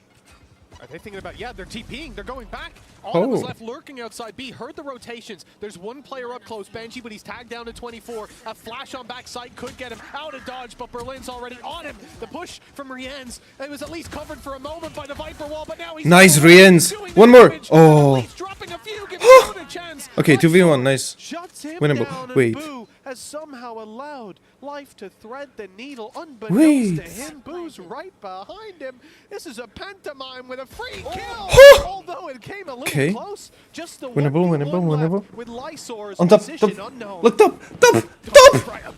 Are they thinking about, yeah, they're TPing, they're going back. All that was Oh. left lurking outside B, heard the rotations. There's one player up close, Benji, but he's tagged down to 24. A flash on backside could get him out of dodge, but Berlin's already on him. The push from Rienz, it was at least covered for a moment by the Viper wall, but now he's... Nice, Rienz. One more. Oh. He's dropping a few, giving Boo a chance. Okay, 2v1, nice. Shuts him Winnable. down, and Wait. Boo has somehow allowed life to thread the needle unbeknownst to him. Boo's right behind him. This is a pantomime with a free kill. Although it came a little close. Just the Winnable. with Lysor's On top, position top. unknown. Look, top.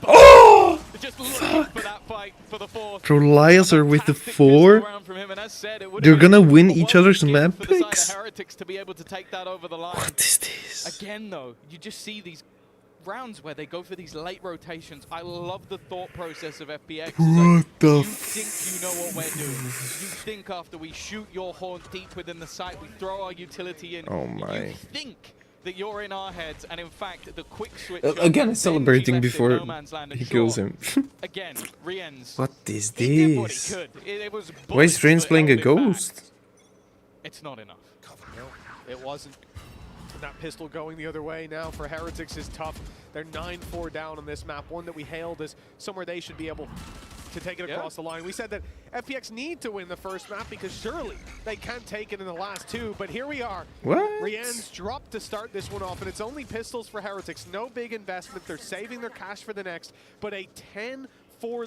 Oh! Just looking for that fight for the fourth. Bro, Lysor with the 4. They're gonna win each other's map picks. To be able to take that over the line. What is this? Again, though, you just see these rounds where they go for these late rotations. I love the thought process of FPX. What the You think you know what we're doing. You think after we shoot your Haunt deep within the site, we throw our utility in. Oh my. You think that you're in our heads, and in fact, the quick switch... Again, celebrating before he kills him. Again, Rienz. What is He did what he this? could. It was Why is bullets Rienz that playing a held him back. ghost? It's not enough. It wasn't. That pistol going the other way now for Heretics is tough. They're 9-4 down on this map, one that we hailed as somewhere they should be able to take it across the line. We said that FPX need to win the first map because surely they can't take it in the last two, but here we are. What? Rienz dropped to start this one off, and it's only pistols for Heretics. No big investment. They're saving their cash for the next, but a 10-4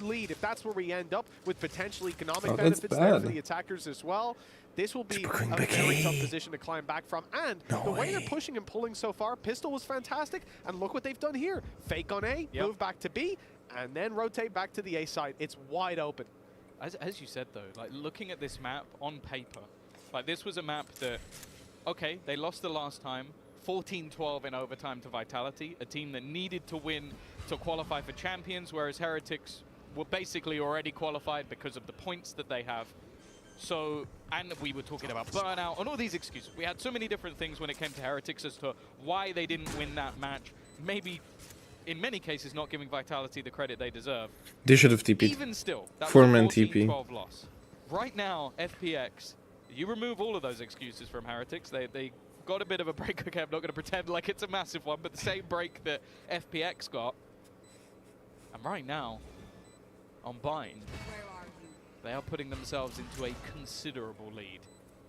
lead, if that's where we end up, with potential economic benefits there for the attackers as well. This will be a very tough position to climb back from. And the way they're pushing and pulling so far, Pistol was fantastic. And look what they've done here. Fake on A, move back to B, and then rotate back to the A side. It's wide open. As you said, though, like looking at this map on paper, like this was a map that, okay, they lost the last time, 14-12 in overtime to Vitality, a team that needed to win to qualify for Champions, whereas Heretics were basically already qualified because of the points that they have. So, and we were talking about burnout and all these excuses. We had so many different things when it came to Heretics as to why they didn't win that match. Maybe, in many cases, not giving Vitality the credit they deserve. They should have TP'd. Even still, that 4-man was a TP. 14-12 loss. Right now, FPX, you remove all of those excuses from Heretics. They got a bit of a break. Okay, I'm not going to pretend like it's a massive one, but the same break that FPX got. And right now, on Bind, they are putting themselves into a considerable lead.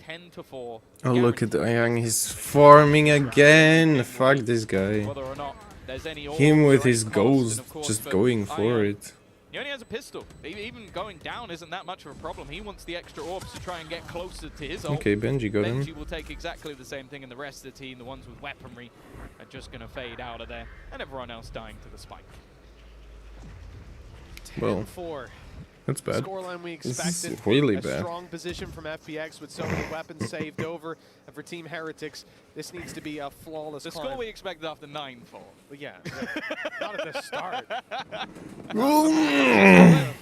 10-4. Oh, look at Young. He's farming again. Fuck this guy. Whether or not there's any Him with his cost, ghost and of course just for going for it. He only has a pistol. Even going down isn't that much of a problem. He wants the extra orbs to try and get closer to his ult. Okay, Benji got him. Benji will take exactly the same thing, and the rest of the team, the ones with weaponry, are just going to fade out of there. And everyone else dying to the spike. Well, 10-4. that's bad. Scoreline we This expected. is really a bad. Strong position from FPX with so many weapons saved over. And for Team Heretics, this needs to be a flawless The climb. score we expected after 9-4. Well, yeah, not at the start. Well,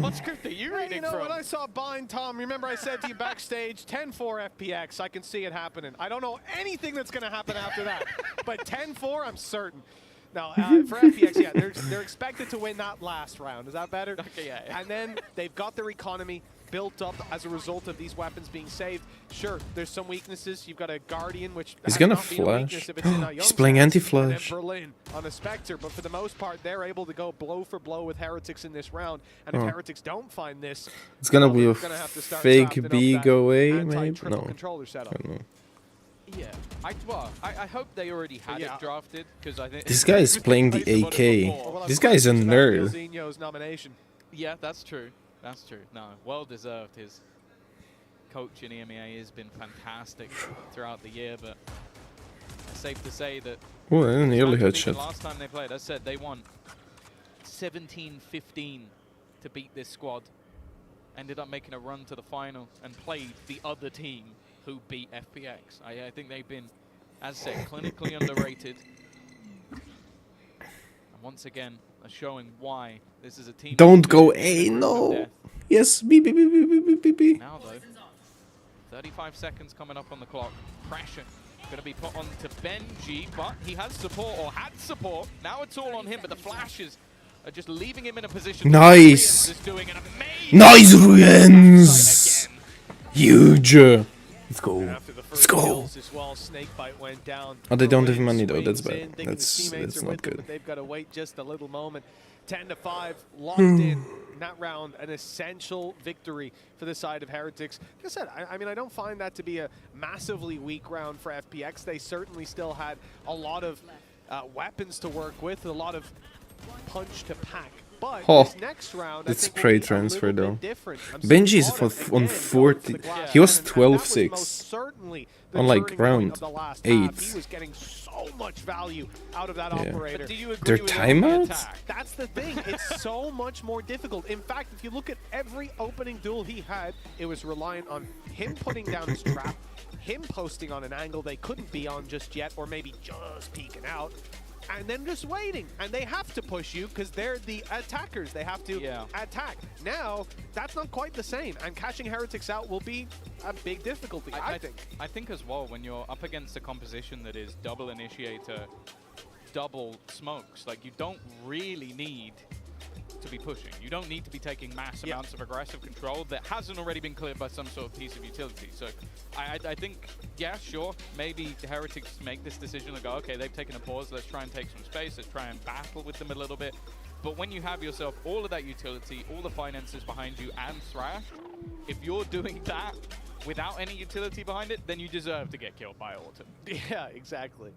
what script are you reading You know, from? when I saw Bind, Tom, remember I said to you backstage, 10-4 FPX, I can see it happening. I don't know anything that's going to happen after that. But 10-4, I'm certain. No, for FPX, yeah, they're expected to win that last round. Is that better? Okay, yeah. And then they've got their economy built up as a result of these weapons being saved. Sure, there's some weaknesses. You've got a Guardian, which he's has gonna not been a flash. weakness if it's in He's playing Young's hands. anti-flash. And then Berlin on a Spectre, but for the most part, they're able to go blow for blow with Heretics in this round. And if Heretics don't find this, It's gonna well, be a they're gonna have to start fake drafting up big that away, maybe? anti-triple No. controller setup. I don't know. Yeah, I hope they already had it drafted, because I think This guy is playing the AK. This guy is a nerd. Zinho's nomination. Yeah, that's true. That's true. No, well deserved. His coach in EMEA has been fantastic throughout the year, but it's safe to say that Oh, an early the headshot. last time they played, I said they won 17-15 to beat this squad. Ended up making a run to the final and played the other team who beat FPX. I think they've been, as I said, clinically underrated. And once again, are showing why this is a team. Don't go A, no. Yes, B, B, B, B, B, B, B, B. Now though, 35 seconds coming up on the clock. Pressure going to be put on to Benji, but he has support, or had support. Now it's all on him, but the flashes are just leaving him in a position. Nice. Is doing an amazing Nice, Ruins. Huge. Let's go. After the Let's first go. kills as well, Snakebite went down. Oh, they don't have Berlin money though. swings That's in, bad. thinking That's his teammates are not with them, good. but they've got to wait just a little moment. 10-5, locked in that round, an essential victory for the side of Heretics. Like I said, I mean, I don't find that to be a massively weak round for FPX. They certainly still had a lot of weapons to work with, a lot of punch to pack. But this next round, that's I think trade will be transfer a little though. bit different. Benji is on 40. He was 12-6. On like round 8. He was getting so much value out of that operator. Do you agree Their with timeouts? That's the thing. It's so much more difficult. In fact, if you look at every opening duel he had, it was reliant on him putting down his trap, him posting on an angle they couldn't be on just yet, or maybe just peeking out, and then just waiting. And they have to push you because they're the attackers. They have to attack. Now, that's not quite the same. And catching Heretics out will be a big difficulty, I think. I think as well, when you're up against a composition that is double initiator, double smokes, like you don't really need to be pushing. You don't need to be taking mass amounts of aggressive control that hasn't already been cleared by some sort of piece of utility. So I think, yeah, sure, maybe the Heretics make this decision and go, okay, they've taken a pause, let's try and take some space, let's try and battle with them a little bit. But when you have yourself all of that utility, all the finances behind you and Thrash, if you're doing that without any utility behind it, then you deserve to get killed by Autumn. Yeah, exactly.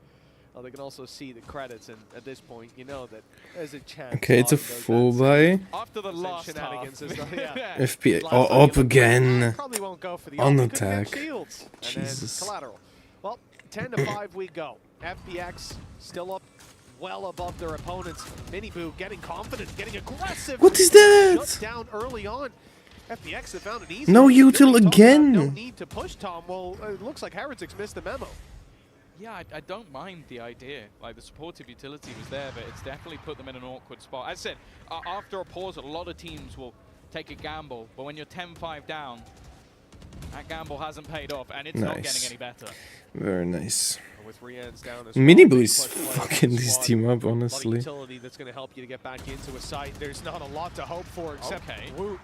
Well, they can also see the credits, and at this point, you know that there's a chance. Okay, it's a full buy. After the last shenanigans, half. FPX. Oh, up again. Probably won't go for the On ult. He couldn't get attack. shields. And Jesus. then collateral. Well, 10-5 we go. FPX still up well above their opponents. Miniboo getting confident, getting aggressive. What is that? Shut down early on. FPX have found it easy. No util Tom again. No need to push Tom. Well, it looks like Heretics missed the memo. Yeah, I don't mind the idea. Like, the supportive utility was there, but it's definitely put them in an awkward spot. As I said, after a pause, a lot of teams will take a gamble, but when you're 10-5 down, that gamble hasn't paid off, and it's not getting any better. Very nice. With Rian's down as Miniboo is fucking this team up, honestly. Utility that's going to help you to get back into a site. There's not a lot to hope for, except Woot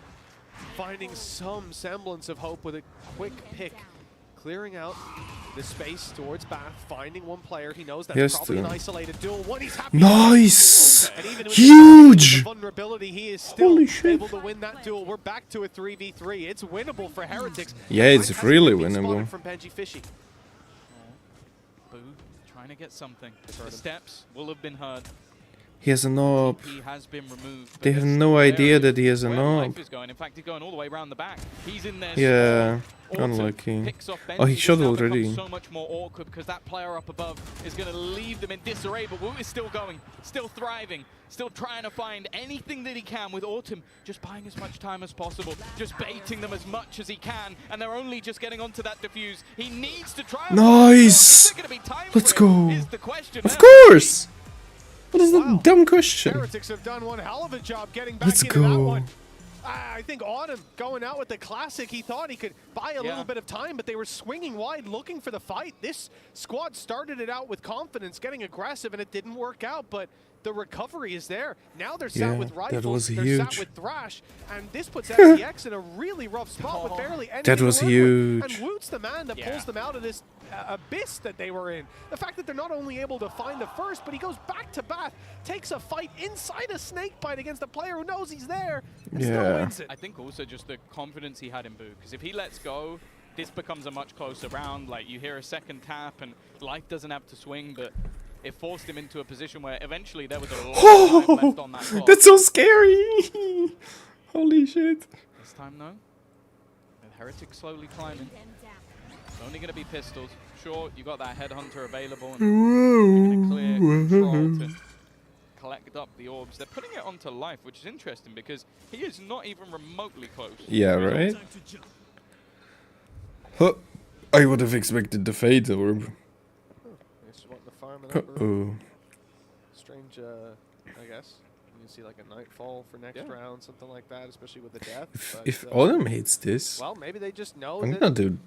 finding some semblance of hope with a quick pick. Clearing out the space towards Bath, finding one player. He knows that's probably an isolated duel. What he's happy nice! and even with Huge! the vulnerability, he is still Holy shit. able to win that duel. We're back to a 3v3. It's winnable for Heretics. Yeah, it's really winnable. From Benji Fishy. Boo, trying to get something. The steps will have been heard. He has an op. He has been removed. They have no idea that he has an op. Life is going. In fact, he's going all the way around the back. He's in there. Yeah, Autumn unlucky. picks off Oh, he Benji, shot which now already. becomes so much more awkward because that player up above is going to leave them in disarray. But Woot is still going, still thriving, still trying to find anything that he can with Autumn, just buying as much time as possible, just baiting them as much as he can, and they're only just getting onto that defuse. He needs to try. Nice. Let's go. Is the question Of now. course. What is that dumb question? Heretics have done one hell of a job getting back Let's into that go. one. I think Autumn going out with the classic, he thought he could buy a little bit of time, but they were swinging wide looking for the fight. This squad started it out with confidence, getting aggressive, and it didn't work out, but the recovery is there. Now they're sat with rifles, they're sat with Thrash, and this puts FPX in a really rough spot with barely anything That was to work huge. with. And Woot's the man that pulls them out of this abyss that they were in. The fact that they're not only able to find the first, but he goes back to back, takes a fight inside a snake bite against a player who knows he's there, and still wins it. I think also just the confidence he had in Boo, because if he lets go, this becomes a much closer round. Like, you hear a second tap, and life doesn't have to swing, but it forced him into a position where eventually there was a lot of time left on that clock. That's so scary! Holy shit. This time, though, the Heretic slowly climbing. Only going to be pistols. Sure, you got that headhunter available, and you're going to clear control to collect up the orbs. They're putting it onto life, which is interesting because he is not even remotely close. Yeah, right? Huh. I would have expected the Fade orb. Uh-oh. Strange, I guess. You can see like a Nightfall for next round, something like that, especially with the death. If Autumn hates this, well, maybe they just know I'm that gonna do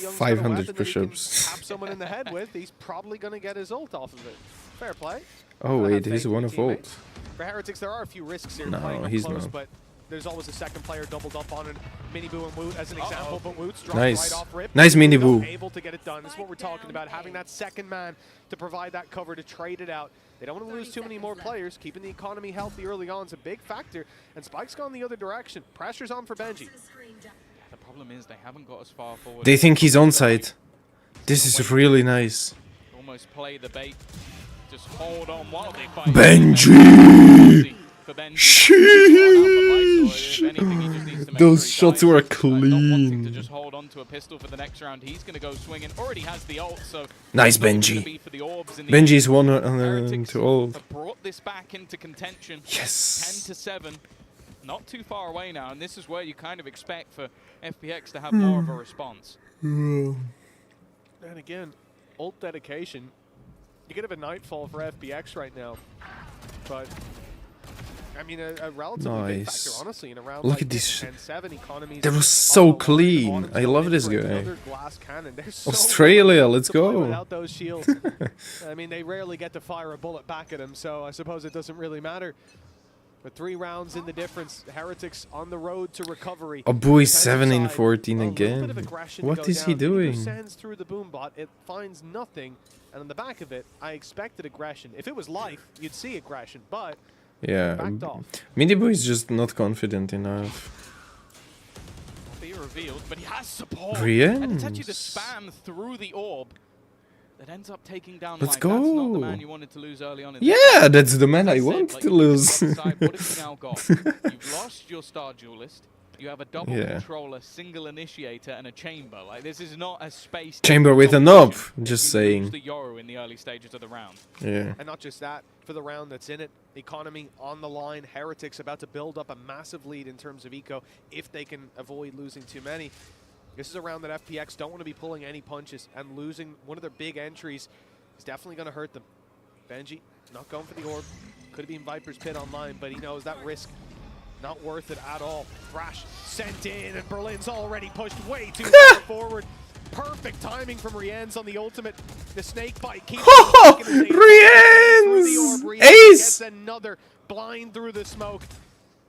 Young's 500 push-ups. Tap someone in the head with, he's probably gonna get his ult off of it. Fair play. Oh wait, he's one of ult. For Heretics, there are a few risks here. No, playing he's close, not. But there's always a second player doubled up on it. Miniboo and Woot as an example, but Woot's dropped Nice. right off rip. Nice Miniboo. Able to get it done. This is what we're talking about, having that second man to provide that cover to trade it out. They don't want to lose too many more players. Keeping the economy healthy early on is a big factor, and Spike's gone the other direction. Pressure's on for Benji. The problem is they haven't got as far forward. They think he's on site. This is really nice. Almost play the bait. Just hold on while they fight. Benji! Sheesh! Those shots were clean. To just hold on to a pistol for the next round. He's going to go swinging. Already has the ult, so nice Benji. Benji's one to ult. Have brought this back into contention. Yes. 10-7. Not too far away now, and this is where you kind of expect for FPX to have more of a response. And again, ult dedication. You could have a Nightfall for FPX right now, but I mean a relatively big factor, honestly, in a round like this. 10-7 economies. That was so clean. I love this guy. Australia, let's go. Without those shields, I mean, they rarely get to fire a bullet back at him, so I suppose it doesn't really matter. But 3 rounds in the difference. Heretics on the road to recovery. Oh boy, 7-14 again. What is he doing? Sends through the boom bot. It finds nothing, and on the back of it, I expected aggression. If it was life, you'd see aggression, but yeah, backed off. Miniboo is just not confident enough. Be revealed, but he has support. Riens. And it's actually the spam through the orb that ends up taking down Let's life. go. That's not the man you wanted to lose early on. Yeah, that's the man I wanted to lose. What have you now got? You've lost your star duelist. You have a double controller, single initiator, and a chamber. Like, this is not a space chamber with a knob. Just saying. The Yoru in the early stages of the round. Yeah. And not just that, for the round that's in it, economy on the line. Heretics about to build up a massive lead in terms of eco if they can avoid losing too many. This is a round that FPX don't want to be pulling any punches, and losing one of their big entries is definitely going to hurt them. Benji not going for the orb. Could have been Viper's Pit online, but he knows that risk not worth it at all. Thrash sent in, and Berlin's already pushed way too far forward. Perfect timing from Riens on the ultimate. The snake bite keeps Riens! Ace! Gets another blind through the smoke.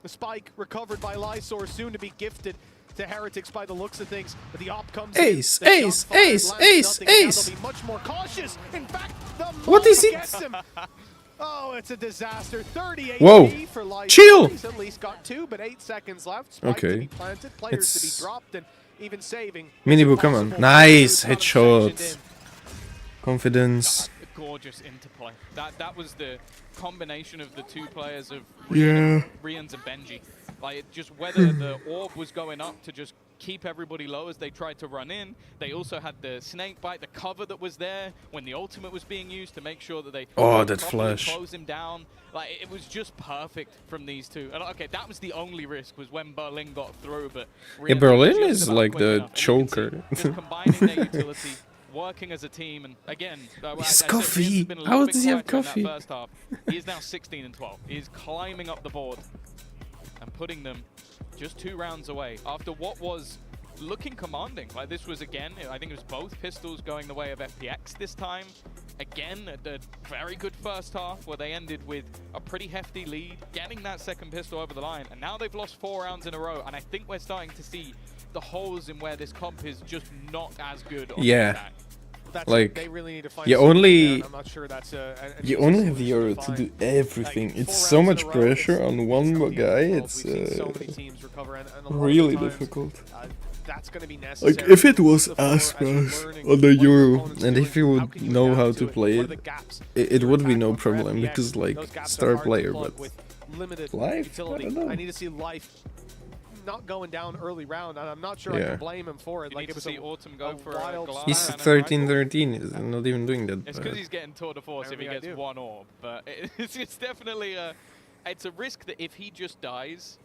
The spike recovered by Lysor, soon to be gifted to Heretics by the looks of things, but the op comes Ace, in. Ace, Ace, Ace, Ace. They'll be much more cautious. In fact, the what is it? Gets him. Oh, it's a disaster. 38 Whoa. for Lysor. Chill. He's at least got 2, but 8 seconds left. Spike to be planted, players to be dropped, and even saving. Miniboo, come on. Nice headshot. Confidence. Gorgeous interplay. That was the combination of the 2 players of Riens and Benji. Like, just whether the orb was going up to just keep everybody low as they tried to run in. They also had the snake bite, the cover that was there when the ultimate was being used to make sure that they that flash close him down. Like, it was just perfect from these 2. And okay, that was the only risk, was when Berlin got through, but Berlin is like the choker. Just combining their utility, working as a team, and again, it's coffee. How does he have coffee? First half. He is now 16-12. He is climbing up the board. and putting them just 2 rounds away after what was looking commanding. Like this was again, I think it was both pistols going the way of FPX this time. Again, a very good first half where they ended with a pretty hefty lead, getting that second pistol over the line, and now they've lost 4 rounds in a row, and I think we're starting to see the holes in where this comp is just not as good on the attack. Like, they really need to find you only I'm not sure that's you only have the aura to do everything. Like, it's so much pressure on one guy. It's so many teams recover, and a lot really of the times, difficult. That's going to be necessary. Like, if it was us on the Euro, and if you would know how to play it, it would be no problem, because, like, star player, but life? I don't know. I need to see life not going down early round, and I'm not sure I can blame him for it. You like, it was see Autumn go for wild. He's 13-13, he's not even doing that. It's because he's getting tour de force if he gets 1 orb, but it's definitely it's a risk that if he just dies.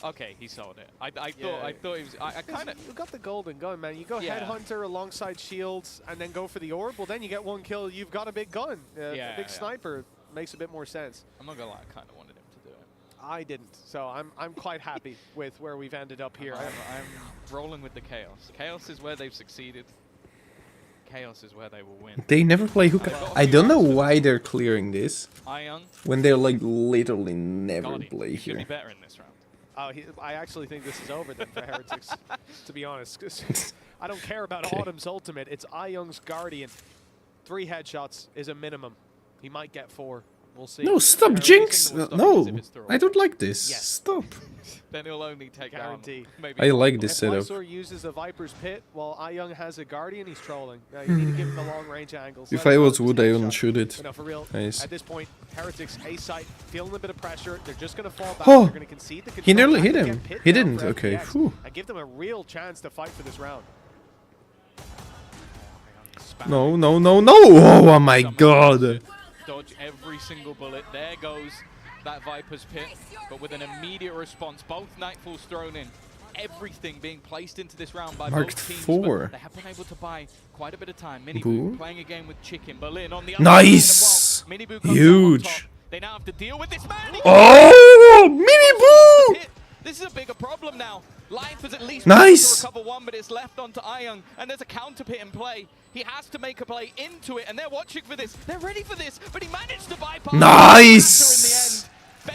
Okay, he sold it. I thought he was. I kind of. You got the golden gun, man. You go headhunter alongside shields, and then go for the orb. Well, then you get 1 kill. You've got a big gun, a big sniper. Makes a bit more sense. I'm not gonna lie. I kind of wanted him to do it. I didn't, so I'm quite happy with where we've ended up here. I'm rolling with the chaos. Chaos is where they've succeeded. Chaos is where they will win. They never play hookah. I don't know why they're clearing this when they're like literally never play here. Should be better in this round. I actually think this is over then for Heretics, to be honest. 'Cause I don't care about Autumn's ultimate. It's iYoung's Guardian. 3 headshots is a minimum. He might get 4. We'll see. No, stop, Jinx! No, I don't like this. Yes. Stop. Then he'll only take down. Maybe I like this setup. If Lysor uses a Viper's Pit while iYoung has a Guardian, he's trolling. You need to give him the long range angles. If I was Wood, I wouldn't shoot it. But no, for real, nice. at this point, Heretics A site feeling a bit of pressure. They're just going to fall back. Oh, They're going to concede the control. he nearly hit him. He didn't. Okay. Whew. And give them a real chance to fight for this round. No, no, no, no! Oh my god! Dodge every single bullet. There goes that Viper's Pit, but with an immediate response. Both Nightfalls thrown in. Everything being placed into this round by Marked both teams. 4. They have been able to buy quite a bit of time. Mini Boo. playing a game with Chicken. Berlin on the other Nice! Mini Boo comes Huge! out on top. They now have to deal with this man. Oh! Mini Boo! This is a bigger problem now. Life is at least nice. To recover 1, but it's left onto iYoung, and there's a counter pit in play. He has to make a play into it, and they're watching for this. They're ready for this, but he managed to bypass. Nice.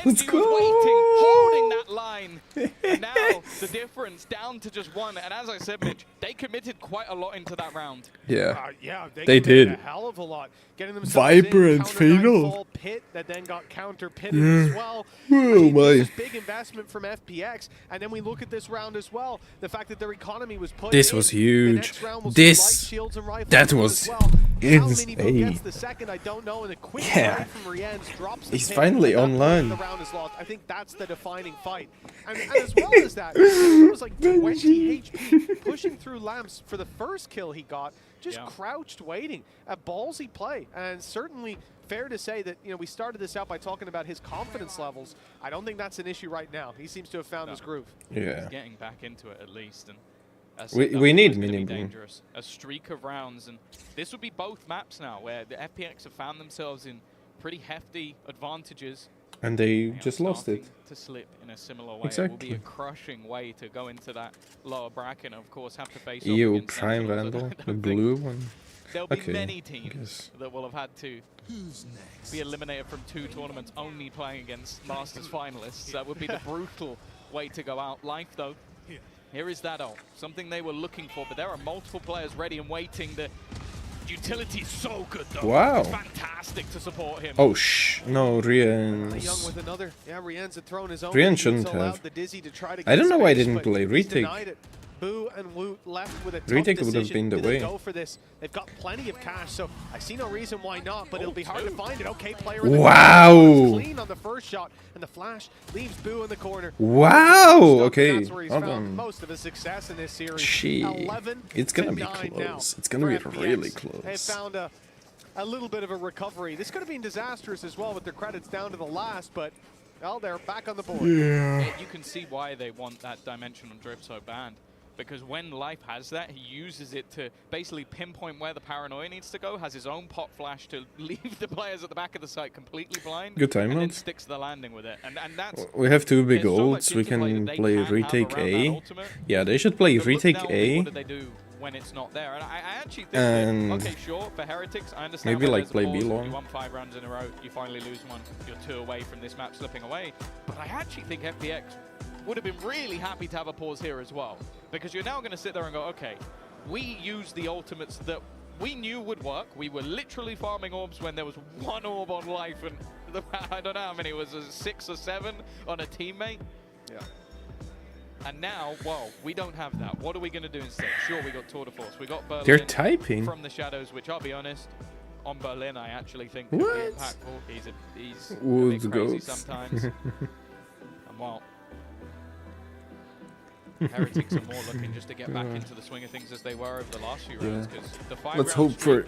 Let's go. Waiting, holding that line. And now the difference down to just 1. And as I said, Mitch, they committed quite a lot into that round. Yeah, yeah, they did. A hell of a lot. Getting themselves Viper in, and Fatal. Pit that then got counter pitted as well. Oh my! Big investment from FPX, and then we look at this round as well. The fact that their economy was put. This was huge. This that was insane. The second, I don't know, and a quick from Rienz drops he's finally online. The round is lost. I think that's the defining fight, and as well as that, it was like 20 HP pushing through lamps for the first kill he got. Just crouched waiting. A ballsy play, and certainly fair to say that, you know, we started this out by talking about his confidence levels. I don't think that's an issue right now. He seems to have found his groove. Yeah. He's getting back into it at least, and we need minimum. A streak of rounds, and this would be both maps now where the FPX have found themselves in pretty hefty advantages. And they just lost it. To slip in a similar way. It will be a crushing way to go into that lower bracket and of course have to face EU Prime Vandal, the blue one. There'll be many teams that will have had to be eliminated from 2 tournaments only playing against Masters finalists. That would be the brutal way to go out. Life though, here is that ult. Something they were looking for, but there are multiple players ready and waiting. The utility is so good though. Wow. It's fantastic to support him. Oh no, Rienz. Young with another. Yeah, Rienz had thrown his own. Rienz shouldn't have. I don't know why I didn't play retake. Boo and Woot left with a tough retake would have been the way. Go for this. They've got plenty of cash, so I see no reason why not, but it'll be hard to find it. Okay, player. Wow. Clean on the first shot, and the flash leaves Boo in the corner. Wow. Okay. That's where he's found most of his success in this series. It's gonna be close. It's gonna be really close. They found a little bit of a recovery. This could have been disastrous as well with their credits down to the last, but well, they're back on the board. Yeah. You can see why they want that dimensional drift so bad. because when Life has that, he uses it to basically pinpoint where the paranoia needs to go, has his own pop flash to leave the players at the back of the site completely blind, Good time and then out. sticks the landing with it. And that's... We have 2 big there's so much ults, we interplay can that they play can have retake around that A. ultimate. Yeah, they should play The look retake now will be, A. what do they do when it's not there? And I actually think And that, okay, sure, for Heretics, I understand maybe why like there's a play pause. B long. You won 5 rounds in a row, you finally lose one, you're 2 away from this map slipping away. But I actually think FPX would have been really happy to have a pause here as well. Because you're now going to sit there and go, okay, we used the ultimates that we knew would work. We were literally farming orbs when there was 1 orb on Life, and I don't know how many, it was 6 or 7 on a teammate? Yeah. And now, well, we don't have that. What are we going to do instead? Sure, we got Tour de Force. We got Berlin. They're typing. From the shadows, which I'll be honest, on Berlin, I actually think could be impactful. He's a bit crazy sometimes. And well, Heretics are more looking just to get back into the swing of things as they were over the last few rounds. Because the 5 Let's hope for...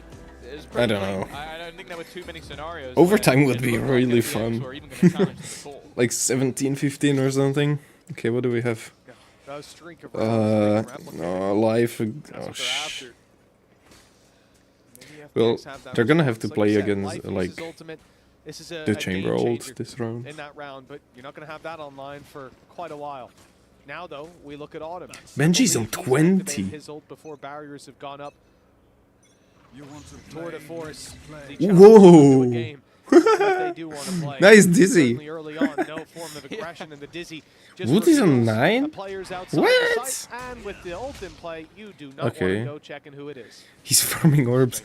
I don't know. I don't think there were too many scenarios. Overtime would be like really FPX fun. were even gonna challenge the score. Like 17-15 or something. Okay, what do we have? Streak of Life. Oh, well, they're gonna have to play against like the chamber ult this round. In that round, but you're not gonna have that online for quite a while. Now though, we look at Autumn. Benji's on 20. His ult before barriers have gone up. Tour de Force. Whoa! They do want to play. Nice dizzy. Certainly early on, no form of aggression in the dizzy. Wood is on 9? What? And with the ult in play, you do not want to go checking who it is. He's farming orbs.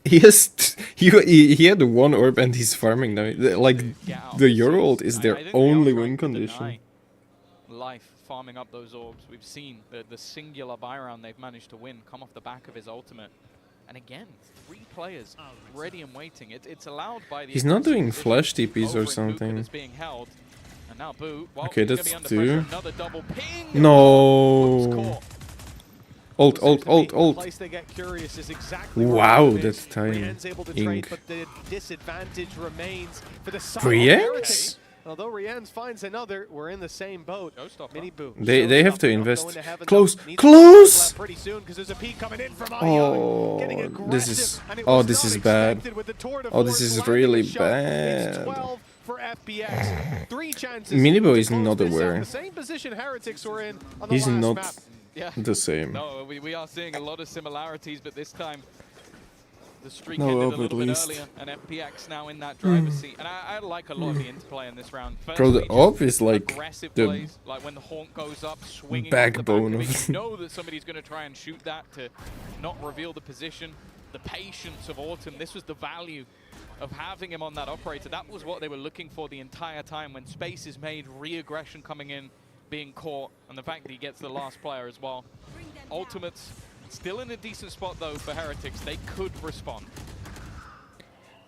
He has he had 1 orb and he's farming now. Like the Euro ult is their only win condition. Life farming up those orbs. We've seen the singular buy round they've managed to win come off the back of his ultimate. And again, 3 players ready and waiting. It's allowed by the... He's not doing flash TPs or something. It's being held. And now Boo, well, okay, that's 2. Another double ping. No. Ult. Wow, that's time. Ink. But the disadvantage remains for the FPX? Although Rienz finds another, we're in the same boat. Mini Boo. They have to invest. Close. Pretty soon because there's a peek coming in from this is bad. Oh, this is really bad. For FPX. 3 chances. Minibo is not aware. The same position Heretics were in on the He's last not map. the same. No, we are seeing a lot of similarities, but this time the streak No, ended a at little bit least. earlier, and FPX now in that driver's seat. And I like a lot of the interplay in this round. Bro, the AWP is like aggressive the plays, like when the haunt goes up, swinging backbone off the back of it. You know that somebody's going to try and shoot that to not reveal the position. The patience of Autumn, this was the value of having him on that operator. That was what they were looking for the entire time. When space is made, re-aggression coming in, being caught, and the fact that he gets the last player as well. Ultimates still in a decent spot though for Heretics. They could respond.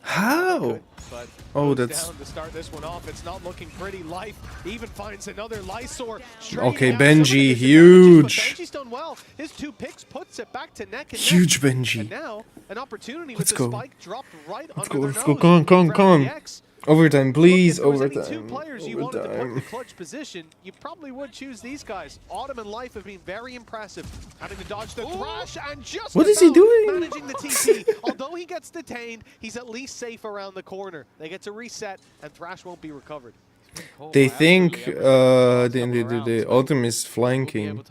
How? But oh, that's down to start this one off. It's not looking pretty. Life even finds another Lysor. Okay, Benji, huge. Benji's done well. His 2 picks puts it back to neck and huge neck. Benji. And now an opportunity Let's with go. the spike dropped right Let's under go. their Let's go. nose. Come on. Overtime, please. Look, if there was any 2 Overtime. players you wanted to put in the clutch position, you probably would choose these guys. Autumn and Life have been very impressive. Having to dodge the thrash and just what is he doing? managing the TP. Although he gets detained, he's at least safe around the corner. They get to reset, and Thrash won't be recovered. They think the Autumn is flanking.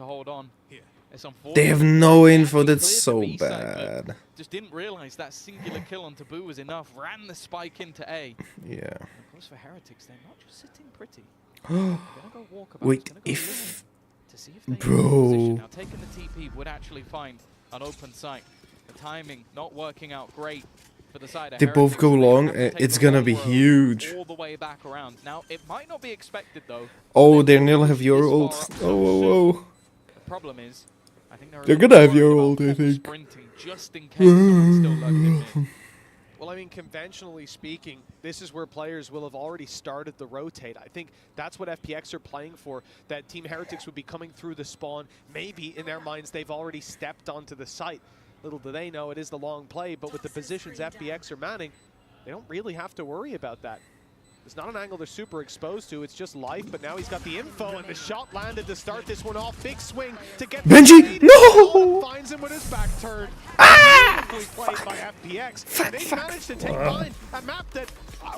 They have no info. That's so bad. Just didn't realize that singular kill on Taboo was enough. Ran the spike into A. Yeah. Of course, for Heretics, they're not just sitting pretty. Gonna go walkabout. Wait, Gonna go if to see if they bro. now taking the TP would actually find an open site. The timing not working out great for the side of They Heretics. both go long. It's gonna be Road huge. all the way back around. Now it might not be expected though. Oh, they nearly have your ult. Oh. The problem is, I think they're gonna have your ult, I think. Sprinting just in case someone's still lurking in. Well, I mean, conventionally speaking, this is where players will have already started the rotate. I think that's what FPX are playing for, that Team Heretics would be coming through the spawn. Maybe in their minds they've already stepped onto the site. Little do they know it is the long play, but with the positions FPX are manning, they don't really have to worry about that. It's not an angle they're super exposed to, it's just life, but now he's got the info and the shot landed to start this one off. Big swing to get Benji, no! Finds him with his back turned. Ah! Beautifully played by FPX. And they managed to take Bind, a map that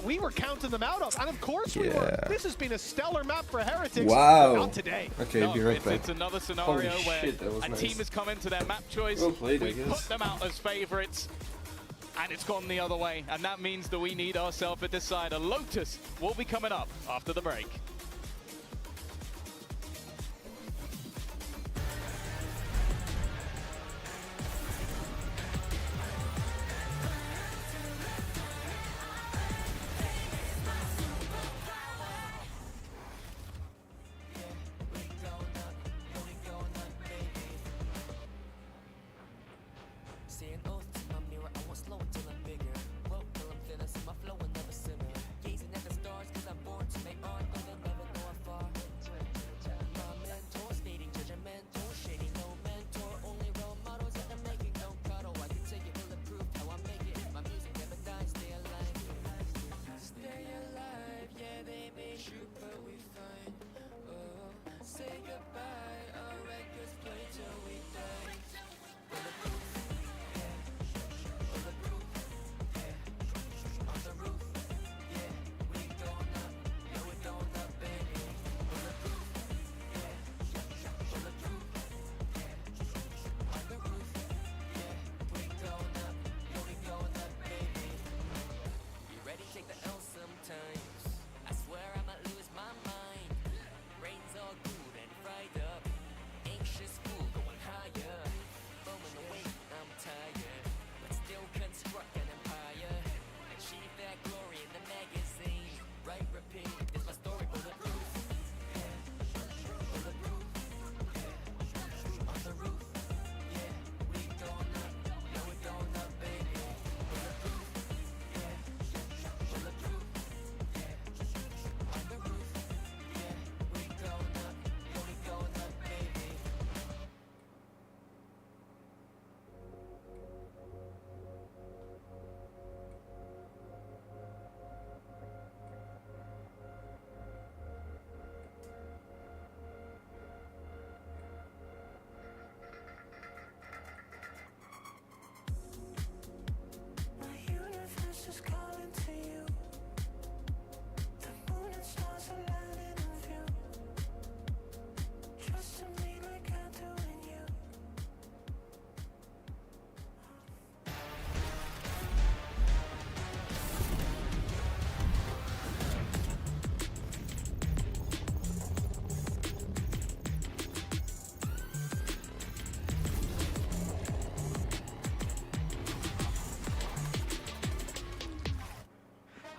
we were counting them out of. And of course we were. This has been a stellar map for Heretics. Wow. Not today. Okay, no, be right back. It's another scenario where a nice. team has come into their map choice. Well played, we put them out as favorites. And it's gone the other way, and that means that we need ourselves a decider. Lotus will be coming up after the break.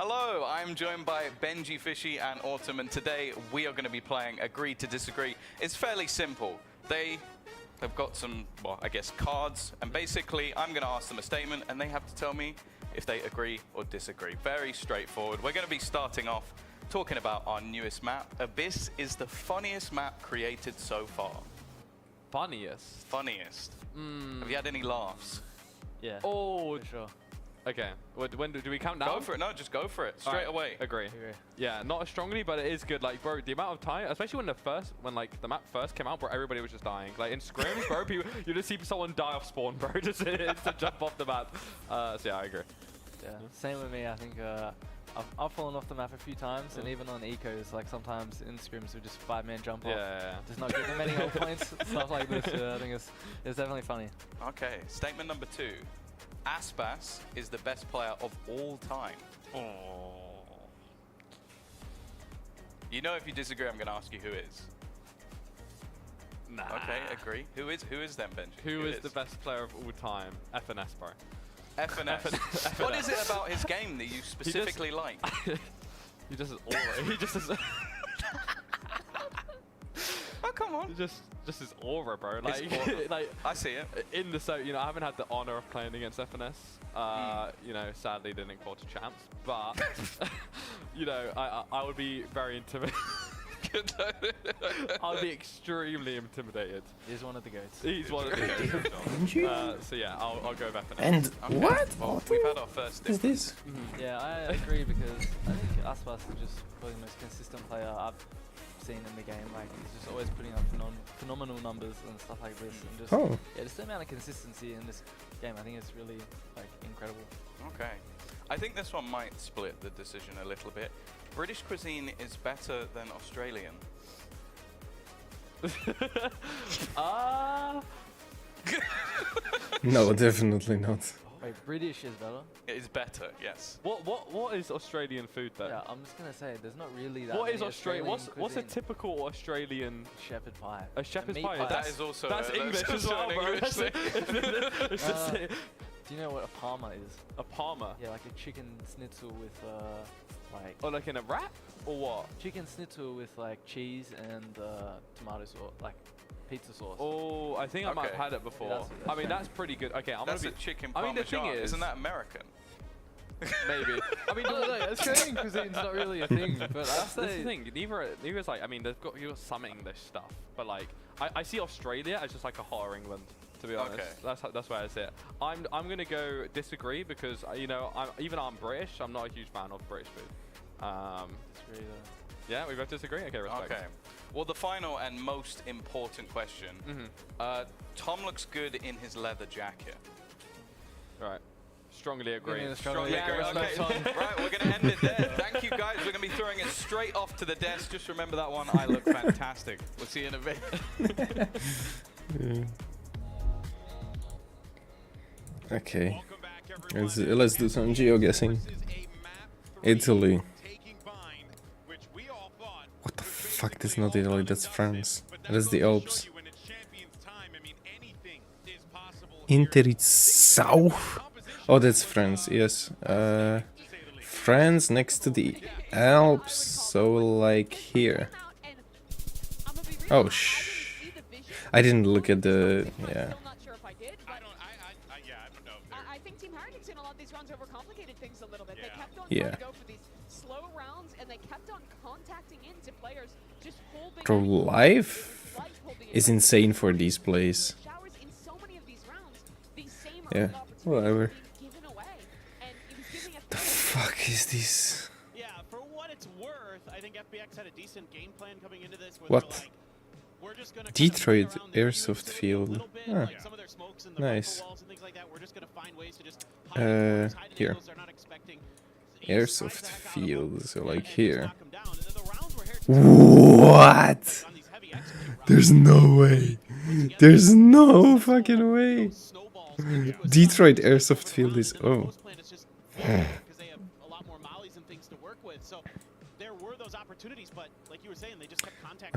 Hello, I'm joined by Benji, Fishy, and Autumn, and today we are going to be playing Agree to Disagree. It's fairly simple. They have got some, well, I guess, cards, and basically I'm going to ask them a statement, and they have to tell me if they agree or disagree. Very straightforward. We're going to be starting off talking about our newest map. Abyss is the funniest map created so far. Funniest? Funniest. Have you had any laughs? Yeah. Oh, for sure. Okay. When do we count down? Go for it. No, just go for it. Straight away. Agree. Yeah, not as strongly, but it is good. Like, bro, the amount of time, especially when like the map first came out, bro, everybody was just dying. Like in scrims, bro, you just see someone die off spawn, bro, just to jump off the map. So yeah, I agree. Yeah, same with me. I think I've fallen off the map a few times, and even on ecos, like sometimes in scrims we just 5-man jump off. Yeah. Just not getting many goal points, stuff like this. I think it's definitely funny. Okay, statement number 2. Aspas is the best player of all time. Oh. You know, if you disagree, I'm going to ask you who is. Nah. Okay, agree. Who is then, Benji? Who is the best player of all time? FNS, bro. FNS. What is it about his game that you specifically like? He just has aura. He just has. Oh, come on. Just his aura, bro. Like, like I see it. In the you know, I haven't had the honor of playing against FNS. You know, sadly didn't quarter champs, but you know, I would be very intimidated. I'll be extremely intimidated. He's one of the goats. He's one of the goats. So yeah, I'll go back. And what? Well, we've had our first. What is this? Yeah, I agree because I think Aspas is just probably the most consistent player I've seen in the game. Like he's just always putting up phenomenal numbers and stuff like this, and just yeah, just the amount of consistency in this game, I think it's really like incredible. Okay, I think this one might split the decision a little bit. British cuisine is better than Australian. No, definitely not. Wait, British is better? It is better, yes. What is Australian food then? Yeah, I'm just gonna say there's not really that. What is Australian? What's a typical Australian shepherd pie? A shepherd's meat pie. That is also that's English as well, bro. Do you know what a parma is? A parma? Yeah, like a chicken schnitzel with like. Oh, like in a wrap or what? Chicken schnitzel with like cheese and tomato sauce, like pizza sauce. Oh, I think I might have had it before. Yeah, I mean, that's pretty good. Okay, I'm that's gonna be. A chicken I mean, the thing is, isn't that American? Maybe. I mean, no, Australian cuisine's not really a thing, but that's the thing. Neither is like. I mean, you've got some English stuff, but like, I see Australia as just like a hotter England. To be honest, that's where I see it. I'm gonna go disagree because you know even I'm British. I'm not a huge fan of British food. Yeah, we both disagree. Okay, respect. Okay. Well, the final and most important question. Tom looks good in his leather jacket. Right. Strongly agree. Strongly agree. Okay. Right, we're going to end it there. Thank you, guys. We're going to be throwing it straight off to the desk. Just remember that one. I look fantastic. We'll see you in a bit. Okay. Let's do some geoguessing. Italy. What the fuck? That's not Italy. That's France. That's the Alps. Interizau. Oh, that's France. Yes. France next to the Alps. So like here. Oh I didn't look at the yeah. Yeah. Bro, life is insane for these plays. Yeah, whatever. The fuck is this? Yeah, for what it's worth, I think FPX had a decent game plan coming into this. What? Detroit Airsoft Field. Ah. Nice. Here. Airsoft Field, so like here. What? There's no way. There's no fucking way. Detroit Airsoft Field is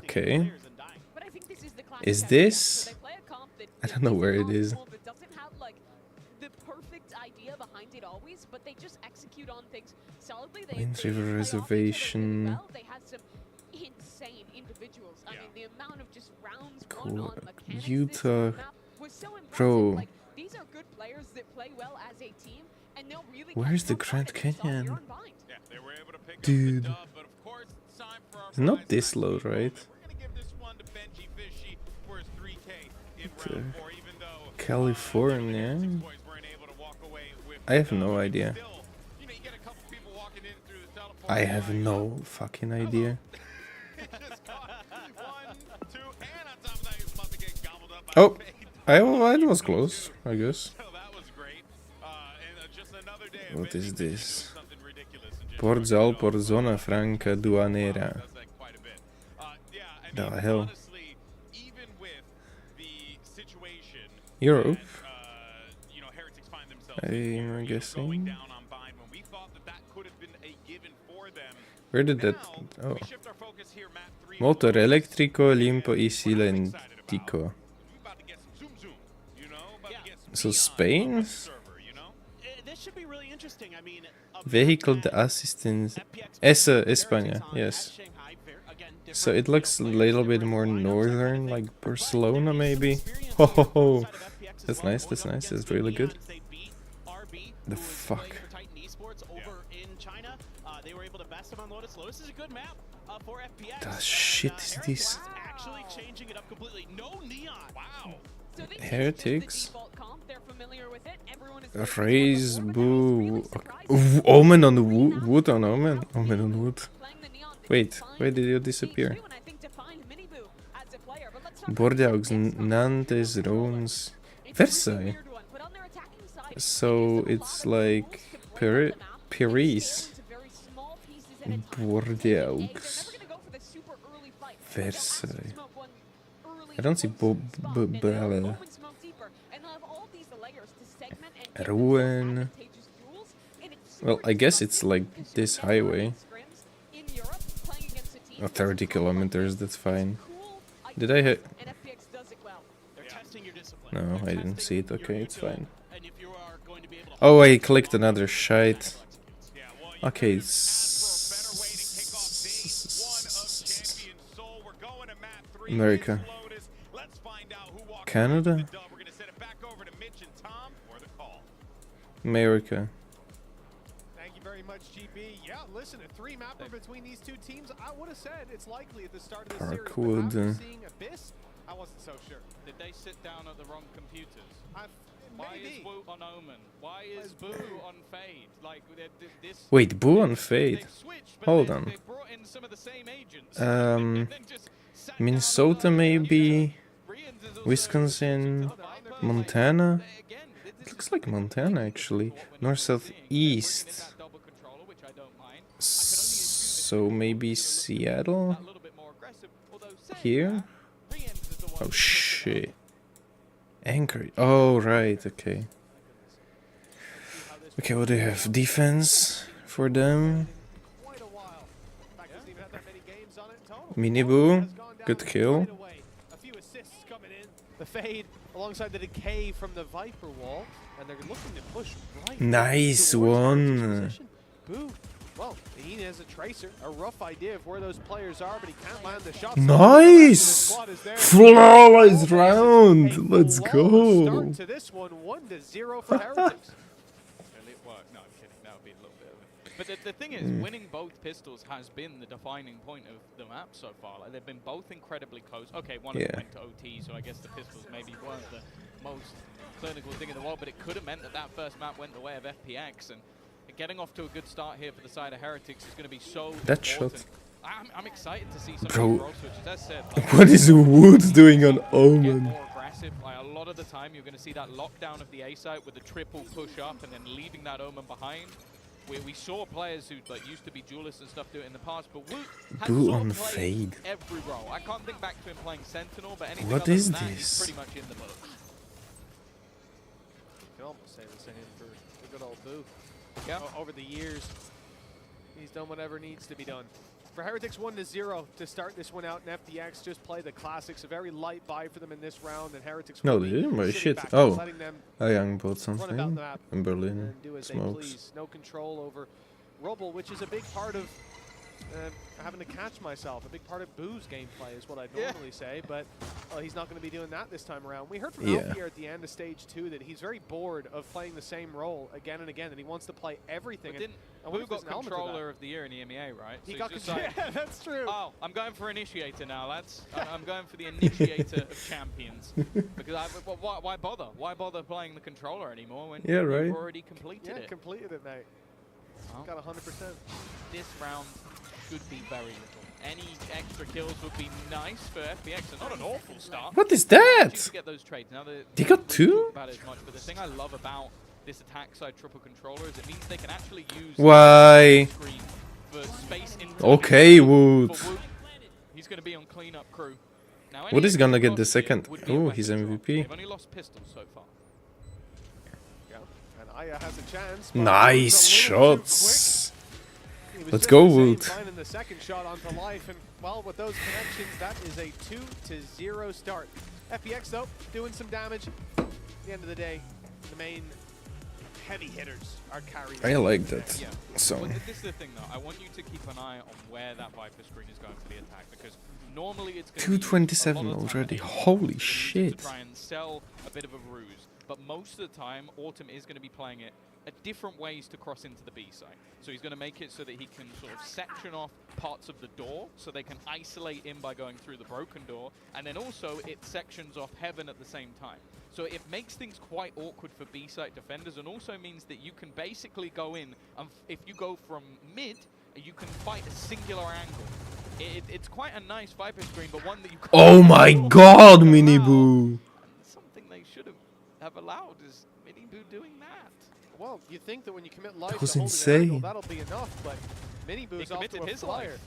Okay. Is this? I don't know where it is. Wind River Reservation. Cool. Utah. Bro. Where's the Grand Canyon? Dude. It's not this low, right? California? I have no idea. I have no fucking idea. Oh, I was close, I guess. What is this? Portzal por zona franca duanera. The hell? Europe? I'm guessing. Where did that... Oh. Motor eléctrico, limpo y silentico. So Spain? Vehicle de assistance. España, yes. So it looks a little bit more northern, like Barcelona maybe. Ho ho ho! That's nice, that's nice, that's really good. The fuck? They were able to best him on Lotus. Lotus is a good map. for FPX. The shit is this? Actually changing it up completely. No neon. Wow. So this Heretics. is the default comp. They're familiar with it. Everyone is Raise boo. Omen on the wood. Wood on Omen. Omen on wood. Wait, why did you disappear? Bordeaux, Nantes, Rones, Versailles. So it's like Paris. Bordeaux. Versailles. I don't see Belle. Rouen. Well, I guess it's like this highway. Oh, 30 kilometers, that's fine. Did I hit? No, I didn't see it. Okay, it's fine. Oh, I clicked another shite. Okay, America. Canada? America. Thank you very much, GB. Yeah, listen, a 3-mapper between these two teams. I would have said it's likely at the start of the series. But after seeing Abyss, I wasn't so sure. Did they sit down at the wrong computers? Why Maybe. is Wu on Omen? Why is Boo on Fade? Like this. Wait, Boo on Fade. Hold on. They brought in some of the same agents. Minnesota maybe. Wisconsin. Montana. It looks like Montana actually. North, south, east. So maybe Seattle. Here. Oh shit. Anchorage. Oh right. Okay. Okay. What do you have? Defense for them. Miniboo. Good kill. A few assists coming in. The Fade alongside the decay from the Viper wall, and they're looking to push right. Nice one. Boo. Well, he has a tracer, a rough idea of where those players are, but he can't land the shot. Nice. Flawless round. Let's go. Start to this one, 1-0 for Heretics. No, I'm kidding. That would be a little bit of it. But the thing is, winning both pistols has been the defining point of the map so far. Like, they've been both incredibly close. Okay, one of them went to OT, so I guess the pistols maybe weren't the most clinical thing in the world, but it could have meant that that first map went the way of FPX, and getting off to a good start here for the side of Heretics is going to be so that important. Shot. I'm excited to see some of Bro, the role switches. As said, like, what is Wood doing on Omen? more aggressive. Like, a lot of the time, you're going to see that lockdown of the A site with the triple push up and then leaving that Omen behind. We saw players who used to be duelists and stuff do it in the past, but Wu has sort of played every role. I can't think back to him playing Sentinel, but anything what other is than that, this? he's pretty much in the book. You can almost say the same for the good old Boo. Yeah. Over the years, he's done whatever needs to be done. For Heretics, 1-0 to start this one out, and FPX just play the classics. A very light buy for them in this round, and Heretics. No, they didn't buy shit. Oh, Young bought something in Berlin. Smokes. No control over Rubble, which is a big part of having to catch myself. A big part of Boo's gameplay is what I'd normally say, but he's not going to be doing that this time around. We heard from Alf here at the end of stage 2 that he's very bored of playing the same role again and again, and he wants to play everything. But Boo got Controller of the Year in EMEA, right? He so got Controller. Yeah, that's true. Oh, I'm going for Initiator now, lads. I'm going for the Initiator of Champions. Because why bother? Why bother playing the Controller anymore when you've already completed it? Yeah, completed it, mate. Oh. Got 100%. This round should be very little. Any extra kills would be nice for FPX, and not an awful start. What is that? To get those trades. Now, they got 2? About it as much, but the thing I love about this attack side triple controller is it means they can actually use why for space okay, Wood. He's going to be on cleanup crew. Now, Wood is gonna get the second. Oh, he's MVP. They've only lost pistols so far. And Aya has a chance. Nice shots. Let's go, Wood. Finding the second shot onto life, and well, with those connections, that is a 2-0 start. FPX though doing some damage. At the end of the day, the main heavy hitters are carrying. I like that. Yeah. So well, this is the thing though. I want you to keep an eye on where that Viper screen is going to be attacked, because normally it's going 227 already. Holy shit. To try and sell a bit of a ruse, but most of the time Autumn is going to be playing it different ways to cross into the B site. So he's going to make it so that he can sort of section off parts of the door so they can isolate in by going through the broken door, and then also it sections off heaven at the same time. So it makes things quite awkward for B site defenders, and also means that you can basically go in, and if you go from mid, you can fight a singular angle. It's quite a nice Viper screen, but one that you can't. Oh my god, Miniboo! Something they should have allowed is Miniboo doing that. Well, you think that when you commit life That was to holding insane. an angle, that'll be enough, but Miniboo's off to a his flyer. life.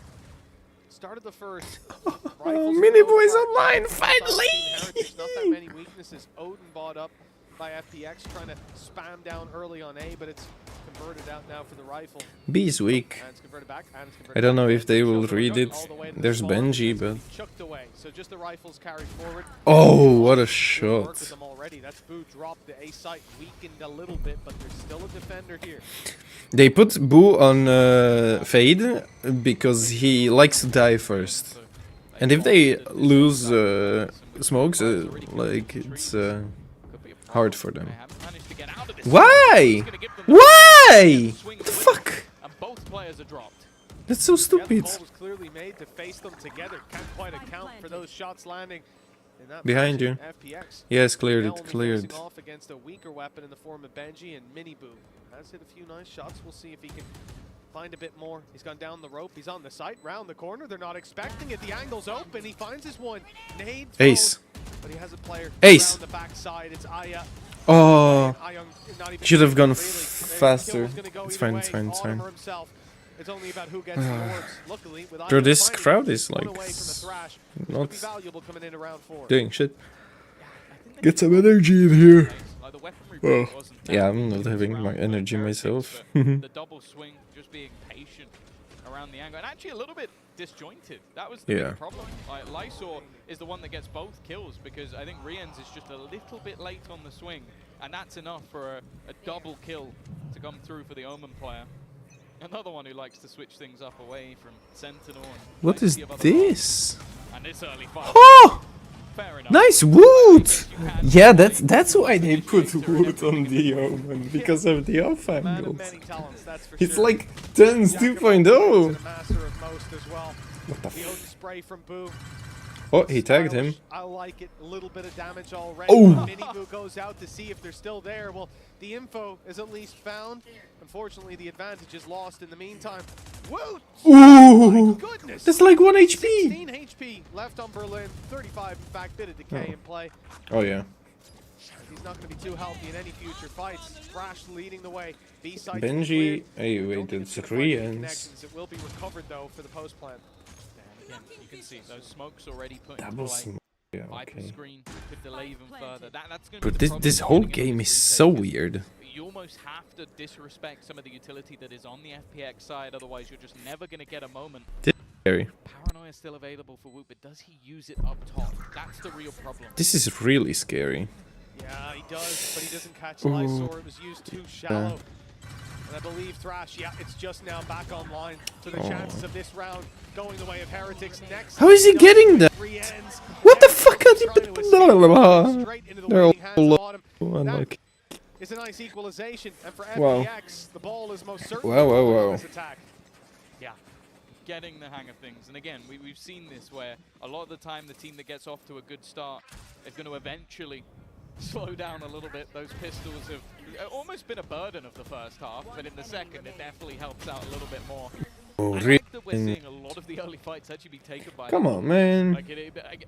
Started the first. Oh, Miniboo is online, finally! Not that many weaknesses. Odin bought up by FPX, trying to spam down early on A, but it's converted out now for the rifle. B is weak. And it's converted back, and it's I converted don't know back. if they will So read going it. all the way to the There's spawn. Benji, It's gonna but... be chucked away. So just the rifles carried forward. Oh, what a Work shot. with them already. That's Boo dropped the A site, weakened a little bit, but there's still a defender here. They put Boo on Fade because he likes to die first. And if they lose smokes, like, it's hard for them. Why? Why? What the fuck? And both players are dropped. That's so Yeah, the stupid. call was clearly made to face them together. Can't quite account for those shots landing. In that Behind position, you. FPX Yes, cleared now it, only cleared. facing off against a weaker weapon in the form of Benji, and Miniboo has hit a few nice shots. We'll see if he can find a bit more. He's gone down the rope. He's on the site, round the corner. They're not expecting it. The angle's open. He finds his one. Nade thrown, Ace. but he has a player Ace. around the backside. It's Aya. Oh, Ayung not even should have gone really. faster. Kill was gonna go It's either fine, way. it's fine, it's Autumn fine. himself. It's only about who gets the orbs. Luckily, with Bro, Ayung this finding crowd it, is one like away from the thrash, which not could be valuable coming into round 4. doing shit. Get some energy in here. Like the weaponry Oh. wasn't Yeah, that I'm good not in having this my round energy for myself. Heretics, but the double swing, just being patient around the angle, and actually a little bit disjointed. That was the Yeah. big problem. Like Lysor is the one that gets both kills because I think Rien's is just a little bit late on the swing, and that's enough for a double kill to come through for the Omen player. Another one who likes to switch things up away from Sentinel. And What is plenty of other this? roles. And this early fight. Oh! Fair enough. Nice wood! Yeah, that's why they put wood on the Omen, because of the off Man of angles. many talents, that's for It's sure. like Tens Jakob 2.0. is a master of most as well. What the The Odin spray from Boo. Oh, he tagged him. Stylish. I like it. A little bit of damage already. Oh! Miniboo goes out to see if they're still there. Well, the info is at least found. Unfortunately, the advantage is lost in the meantime. Woot! Ooh! My goodness! That's like 1 HP! 16 HP left on Berlin. 35, in fact, bit of decay in play. Oh yeah. He's not going to be too healthy in any future fights. Thrash leading the way. B-side Benji, hey Don't wait, think it's it's gonna find any Rien's. connections. It will be recovered though for the post plan. And again, you can see those smokes already put into Double play. smoke. Yeah, Viper okay. screen could delay even further. That's going to But be the this problem whole going into game this is retake so is weird. You almost have to disrespect some of the utility that is on the FPX side, otherwise you're just never going to get a moment. Scary. Paranoia is still available for Woot, but does he use it up top? That's the real problem. This is really scary. Yeah, he does, but he doesn't catch Ooh. Lysor. It was used too shallow. And I believe Thrash, yeah, it's just now back online. So the chances of this round going the way of Heretics next. How is he getting that? Ends. What the fuck are Trying to they? escape straight into the They're waiting hands of all Autumn. unlucky. It's a nice equalization, and for Wow. FPX, the ball is most certainly Wow, wow, on wow. this attack. Yeah, getting the hang of things. And again, we've seen this where a lot of the time the team that gets off to a good start is going to eventually slow down a little bit. Those pistols have almost been a burden of the first half, but in the second it definitely helps out a little bit more. Oh, I really? like that we're seeing a lot of the early fights actually be taken by Come them. on, man. Like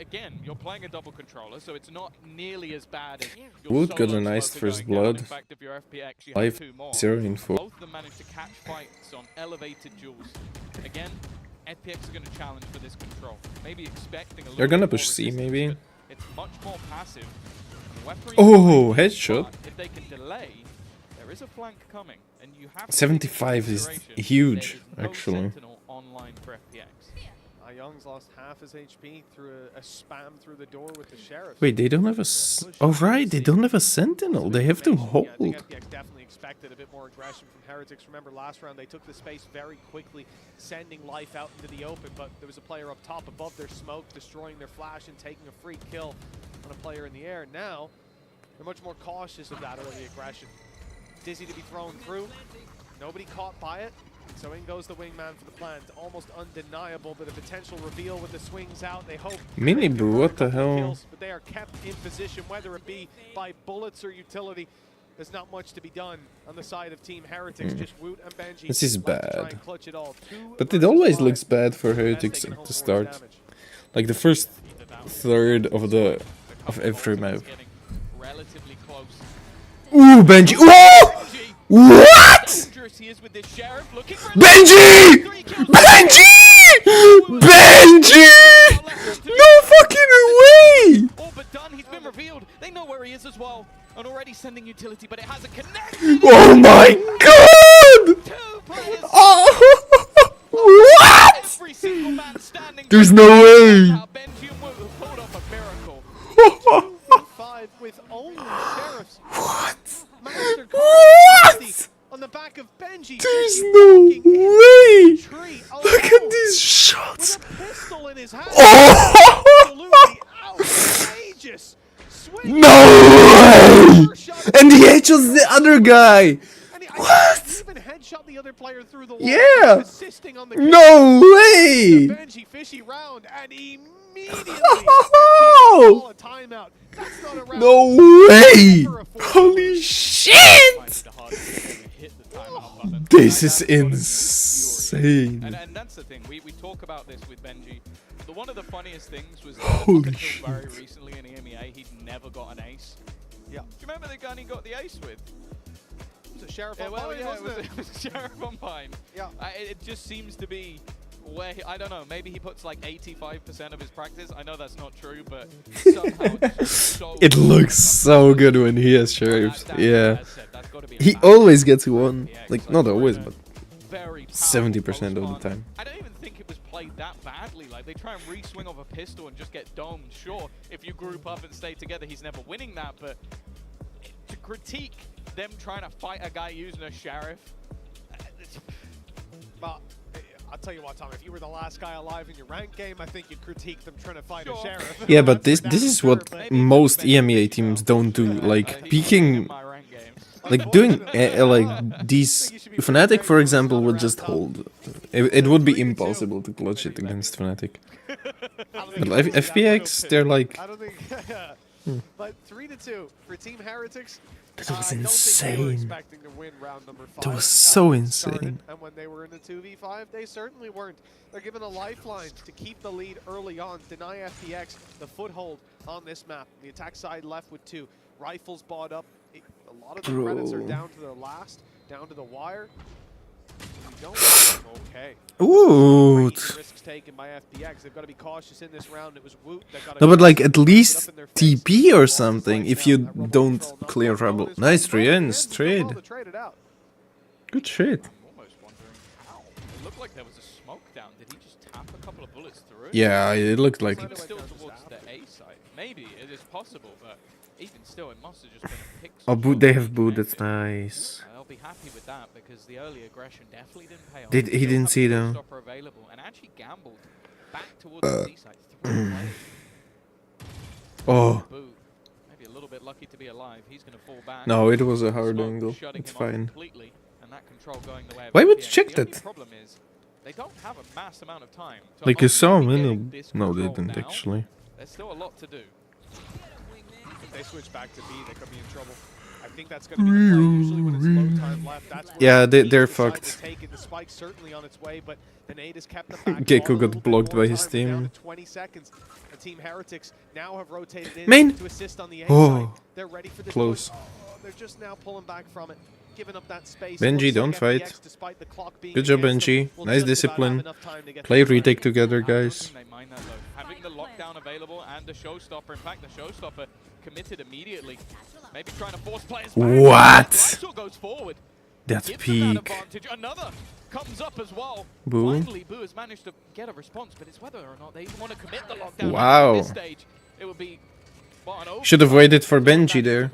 again, you're playing a double controller, so it's not nearly as bad as your Wood got a solo nice squads are first going down. blood. In fact, if you're FPX, you have 5 two more. 0 in 4. Both of them managed to catch fights on elevated duels. Again, FPX are going to challenge for this control. Maybe expecting a little They're gonna bit more push C, resistance, maybe. but it's much more passive. The weaponry Oh, is headshot. fun. If they can delay, there is a flank coming, and you have to 75 take into is consideration huge, there is no actually. Sentinel online for FPX. Young's lost half his HP through a spam through the door with the sheriff. Wait, they don't have a. Oh right, they don't have a sentinel. They have to hold. Yeah, I think FPX definitely expected a bit more aggression from Heretics. Remember last round they took the space very quickly, sending life out into the open, but there was a player up top above their smoke, destroying their flash and taking a free kill on a player in the air. Now, they're much more cautious of that early aggression. Dizzy to be thrown through. Nobody caught by it. So in goes the wingman for the plant. Almost undeniable, but a potential reveal with the swings out. They hope. Mini Boo, what the hell? Kills, but they are kept in position, whether it be by bullets or utility. There's not much to be done on the side of Team Heretics. Just Woot and Benji. This is left to try bad. and clutch it all. But it always looks bad for Heretics at the start. Like the first third of every map. Relatively close. Ooh, Benji! Whoa! What? Benji! Benji! Benji! No fucking way! All but done. He's been revealed. They know where he is as well. And already sending utility, but it hasn't connected. Oh my god! Oh! What? Every single man standing. There's no way! Benji and Woot have pulled off a miracle. 5 with only Sheriffs. What? What? On the back of Benji. There's no way! Look at these shots! With a pistol in his hand. Oh! Absolutely outrageous. No way! And he headshots the other guy! What? Even headshot the other player through the wall. Yeah! Assisting on the No way! Benji fishy round and immediately Oh! a timeout. That's not a round. No way! Holy shit! This is insane. And that's the thing. We talk about this with Benji. One of the funniest things was that Holy until shit. very recently in EMEA, he'd never got an ace. Yeah. Do you remember the gun he got the ace with? Was it Sheriff on Pine, wasn't it was Sheriff on Pine. Yeah. It just seems to be where I don't know. Maybe he puts like 85% of his practice. I know that's not true, but somehow it's just so It looks so good when he has sheriffs. Yeah. He always gets one. Like, not always, but 70% of the time. I don't even think it was played that badly. Like, they try and re-swing off a pistol and just get domed. Sure, if you group up and stay together, he's never winning that, but to critique them trying to fight a guy using a sheriff. But I'll tell you what, Tom, if you were the last guy alive in your rank game, I think you'd critique them trying to fight a sheriff. Yeah, but this is what most EMEA teams don't do. Like, peeking... Like, doing... like, these... Fnatic, for example, would just hold. It would be impossible to clutch it against Fnatic. But FPX, they're like... I don't think... But 3-2 for Team Heretics. That was I don't think they were insane. expecting to win round number 5. That was so insane. And when they were in the 2v5, they certainly weren't. They're given a lifeline to keep the lead early on, deny FPX the foothold on this map. The attack side left with 2. Rifles bought up. A lot of the credits are down to the last, down to the wire. Okay. Ooh. Risks taken by FPX. They've got to be cautious in this round. It was Woot that got No, but like at least TP or something if you don't clear Rebel. Nice re-ends, trade. Good shit. I'm almost wondering how. It looked like there was a smoke down. Did he just tap a couple of bullets through it? Yeah, it looked like It's it. still towards the A side. Maybe it is possible, but even still, it must have just been a pixel. Oh, boot, they have boot, that's nice. I'll be happy with that because the early aggression definitely didn't pay off. He didn't see though. Stopper available and actually gambled back towards the C side. Threw away. Oh. Boot. Maybe a little bit lucky to be alive. He's going to fall back. No, it was a hard Smoke angle. shutting It's him off fine. completely, and that control going the way of Why would you FPX. check The only that? problem is they don't have a mass amount of time. to Like you saw ultimately him getting in this No, they control didn't now. actually. There's still a lot to do. If they switch back to B, they could be in trouble. I think that's going to be the play. Usually when it's low time left, that's when Yeah, they're decide fucked. to take it. The spike's certainly on its way, but the nade has kept the back Gecko on a got little bit blocked more by his time. We're down team. to 20 seconds. The Team Heretics now have rotated in Main. to assist on the A Oh. side. They're ready for this Close. push. Oh, they're just now pulling back from it, giving up that space. Benji, Looks don't like fight. FPX, despite the clock being Good job, against them, Benji. will Nice just about have discipline. enough time to get Play the retake together, I don't guys. think they mind that though. Having the lockdown available and the showstopper. In fact, the showstopper committed immediately. Maybe trying to force players back. What? Rysel goes forward. That's Gives them that peak. advantage. Another comes up as well. Boo. Finally, Boo has managed to get a response, but it's whether or not they even want to commit the lockdown. Wow. At this stage, it would be Should have waited for Benji there.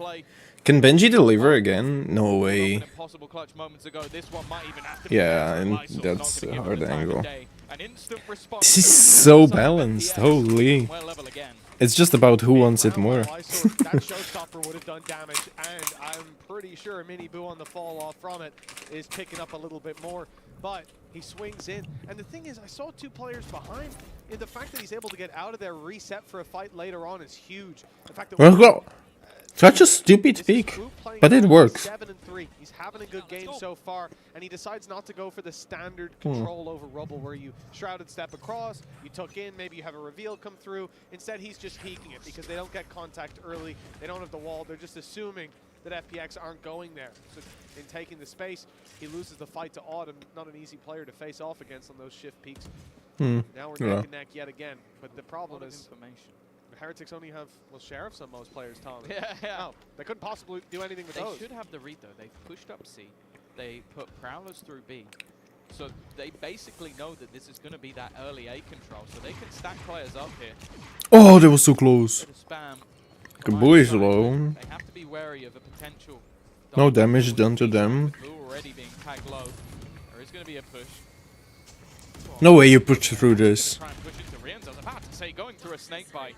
Can Benji deliver again? No way. Impossible clutch moments ago. This one might even have to be Yeah, better. and Rysel's that's not gonna a give hard it the time of angle. day. An instant response. This is so balanced, holy. Well level again. It's just about who wants it more. That showstopper would have done damage, and I'm pretty sure Mini Boo on the fall off from it is picking up a little bit more, but he swings in. And the thing is, I saw 2 players behind, and the fact that he's able to get out of there, reset for a fight later on is huge. The fact that such a stupid pick, but it works. 7-3. He's having a good game so far, and he decides not to go for the standard control over Rubble, where you shrouded step across, you took in, maybe you have a reveal come through. Instead, he's just peeking it because they don't get contact early. They don't have the wall. They're just assuming that FPX aren't going there. So in taking the space, he loses the fight to Autumn. Not an easy player to face off against on those shift peaks. Now we're neck and neck yet again, but the problem is Heretics only have, well, Sheriffs on most players, Tom. Yeah. No, they couldn't possibly do anything with those. They should have the read, though. They've pushed up C. They put Prowlers through B. So they basically know that this is going to be that early A control. So they can stack players up here. Oh, that was so close. Spam. Good boys, low. They have to be wary of a potential. No damage done to them. Already being tagged low. There is going to be a push. No way you push through this. Try and push into Rians. I was about to say, going through a snake bite.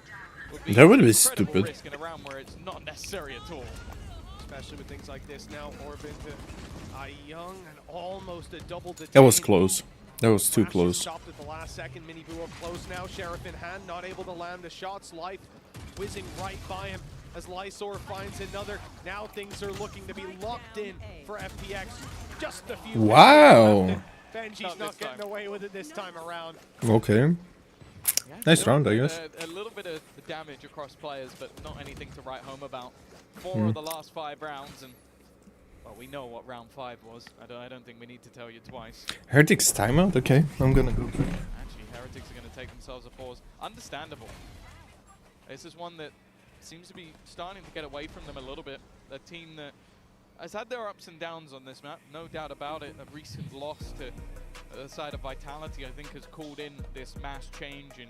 That would be stupid. Risk in a round where it's not necessary at all. Especially with things like this now. Orb into Young and almost a double detain. That was close. That was too close. Stopped at the last second. Mini Boo up close now. Sheriff in hand, not able to land the shots. Life whizzing right by him as Lysor finds another. Now things are looking to be locked in for FPX. Just a few. Wow. Benji's not getting away with it this time around. Okay. Nice round, I guess. A little bit of damage across players, but not anything to write home about. 4 of the last 5 rounds, and well, we know what round 5 was. I don't think we need to tell you twice. Heretics timeout? Okay, I'm gonna go. Actually, Heretics are going to take themselves a pause. Understandable. This is one that seems to be starting to get away from them a little bit. A team that has had their ups and downs on this map, no doubt about it. A recent loss to the side of Vitality, I think, has called in this mass change in,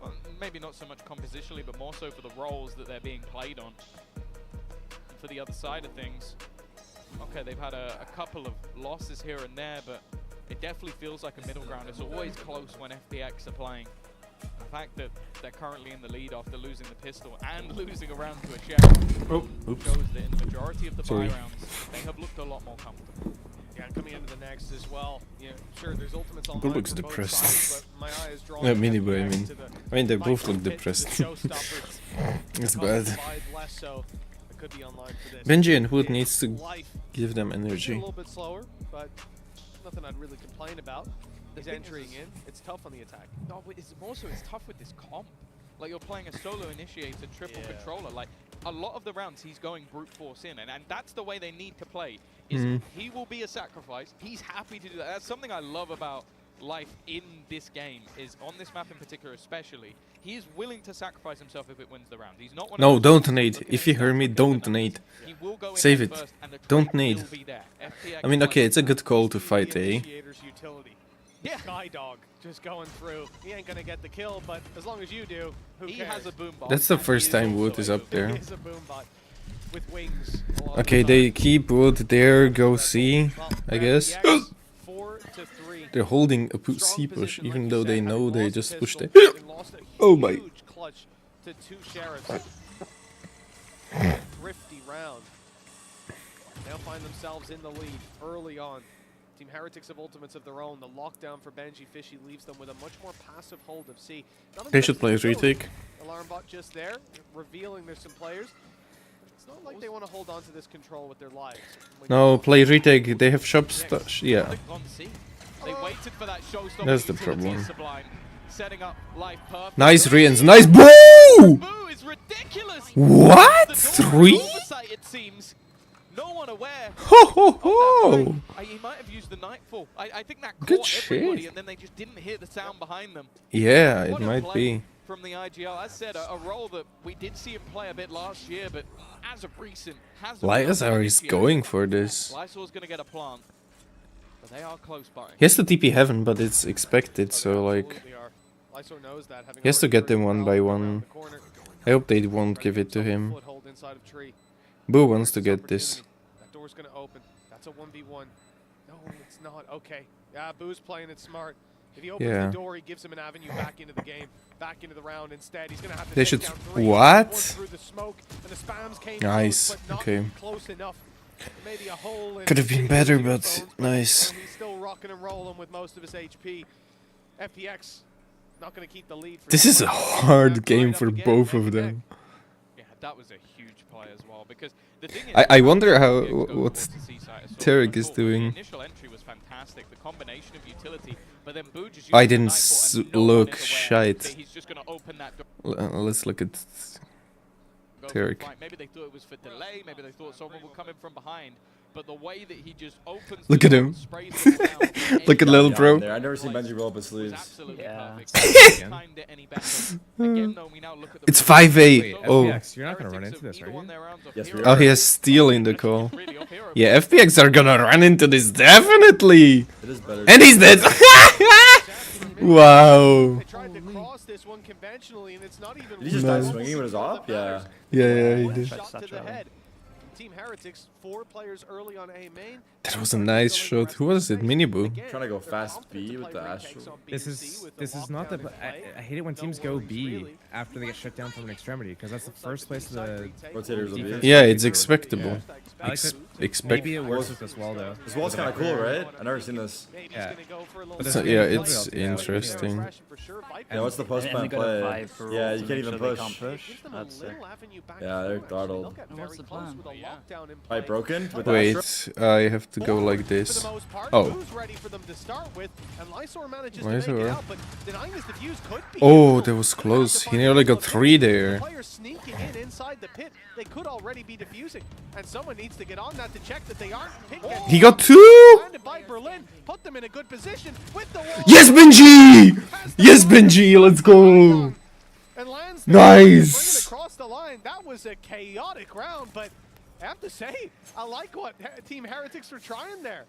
well, maybe not so much compositionally, but more so for the roles that they're being played on. And for the other side of things, okay, they've had a couple of losses here and there, but it definitely feels like a middle ground. It's always close when FPX are playing. The fact that they're currently in the lead after losing the pistol and losing a round to a Sheriff shows that in the majority of the buy rounds, they have looked a lot more comfortable. Yeah, coming into the next as well. Yeah, sure, there's ultimates on looks depressed. sides, but my eye is drawn Yeah, Mini Boy, I mean, they both look depressed. It's bad. Benji and Hood needs to give them energy. A little bit slower, but nothing I'd really complain about. He's entering in. It's tough on the attack. No, it's tough with this comp. Like, you're playing a solo initiator triple controller. Like, a lot of the rounds he's going brute force in, and that's the way they need to play. Is he will be a sacrifice. He's happy to do that. That's something I love about Life in this game, is on this map in particular especially, he is willing to sacrifice himself if it wins the round. He's not one no, don't nade. If you hear me, don't nade. Save it. Don't nade. I mean, okay, it's a good call to fight A. Yeah. Sky Dog just going through. He ain't gonna get the kill, but as long as you do, who cares? Has a boom bot. That's the first time Wood is up there. He is a boom bot with wings. Okay, they keep Wood there, go C, I guess. They're holding a C push, even though they know they just pushed it. Oh my. Clutch to 2 Sheriffs. Thrifty round. They'll find themselves in the lead early on. Team Heretics have ultimates of their own. The lockdown for Benji Fishy leaves them with a much more passive hold of C. They should play retake. Alarm bot just there, revealing there's some players. It's not like they want to hold on to this control with their lives. No, play retake. They have shop stash. Yeah. They waited for that showstopper. That's the problem. Setting up Life perfect. Nice Rians. Nice boo! Boo is ridiculous. What? 3? It seems. No one aware. Ho ho ho! He might have used the Nightfall. I think that Good caught shit. everybody, and then they just didn't hear the sound behind them. Yeah, it What a might play be. from the IGL. As said, a role that we did see him play a bit last year, but as of recent, hasn't. Lyazar is going for this. Lysor's going to get a plant, but they are close by. He has to TP heaven, but it's expected, so like... He has to get them one by one. I hope they won't give it to him. Boo wants to get this. That door's gonna open. That's a 1v1. No, it's not. Okay. Yeah, Boo's playing it smart. If he opens the door, he gives him an avenue back into the game, back into the round. Instead, he's gonna have to They take should. down 3. What? Through the smoke, and the spams came Nice. close, but not Okay. close enough. Maybe a hole in Could have been better, but nice. he's still rocking and rolling with most of his HP. FPX not gonna keep the lead. For This is a hard game for both of them. Yeah, that was a huge play as well. Because the thing is, I wonder how what Tarek is doing. The initial entry was fantastic. The combination of utility, but then Boo just I used the didn't knife bot and no one look is aware shite. that he's just gonna open that door. Let's look at Go Tarek. for the fight. Maybe they thought it was for delay. Maybe they thought someone would come in from behind. But the way that he just opens Look the at door him. and sprays it down, Look at little bro. I've never seen Benji roll up his was sleeves. absolutely Yeah. perfect. Timed it any better. Again, though, we now look at the It's 5-8. Wait, Oh. FPX, you're not gonna run into this, are you? Yes, we Oh, are. he has steel in the call. Yeah, FPX are gonna run into this definitely. It is better. And he's dead. Wow. They tried to cross this one conventionally, and it's not even. Did he just Nice. start swinging with his op? Yeah. Yeah, he One did. shot to the head. Team Heretics, 4 players early on A main. That was a nice shot. Who was it? Miniboo. Trying to go fast B with the Astral. This is not the. I hate it when teams go B after they get shut down from an extremity because that's the first place the Rotators will be. Yeah, it's expectable. I like that. Expect. Maybe it works with this wall though. This wall's kind of cool, right? I've never seen this. Yeah. So, yeah, it's interesting. Yeah, what's the post plan play? Yeah, you can't even push. That's sick. Yeah, they're throttled. And what's the plan? Right, broken? With the Wait, Astral? I have to go like this. Oh. Oh, that was close. He nearly got 3 there. They could already be defusing, and someone needs to get on that to check that they aren't. He got 2! By Berlin, put them in a good position with the wall. Yes, Benji! Yes, Benji, let's go! And lands Nice! across the line. That was a chaotic round, but I have to say, I like what Team Heretics were trying there.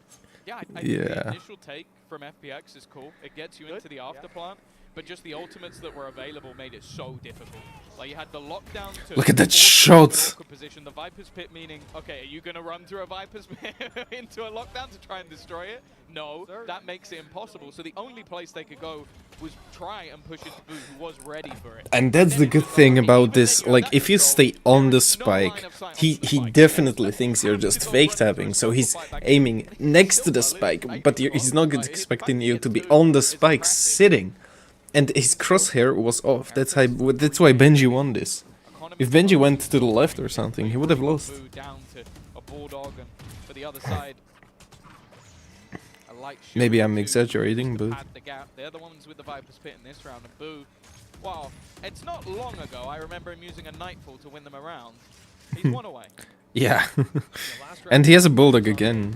Yeah, I think the initial take from FPX is cool. It gets you into the afterplan, but just the ultimates that were available made it so difficult. Like you had the lockdown to Look at that force shot! position, the Viper's Pit, meaning, okay, are you going to run through a Viper's Pit into a lockdown to try and destroy it? No, that makes it impossible. So the only place they could go was try and push into Boo, who was ready for it. And that's the good thing about this, like, if you stay on the spike, he definitely thinks you're just fake tapping, so he's aiming next to the spike, but he's not expecting you to be on the spike sitting. And his crosshair was off, that's why Benji won this. If Benji went to the left or something, he would have lost. Down to a Bulldog, and for the other side, Maybe I'm exaggerating, but... They're the ones with the Viper's Pit in this round, and Boo, well, it's not long ago, I remember him using a Nightfall to win them around. He's one away. Yeah. And he has a Bulldog again.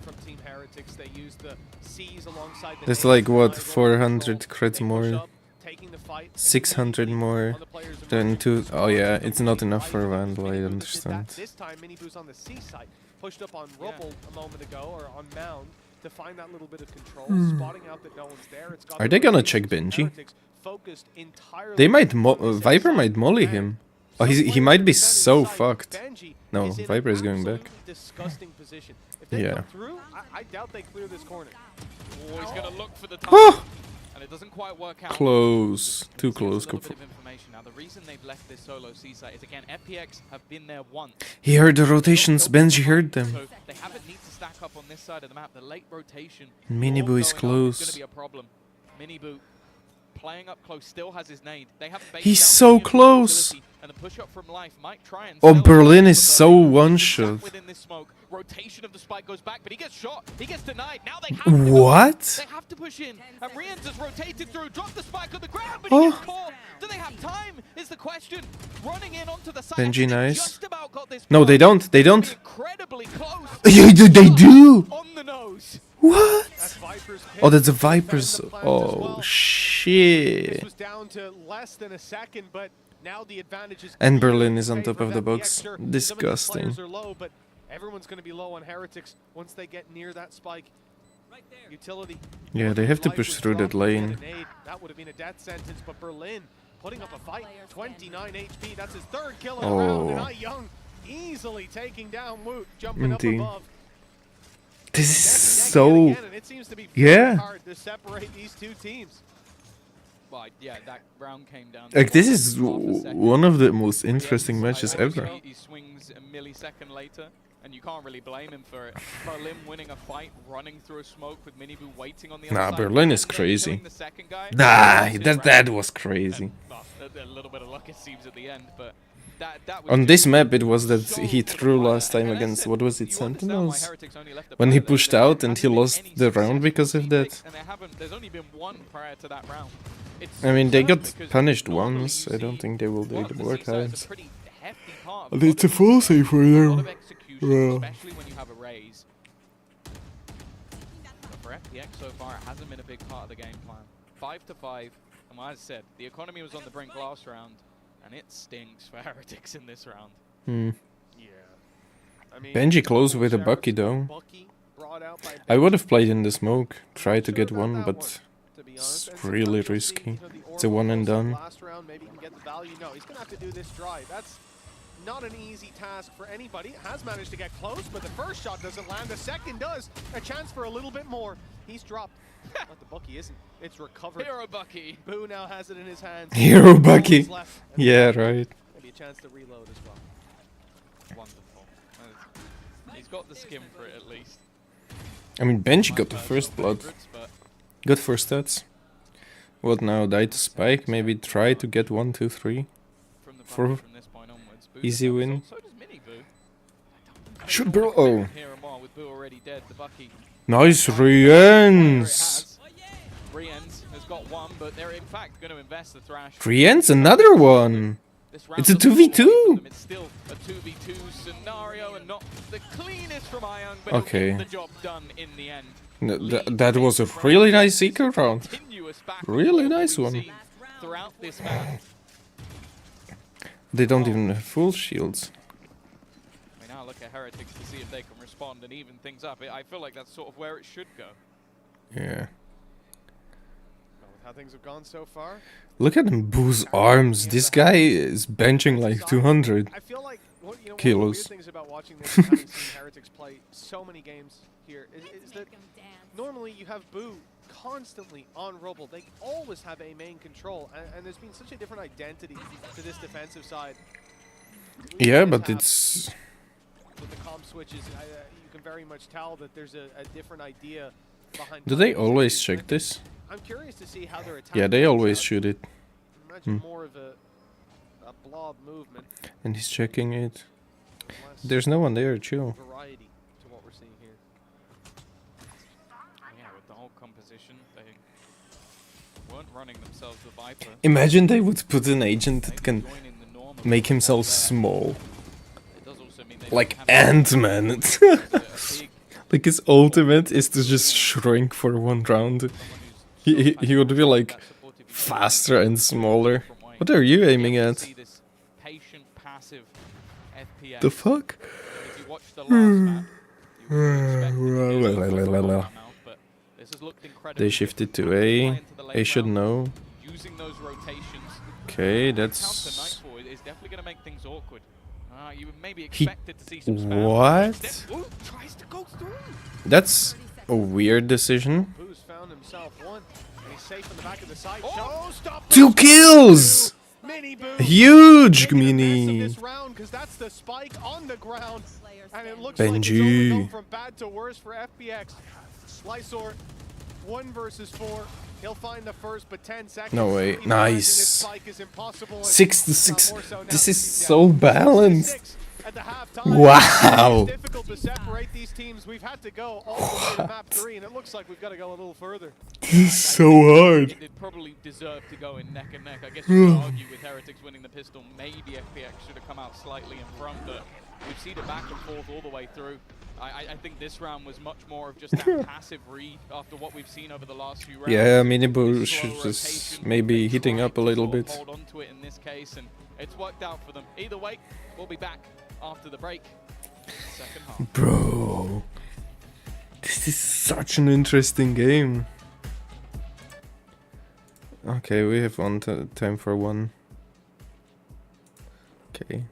There's like, what, 400 crits more? 600 more than 2... Oh yeah, it's not enough for Vandal, I understand. This time, Miniboo's on the C side, pushed up on Rubble a moment ago, or on Mound, to find that little bit of control, spotting out that no one's there. It's got Are they gonna check Benji? They might... Viper might molly him. Oh, he might be so fucked. No, Viper is going back. Yeah. I doubt they clear this corner. Oh, he's gonna look for the top. And it doesn't quite work out. Close. Too close. A little bit of information. Now, the reason they've left this solo C site is, again, FPX have been there once. He heard the rotations, Benji heard them. So they haven't need to stack up on this side of the map. The late rotation. Miniboo is close. It's gonna be a problem. Miniboo playing up close still has his nade. They have He's so close. And the push up from Life might try and Oh, Berlin is so one-shot. within this smoke. Rotation of the spike goes back, but he gets shot. He gets denied. Now they have to what? They have to push in. And Rians has rotated through, dropped the spike on the ground, but he gets caught. Do they have time? Is the question. Running in onto the side. Benji, nice. Just about got this. No, they don't. They don't. Incredibly close. They do. On the nose. What? Oh, that's a Viper's. Oh, shit. This was down to less than a second, but now the advantage is And Berlin is on top of the box. Disgusting. Are low, but everyone's going to be low on Heretics once they get near that spike. Utility. Yeah, they have to push through that lane. That would have been a death sentence, but Berlin putting up a fight. 29 HP. That's his 3rd kill in a round. And I Young easily taking down Woot, jumping up above. This is so... It seems to be yeah. hard to separate these two teams. Well, yeah, that round came down. Like, this is one of the most interesting matches ever. He swings a millisecond later, and you can't really blame him for it. Berlin winning a fight, running through a smoke with Minibu waiting on the other side. Nah, Berlin is crazy. Nah, that was crazy. A little bit of luck, it seems, at the end, but that was on this map, it was that he threw last time against, what was it, Sentinels? When he pushed out and he lost the round because of that. There's only been one prior to that round. I mean, they got punished once. I don't think they will do it more times. And it's a full save for them. Especially when you have a raise. But for FPX so far, it hasn't been a big part of the game plan. 5-5, and as I said, the economy was on the brink last round, and it stinks for Heretics in this round. Yeah. I mean, Benji close with a Bucky though. I would have played in the smoke, try to get one, but it's really risky. It's a one and done. Last round, maybe he can get the value. No, he's gonna have to do this dry. That's not an easy task for anybody. Has managed to get close, but the first shot doesn't land. The second does. A chance for a little bit more. He's dropped. But the Bucky isn't. It's recovered. Hero Bucky. Boo now has it in his hands. Hero Bucky. Yeah, right. Maybe a chance to reload as well. Wonderful. He's got the skin for it at least. I mean, Benji got the first blood. Good for stats. What now? Die to Spike? Maybe try to get 1, 2, 3. For easy win. Shoot, bro! Oh. Nice Riens! Riens has got one, but they're in fact going to invest the Thrash. Riens, another one! It's a 2v2! It's still a 2v2 scenario and not the cleanest from Ion, but okay. the job done in the end. That was a really nice eco round. Really nice one. Throughout this map. They don't even have full shields. We now look at Heretics to see if they can respond and even things up. I feel like that's sort of where it should go. Yeah. How things have gone so far. Look at him, Boo's arms. This guy is benching like 200 I feel like kilos. One of the weird things about watching this and having seen Heretics play so many games here is that normally you have Boo constantly on Rubble. They always have a main control, and there's been such a different identity to this defensive side. Yeah, but it's... With the comp switches, you can very much tell that there's a different idea behind... Do they always check this? I'm curious to see how they're attacking. Yeah, they always shoot it. Imagine more of a blob movement. And he's checking it. There's no one there, chill. Variety to what we're seeing here. Yeah, with the whole composition, they weren't running themselves the Viper. Imagine they would put an agent that can make himself small. Like Ant-Man. Like his ultimate is to just shrink for one round. He would be like faster and smaller. What are you aiming at? The fuck? They shifted to A. A should know. Okay, that's... What? That's a weird decision. 2 kills! Huge Mini! Benji. From bad to worse for FPX. Slicer, 1 versus 4. He'll find the first, but 10 seconds. No way. Nice. 6 to 6. This is so balanced. Wow. It's difficult to separate these teams. We've had to go all the way to map 3, and it looks like we've got to go a little further. This is so hard. It probably deserved to go in neck and neck. I guess you could argue with Heretics winning the pistol. Maybe FPX should have come out slightly in front, but we've seen it back and forth all the way through. I think this round was much more of just that passive read after what we've seen over the last few rounds. Yeah, Minibu should just maybe heating up a little bit. Hold on to it in this case, and it's worked out for them. Either way, we'll be back after the break. Second half. Bro, this is such an interesting game. Okay, we have time for one. Okay.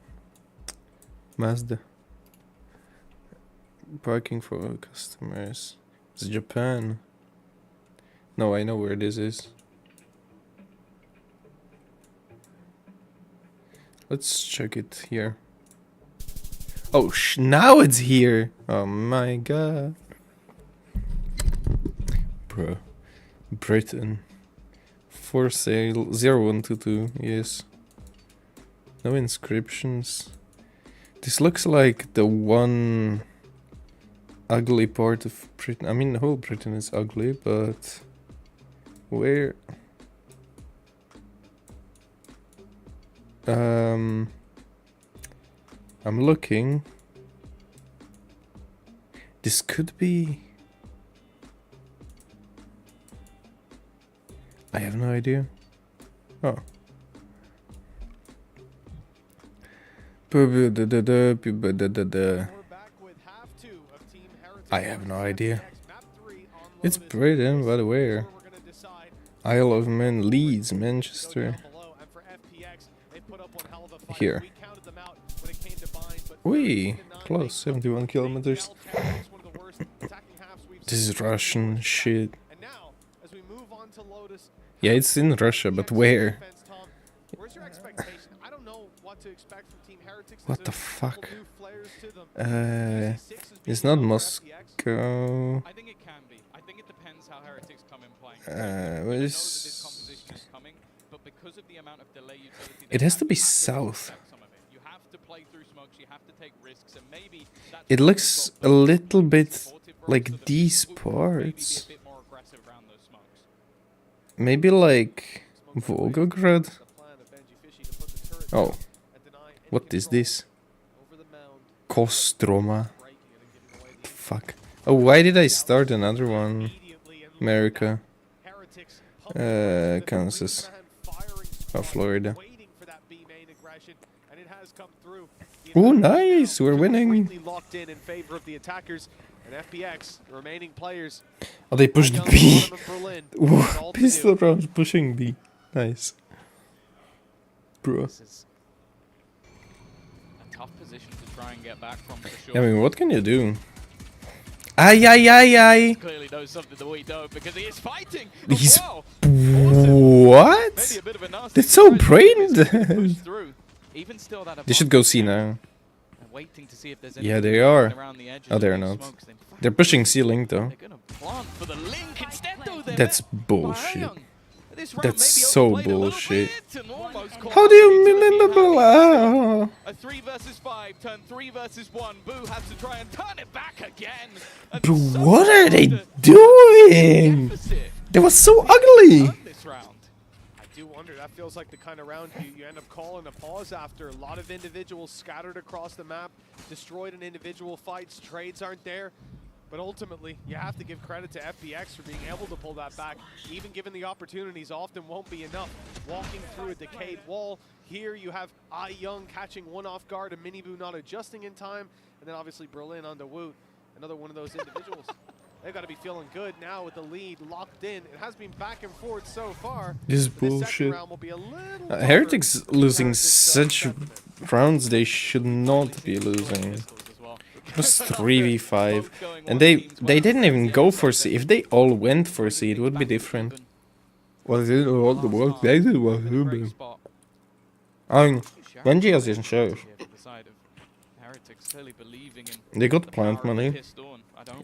Mazda. Parking for customers. It's Japan. No, I know where this is. Let's check it here. Oh, now it's here. Oh my god. Bro. Britain. For sale. 0122. Yes. No inscriptions. This looks like the one ugly part of Britain. I mean, the whole Britain is ugly, but where? I'm looking. This could be. I have no idea. Oh. I have no idea. It's Britain, but where? Isle of Man, Leeds, Manchester. Here. Wee, close, 71 kilometers. This is Russian shit. Yeah, it's in Russia, but where? What the fuck? It's not Moscow. I think it can be. I think it depends how Heretics come in playing. Where is... Composition is coming, but because of the amount of delay utility, It has to be south. you have to play through smokes, you have to take risks, and maybe It looks a little bit like these parts. Maybe like Volgograd? Oh. What is this? Kostroma. The fuck? Oh, why did I start another one? America. Kansas. Oh, Florida. Oh, nice! We're winning! Oh, they pushed B! Ooh, pistol rounds pushing B. Nice. Bro. tough position to try and get back from for sure. I mean, what can you do? Ay, ay, ay, ay. Clearly knows something that we don't because he is fighting. He's wow. What? That's so brain dead. Even still, that They should go C now. Waiting to see if there's Yeah, they are. Oh, they're not. They're pushing C link though. That's bullshit. That's so bullshit. How do you remember? A 3 versus 5 turn 3 versus 1. Boo has to try and turn it back again. But what are they doing? They were so ugly. I do wonder, that feels like the kind of round you end up calling a pause after. A lot of individuals scattered across the map, destroyed in individual fights, trades aren't there. But ultimately, you have to give credit to FPX for being able to pull that back. Even given the opportunities, often won't be enough. Walking through a decayed wall. Here you have Young catching one off guard, and Miniboo not adjusting in time. And then obviously Berlin on the Woot, another one of those individuals. They've got to be feeling good now with the lead locked in. It has been back and forth so far. This is bullshit. Heretics losing such rounds they should not be losing. It was 3v5, and they didn't even go for C. If they all went for C, it would be different. Was it all the work they did was stupid. I mean, Benji has his shows. They got plant money.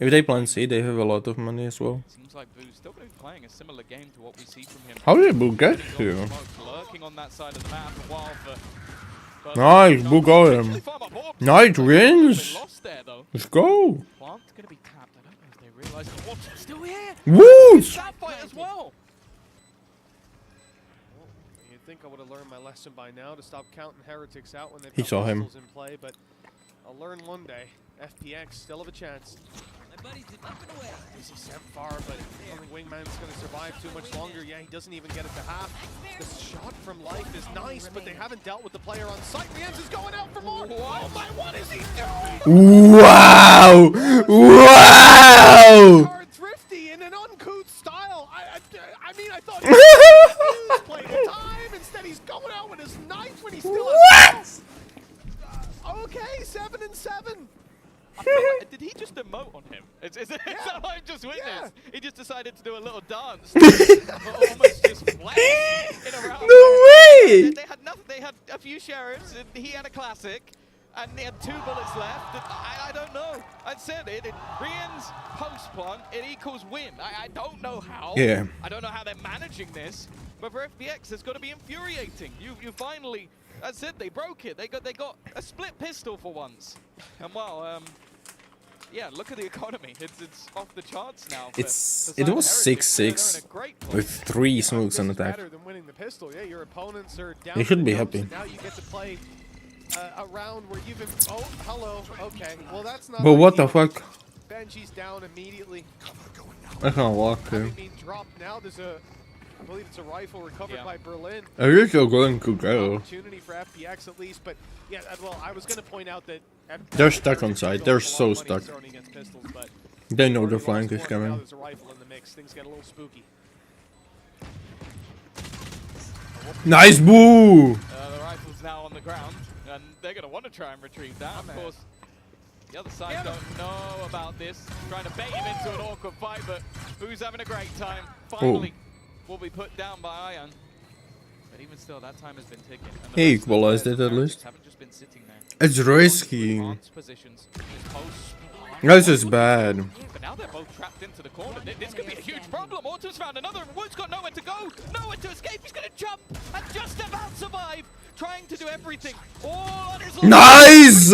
If they plant C, they have a lot of money as well. Seems like Boo's still going to be playing a similar game to what we see from him. How did Boo get here? Lurking on that side of the map while Nice, Boo got him. Nice wins. Let's go. Plant's going to be tapped. I don't know if they realize the Watson's still here. Woo! That fight as well. You'd think I would have learned my lesson by now to stop counting Heretics out when they've He saw him. in play, but I'll learn one day. FPX still have a chance. Easy set far, but I don't think Wingman's going to survive too much longer. Yeah, he doesn't even get it to half. The shot from Life is nice, but they haven't dealt with the player on site. Rienz is going out for more. Oh my, what is he doing? Wow! Wow! Thrifty in an uncouth style. I mean, I thought he was playing the time. Instead, he's going out with his knife when he's still What? Okay, 7 and 7. Did he just emote on him? Is that what I just witnessed? Yeah. He just decided to do a little dance. Almost just flash in a round. No way! They had nothing. They had few sheriffs, and he had a classic, and he had 2 bullets left. And I don't know. I said it. Rian's post plant, it equals win. I don't know how. Yeah. I don't know how they're managing this, but for FPX, it's got to be infuriating. You finally, that's it. They broke it. They got a split pistol for once. And well, yeah, look at the economy. It's off the charts now. It was 6-6 with 3 smokes on attack. Better than winning the pistol. Yeah, your opponents are down. They should be happy. Now you get to play a round where you've been. Oh, hello. Okay. Well, that's not. But what the fuck? Benji's down immediately. I can't walk there. Being dropped now. There's a, I believe it's a rifle recovered by Berlin. I guess you're going to go. Opportunity for FPX at least, but yeah. Well, I was going to point out that they're stuck on side. They're so stuck. They know the flank is coming. There's a rifle in the mix. Things get a little spooky. Nice boo! The rifle's now on the ground, and they're going to want to try and retrieve that. Of course, the other side don't know about this. Trying to bait him into an awkward fight, but Boo's having a great time. Finally, will be put down by Ion. But even still, that time has been ticking. He equalized it at least. Haven't just been sitting there. It's risky. This is bad. But now they're both trapped into the corner. This could be a huge problem. Autumn's found another. Wood's got nowhere to go, nowhere to escape. He's going to jump and just about survive, trying to do everything. All on his Nice!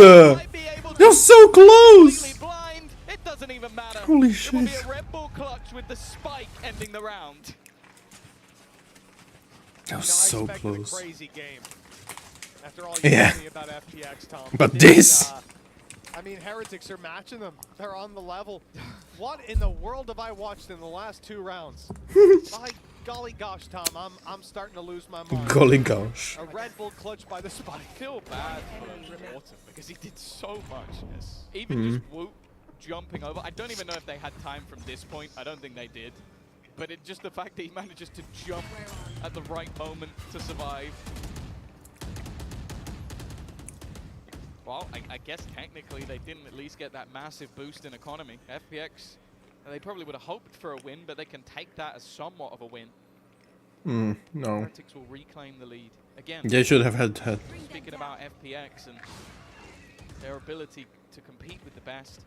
You're so close! Blind. It doesn't even matter. Holy shit. It will be a Red Bull clutch with the spike ending the round. That was so close. Crazy game. After all Yeah. about FPX, Tom. But this... I mean, Heretics are matching them. They're on the level. What in the world have I watched in the last 2 rounds? My golly gosh, Tom, I'm starting to lose my mind. Golly gosh. A Red Bull clutch by the spike. I feel bad for Autumn because he did so much. Even just Woot jumping over. I don't even know if they had time from this point. I don't think they did. But it just the fact that he manages to jump at the right moment to survive. Well, I guess technically they didn't at least get that massive boost in economy. FPX, they probably would have hoped for a win, but they can take that as somewhat of a win. No. Heretics will reclaim the lead. Again, They should have had that. Speaking about FPX and their ability to compete with the best,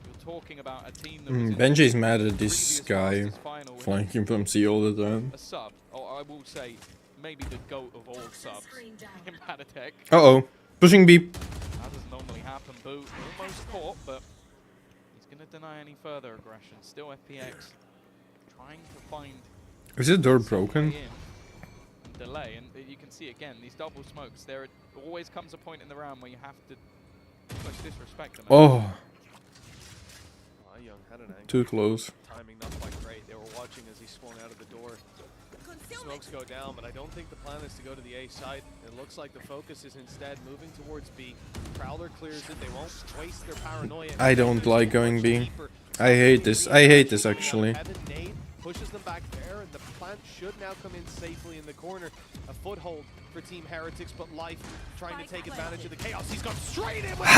you're talking about a team that was Benji's mad at this guy flanking from Seoul all the time. a sub, or I will say maybe the GOAT of all subs in Padatech. Uh-oh. Pushing B. That doesn't normally happen. Boo almost caught, but he's going to deny any further aggression. Still FPX trying to find... Is the door broken? Delay, and you can see again, these double smokes, there always comes a point in the round where you have to push disrespect them. Oh. Young had an angle. Too close. Timing not quite great. They were watching as he swung out of the door. Smokes go down, but I don't think the plan is to go to the A side. It looks like the focus is instead moving towards B. Prowler clears it. They won't waste their paranoia. I don't like going B. I hate this. I hate this actually. Evan Nate pushes them back there, and the plant should now come in safely in the corner. A foothold for Team Heretics, but Life trying to take advantage of the chaos. He's gone straight in with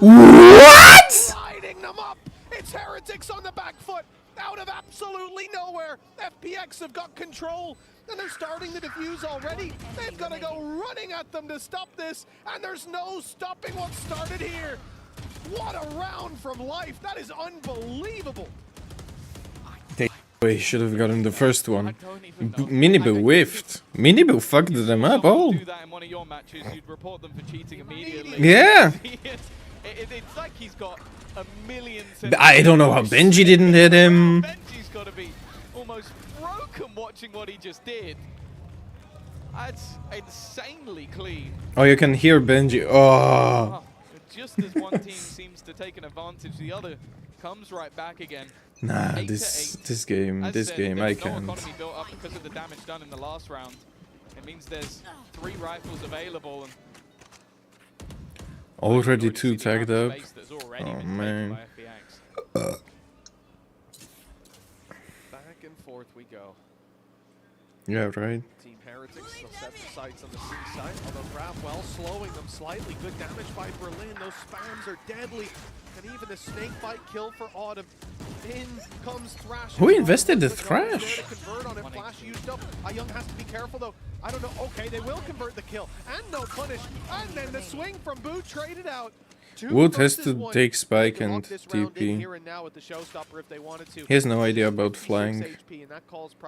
What? lighting them up. It's Heretics on the back foot. Out of absolutely nowhere. FPX have got control, and they're starting to defuse already. They've got to go running at them to stop this, and there's no stopping what started here. What a round from Life. That is unbelievable. They should have gotten the first one. Minibu whiffed. Minibu fucked them up all. Do that in one of your matches, you'd report them for cheating immediately. Yeah. It's like he's got a million... I don't know how Benji didn't hit him. Benji's got to be almost broken watching what he just did. That's insanely clean. Oh, you can hear Benji. Oh. Just as one team seems to take an advantage, the other comes right back again. Nah, this game, I can't. Economy built up because of the damage done in the last round. It means there's 3 rifles available. And already 2 tagged up. Oh man. Back and forth we go. Yeah, right. Team Heretics will set the sights on the C side, although Grafwell slowing them slightly. Good damage by Berlin. Those spams are deadly. And even the snake bite kill for Autumn. In comes Thrash. Who invested the Thrash? Convert on it. Flash used up. Young has to be careful though. I don't know. Okay, they will convert the kill. And no punish. And then the swing from Boo traded out. Wood has to take Spike and TP. He has no idea about flying.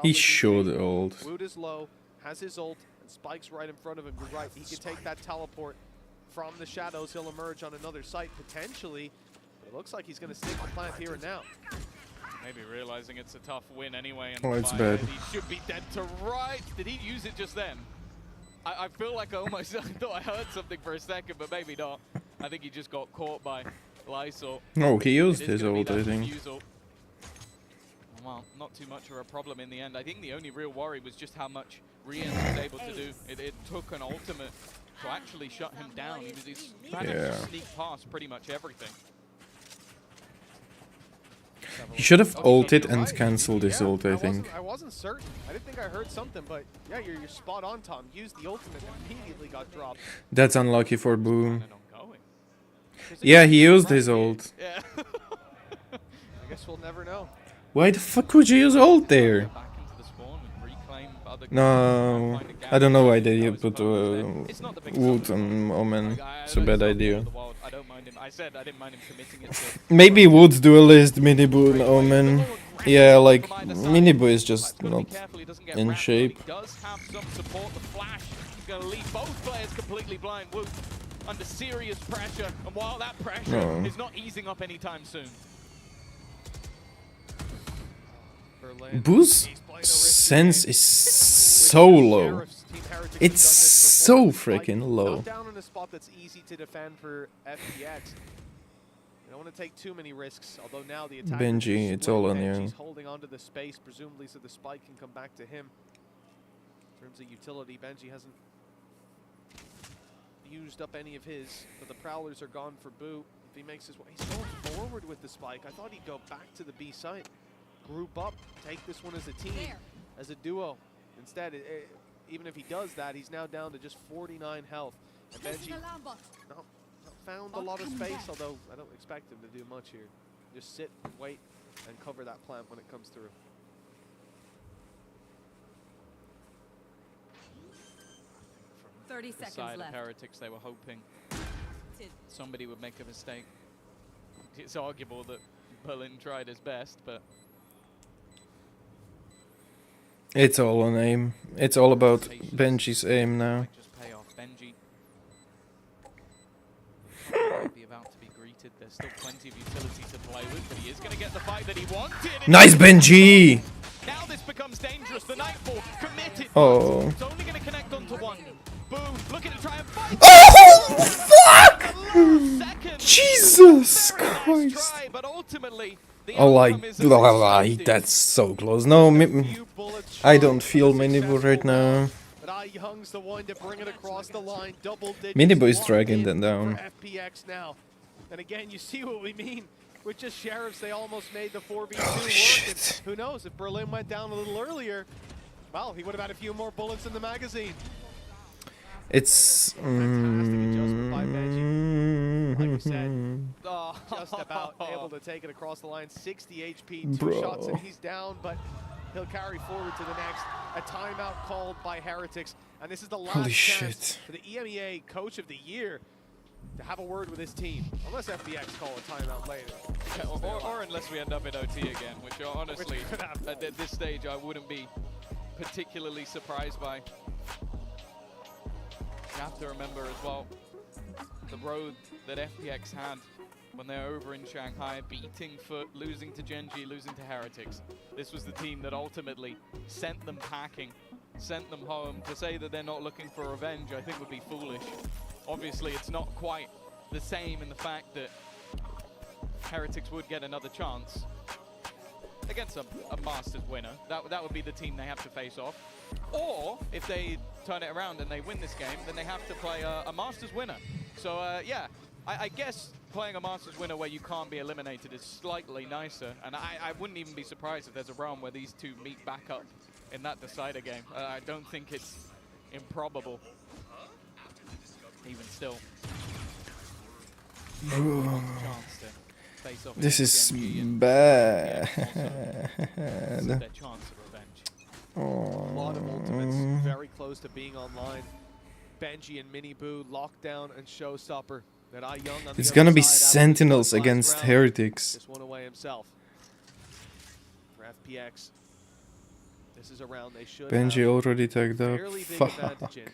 He should ult. Wood is low, has his ult, and Spike's right in front of him. You're right, he could take that teleport from the shadows. He'll emerge on another site, potentially. But it looks like he's going to stick the plant here and now. Maybe realizing it's a tough win anyway. And oh, it's bad. He should be dead to right. Did he use it just then? I feel like I almost thought I heard something for a second, but maybe not. I think he just got caught by Lysol. No, he used his ult, I think. Well, not too much of a problem in the end. I think the only real worry was just how much Rian was able to do. It took an ultimate to actually shut him down. He managed to sneak past pretty much everything. He should have ulted and cancelled his ult, I think. I wasn't certain. I didn't think I heard something, but yeah, you're spot on, Tom. Used the ultimate and immediately got dropped. That's unlucky for Boom. Yeah, he used his ult. Yeah. I guess we'll never know. Why the fuck would you use ult there? No, I don't know why they put Wood on Omen. It's a bad idea. Maybe Wood duelist Minibu and Omen. Yeah, like Minibu is just not in shape. Under serious pressure, and while that pressure is not easing up anytime soon. Boo's sense is so low. It's so freaking low. Down in a spot that's easy to defend for FPX. You don't want to take too many risks, although now the attack Benji, it's all on you. He's holding onto the space, presumably so the spike can come back to him. In terms of utility, Benji hasn't used up any of his, but the Prowlers are gone for Boo. If he makes his way, he's going forward with the spike. I thought he'd go back to the B site, group up, take this one as a team, as a duo. Instead, even if he does that, he's now down to just 49 health. And Benji found a lot of space, although I don't expect him to do much here. Just sit, wait, and cover that plant when it comes through. The side of Heretics, they were hoping somebody would make a mistake. It's arguable that Berlin tried his best, but it's all on aim. It's all about Benji's aim now. Just pay off. Benji be about to be greeted. There's still plenty of utility to play with, but he is going to get the fight that he wanted. Nice, Benji! Now this becomes dangerous. The Nightfall committed. Oh. It's only going to connect onto one. Boom, looking to try and fight. Oh, fuck! Jesus Christ. Try, but ultimately, oh, like, that's so close. No, I don't feel Minibu right now. Minibu is dragging them down. FPX now. And again, you see what we mean. With just Sheriffs, they almost made the 4v2 Holy shit. Who knows, if Berlin went down a little earlier, well, he would have had a few more bullets in the magazine. It's Like you said, just about able to take it across the line. 60 HP, two shots, and he's down, but he'll carry forward to the next. A timeout called by Heretics, and this is the last chance for the EMEA Coach of the Year to have a word with his team, unless FPX call a timeout later. Yeah, or unless we end up in OT again, which honestly, at this stage, I wouldn't be particularly surprised by. You have to remember as well, the road that FPX had when they were over in Shanghai, beating Foot, losing to Genji, losing to Heretics. This was the team that ultimately sent them packing, sent them home. To say that they're not looking for revenge, I think would be foolish. Obviously, it's not quite the same in the fact that Heretics would get another chance against a Masters winner. That would be the team they have to face off. Or, if they turn it around and they win this game, then they have to play a Masters winner. So, yeah, I guess playing a Masters winner where you can't be eliminated is slightly nicer. And I wouldn't even be surprised if there's a realm where these two meet back up in that decider game. I don't think it's improbable, even still. This is bad. A lot of ultimates very close to being online. Benji and Miniboo, Lockdown and Showstopper. That Young on It's the gonna other be side, Sentinels last against round, Heretics. just won away himself. For FPX, this is a round they should Benji have already tagged up. fairly big Fuck. advantage in.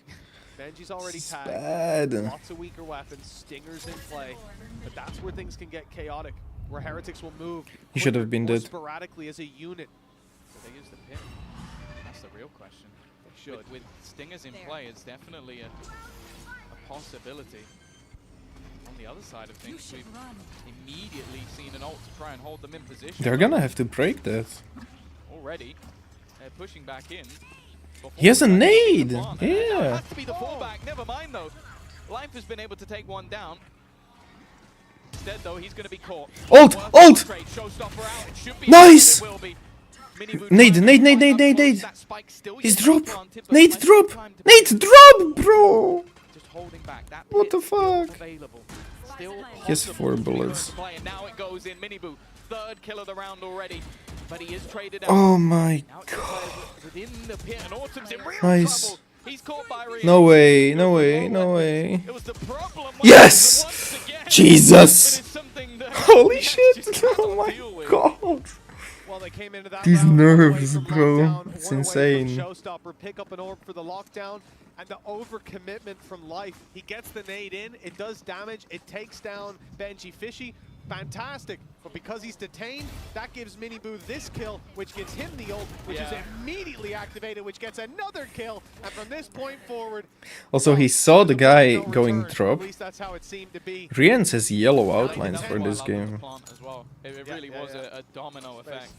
Benji's already It's tagged. bad. Lots of weaker weapons, stingers in play, but that's where things can get chaotic. Where Heretics will move. He should have been more dead. sporadically as a unit. So they use the pin. That's the real question. They should. With stingers in play, it's definitely a possibility. On the other side of things, we've immediately seen an ult to try and hold them in position. They're gonna have to break that. Already, they're pushing back in. He has a nade! It Yeah! has to be the fallback. Never mind though. Life has been able to take one down. Instead though, he's going to be caught. Ult! Ult! Nice! Nade! He's drop! Nade drop! Nade drop, bro! What the fuck? He has 4 bullets. Now it goes in. Miniboo, third kill of the round already. But he is traded out. Oh my god. Within the pit, and Autumn's in real nice. trouble. He's caught by Rio. No way, no way, no way. It was the problem. Yes! Jesus! Holy shit! Oh my god! Well, they came into that These round nerves, away from bro. Lockdown, It's one away insane. from Showstopper, pick up an orb for the Lockdown, and the overcommitment from Life. He gets the nade in, it does damage, it takes down Benji Fishy. Fantastic, but because he's detained, that gives Miniboo this kill, which gets him the ult, which is immediately activated, which gets another kill, and from this point forward... Also, he saw the guy going drop. At least that's how it seemed to be. Rian has yellow outlines for this game. As well. It really was a domino effect.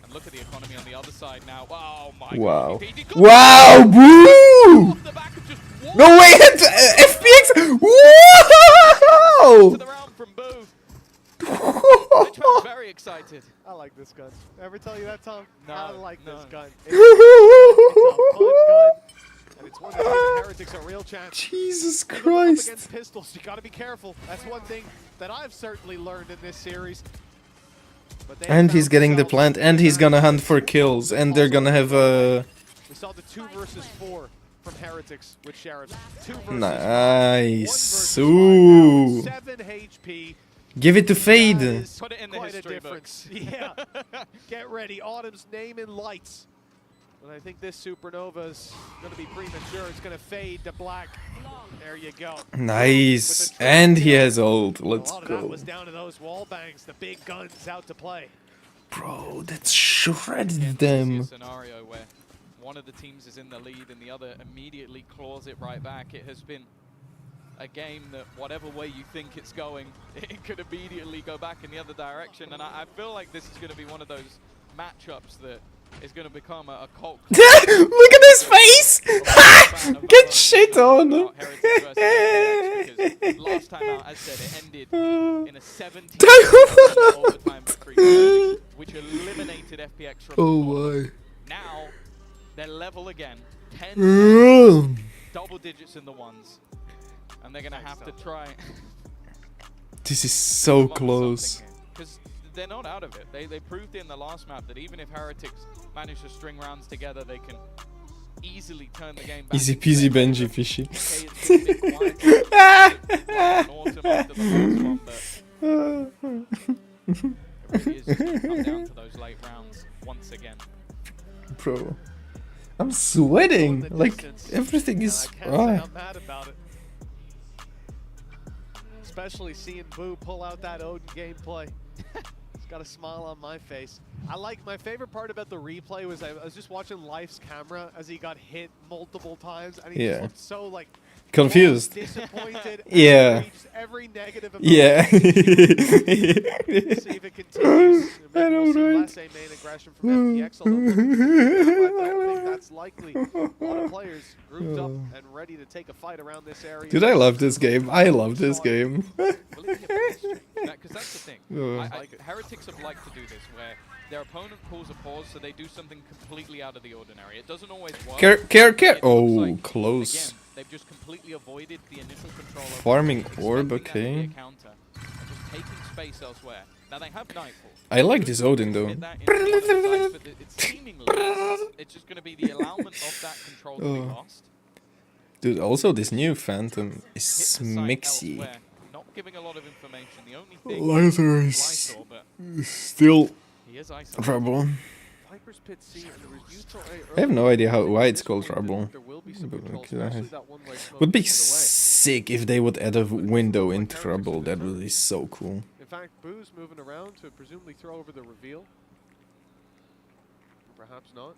And look at the economy on the other side now. Oh my Wow. god. Wow, boo! No way, FPX! Wow! Very excited. I like this gun. Ever tell you that, Tom? No, I like no. this gun. It's a fun gun, and it's one that gives Heretics a real chance. Jesus Up Christ. against pistols, you got to be careful. That's one thing that I've certainly learned in this series. But they And he's found getting the themselves plant, and he's gonna hunt for kills, and they're gonna have a... We saw the 2 versus 4 from Heretics with Sheriffs. 2 versus 4, Nice. 1 Ooh. versus 5. 7 HP. Give it to Fade. Put it in the Quite a history difference. Yeah. Get ready. Autumn's name in lights. And I think this supernova is going to be premature. It's going to fade to black. There you go. Nice. And he has ult. Let's A lot of that go. was down to those wall bangs. The big guns out to play. Bro, that shredded This is them. a scenario where one of the teams is in the lead and the other immediately claws it right back. It has been a game that whatever way you think it's going, it could immediately go back in the other direction. And I feel like this is going to be one of those matchups that is going to become a cult. Look at his face! Get shit on! Last time out, as said, it ended in a 17 overtime victory, which eliminated FPX from Oh the my. tournament. Now, they're level again. 10 double digits in the ones. And they're going to have to try. This is so close. Because they're not out of it. They proved in the last map that even if Heretics manage to string rounds together, they can easily turn the game back. Easy peasy Benji Fishy. It really is just going to come down to those late rounds once again. Bro, I'm sweating. Like, everything is... I can't say I'm mad about it. Especially seeing Boo pull out that Odin gameplay. It's got a smile on my face. My favorite part about the replay was I was just watching Life's camera as he got hit multiple times, and he just looked so like confused. Disappointed. Yeah. Every negative emotion. Yeah. See if it continues. Maybe we'll see less main aggression from FPX a little bit. I don't think that's likely. A lot of players grouped up and ready to take a fight around this area. Dude, I love this game. I love this game. Because that's the thing. Heretics have liked to do this, where their opponent calls a pause, so they do something completely out of the ordinary. It doesn't always work. Care. Oh, like, close. Again, they've just completely avoided the initial control. Farming orb, okay. taking space elsewhere. Now they have Nightfall. I like this Odin though. It's just going to be the allowance of that control to be lost. Dude, also this new Phantom is mixy. Not giving a lot of information. The only thing Lythor is still trouble. I have no idea why it's called trouble. Would be sick if they would add a window in trouble. That would be so cool. In fact, Boo's moving around to presumably throw over the reveal. Perhaps not.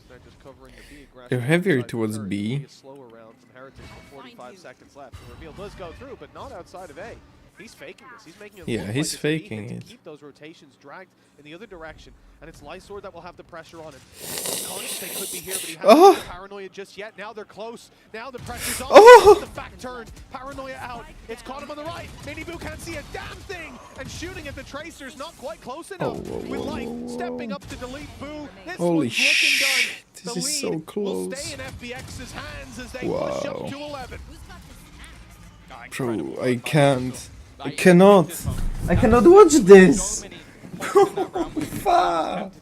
They're just covering the B. They're heavier towards B. Slower round from Heretics with 45 seconds left. The reveal does go through, but not outside of A. He's faking this. He's making it look like he's it's faking to it. keep those rotations dragged in the other direction, and it's Lysor that will have the pressure on him. Conscious they could be here, but he hasn't the paranoia just yet. Now they're close. Now the pressure's on. The fact turned. Paranoia out. It's caught him on the right. Miniboo can't see a damn thing, and shooting at the tracers not quite close enough. With Light stepping up to delete Boo. This Holy shit! This is so close. Will stay in FPX's hands as they push up to 11. Bro, I can't. I cannot watch this. Fuck.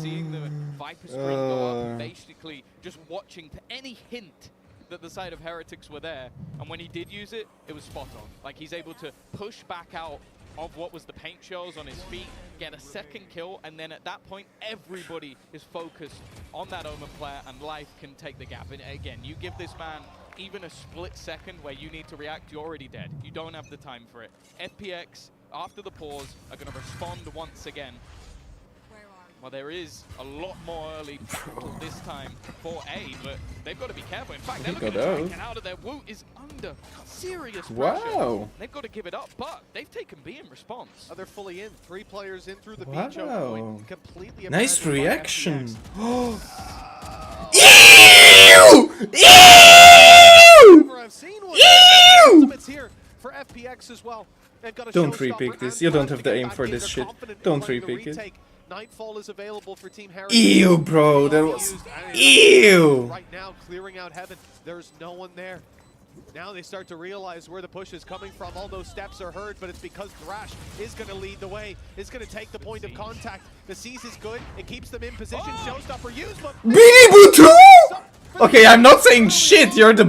Seeing the Viper screen go up, basically just watching for any hint that the side of Heretics were there, and when he did use it, it was spot on. Like, he's able to push back out of what was the paint shells on his feet, get a second kill, and then at that point, everybody is focused on that Omen player, and Life can take the gap. And again, you give this man even a split second where you need to react, you're already dead. You don't have the time for it. FPX, after the pause, are going to respond once again. Well, there is a lot more early battle this time for A, but they've got to be careful. In fact, they're looking to try and get out of there. Wu is under serious pressure. Wow. They've got to give it up, but they've taken B in response. They're fully in. 3 players in through the B choke point. Completely nice reaction. Ew! I've seen one. Ultimates here for FPX as well. Don't re-pick this. You don't have the aim for this shit. Don't re-pick it. Nightfall is available for Team Heretics. Ew, bro, that was ew. Right now, clearing out heaven. There's no one there. Now they start to realize where the push is coming from. All those steps are heard, but it's because Thrash is going to lead the way. Is going to take the point of contact. The Seize is good. It keeps them in position. Showstopper used, but Beanie too? Okay, I'm not saying shit. You're the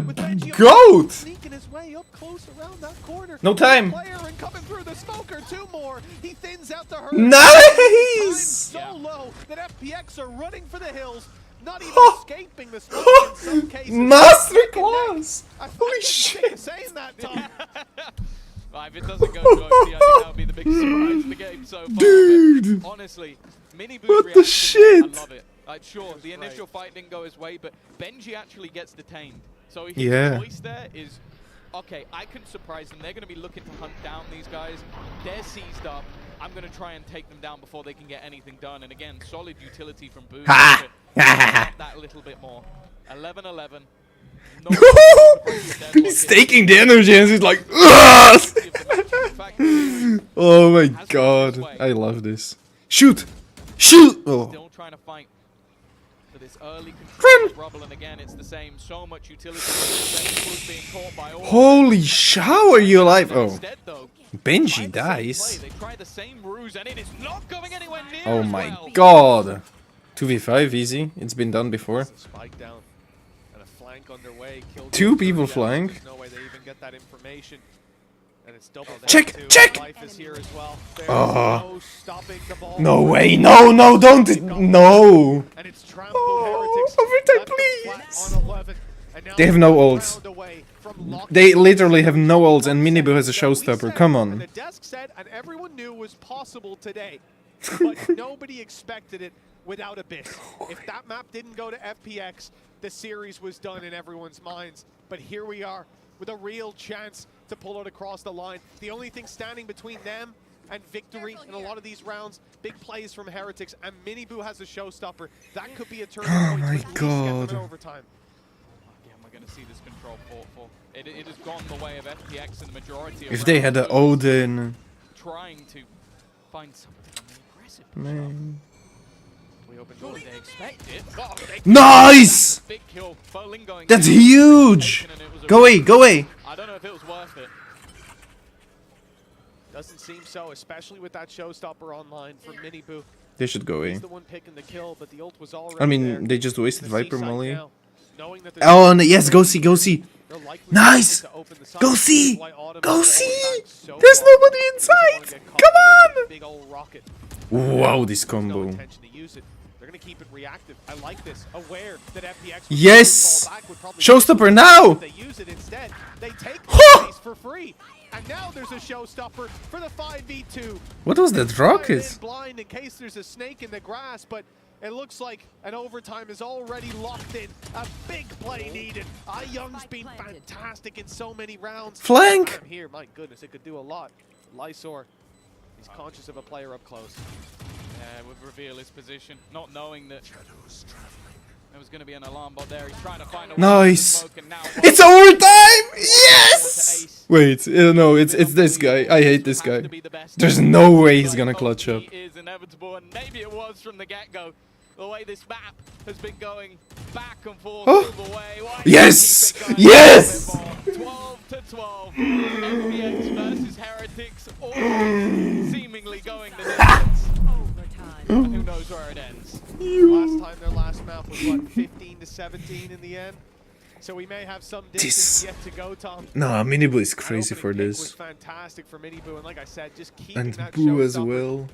goat. Sneaking his way up close around that corner. No time. And coming through the smoker, 2 more. He thins out the herd. Nice. So low that FPX are running for the hills. Not even escaping the smoke in some cases. Masterclass! Holy shit! Saying that, Tom. Well, if it doesn't go to OT, I think that'll be the biggest surprise of the game so far. Dude! But honestly, Miniboo's what the shit? I love it. Like, sure, the initial fight didn't go his way, but Benji actually gets detained. So his choice there is, okay, I can surprise them. They're going to be looking to hunt down these guys. They're seized up. I'm going to try and take them down before they can get anything done. And again, solid utility from Boo. That little bit more. 11-11. He's taking the energy and he's like, oh my god, I love this. Shoot! Shoot! Oh. Still trying to fight for this early control of Rubble, and again, it's the same. So much utility. Being caught by all. Holy how are you alive? Oh. Instead, though, Benji dies. they try the same ruse, and it is not going anywhere near Oh as my well. god. 2v5 easy. It's been done before. Spike down and a flank underway. 2 people flying. There's no way they even get that information. And it's double check! Check! Life is here as well. Oh. No stopping the ball. No way. No, no, don't. No. And it's trampled Heretics. Overtime, please. They have no ults. They literally have no ults, and Miniboo has a showstopper. Come on. And the desk said, and everyone knew was possible today, but nobody expected it without Abyss. If that map didn't go to FPX, the series was done in everyone's minds. But here we are with a real chance to pull it across the line. The only thing standing between them and victory in a lot of these rounds, big plays from Heretics, and Miniboo has a showstopper. That could be a turning point. Oh my god. Overtime. Again, we're going to see this control fought for. It has gone the way of FPX in the majority of If they had an Odin. Trying to find something aggressive. Man. Surely they expect it. Nice! Big kill. Going That's huge! Go away, go away! I don't know if it was worth it. Doesn't seem so, especially with that showstopper online for Miniboo. They should go He's A. the one picking the kill, but the ult was already I mean, there. they just wasted The Viper C site Molly. now, knowing that Oh, no, yes, go see, go see. they're likely Nice! to open the site. Go see! Why Autumn Go is falling see! back so There's far. nobody He doesn't wanna inside! get caught Come with this on! Big old rocket. Wow, this There's no combo. intention to use it. They're gonna keep it reactive. I like this. Aware that FPX would Yes! fall back, would probably Showstopper now! If they use it instead, they take the space for free. And now there's a showstopper for the 5v2. What was that rocket? Blind in case there's a snake in the grass, but it looks like an overtime is already locked in. A big play needed. Young's been fantastic in so many rounds. Flank! I'm here, my goodness, it could do a lot. Lysor, he's conscious of a player up close. Yeah, would reveal his position, not knowing that there was going to be an alarm bot there. He's trying to find a Nice! It's overtime! Yes! Wait, no, it's this guy. I hate this guy. There's no way he's gonna clutch up. It is inevitable, and maybe it was from the get-go. The way this map has been going back and forth all the way. Why Yes! Yes! 12 to 12. FPX versus Heretics, all seemingly going the distance. And who knows where it ends. Last time their last map was what, 15 to 17 in the end? So we may have some distance yet to go, Tom. Nah, Miniboo is crazy for was this. fantastic for Miniboo, and like I said, just keeping And that Boo as showstopper, well.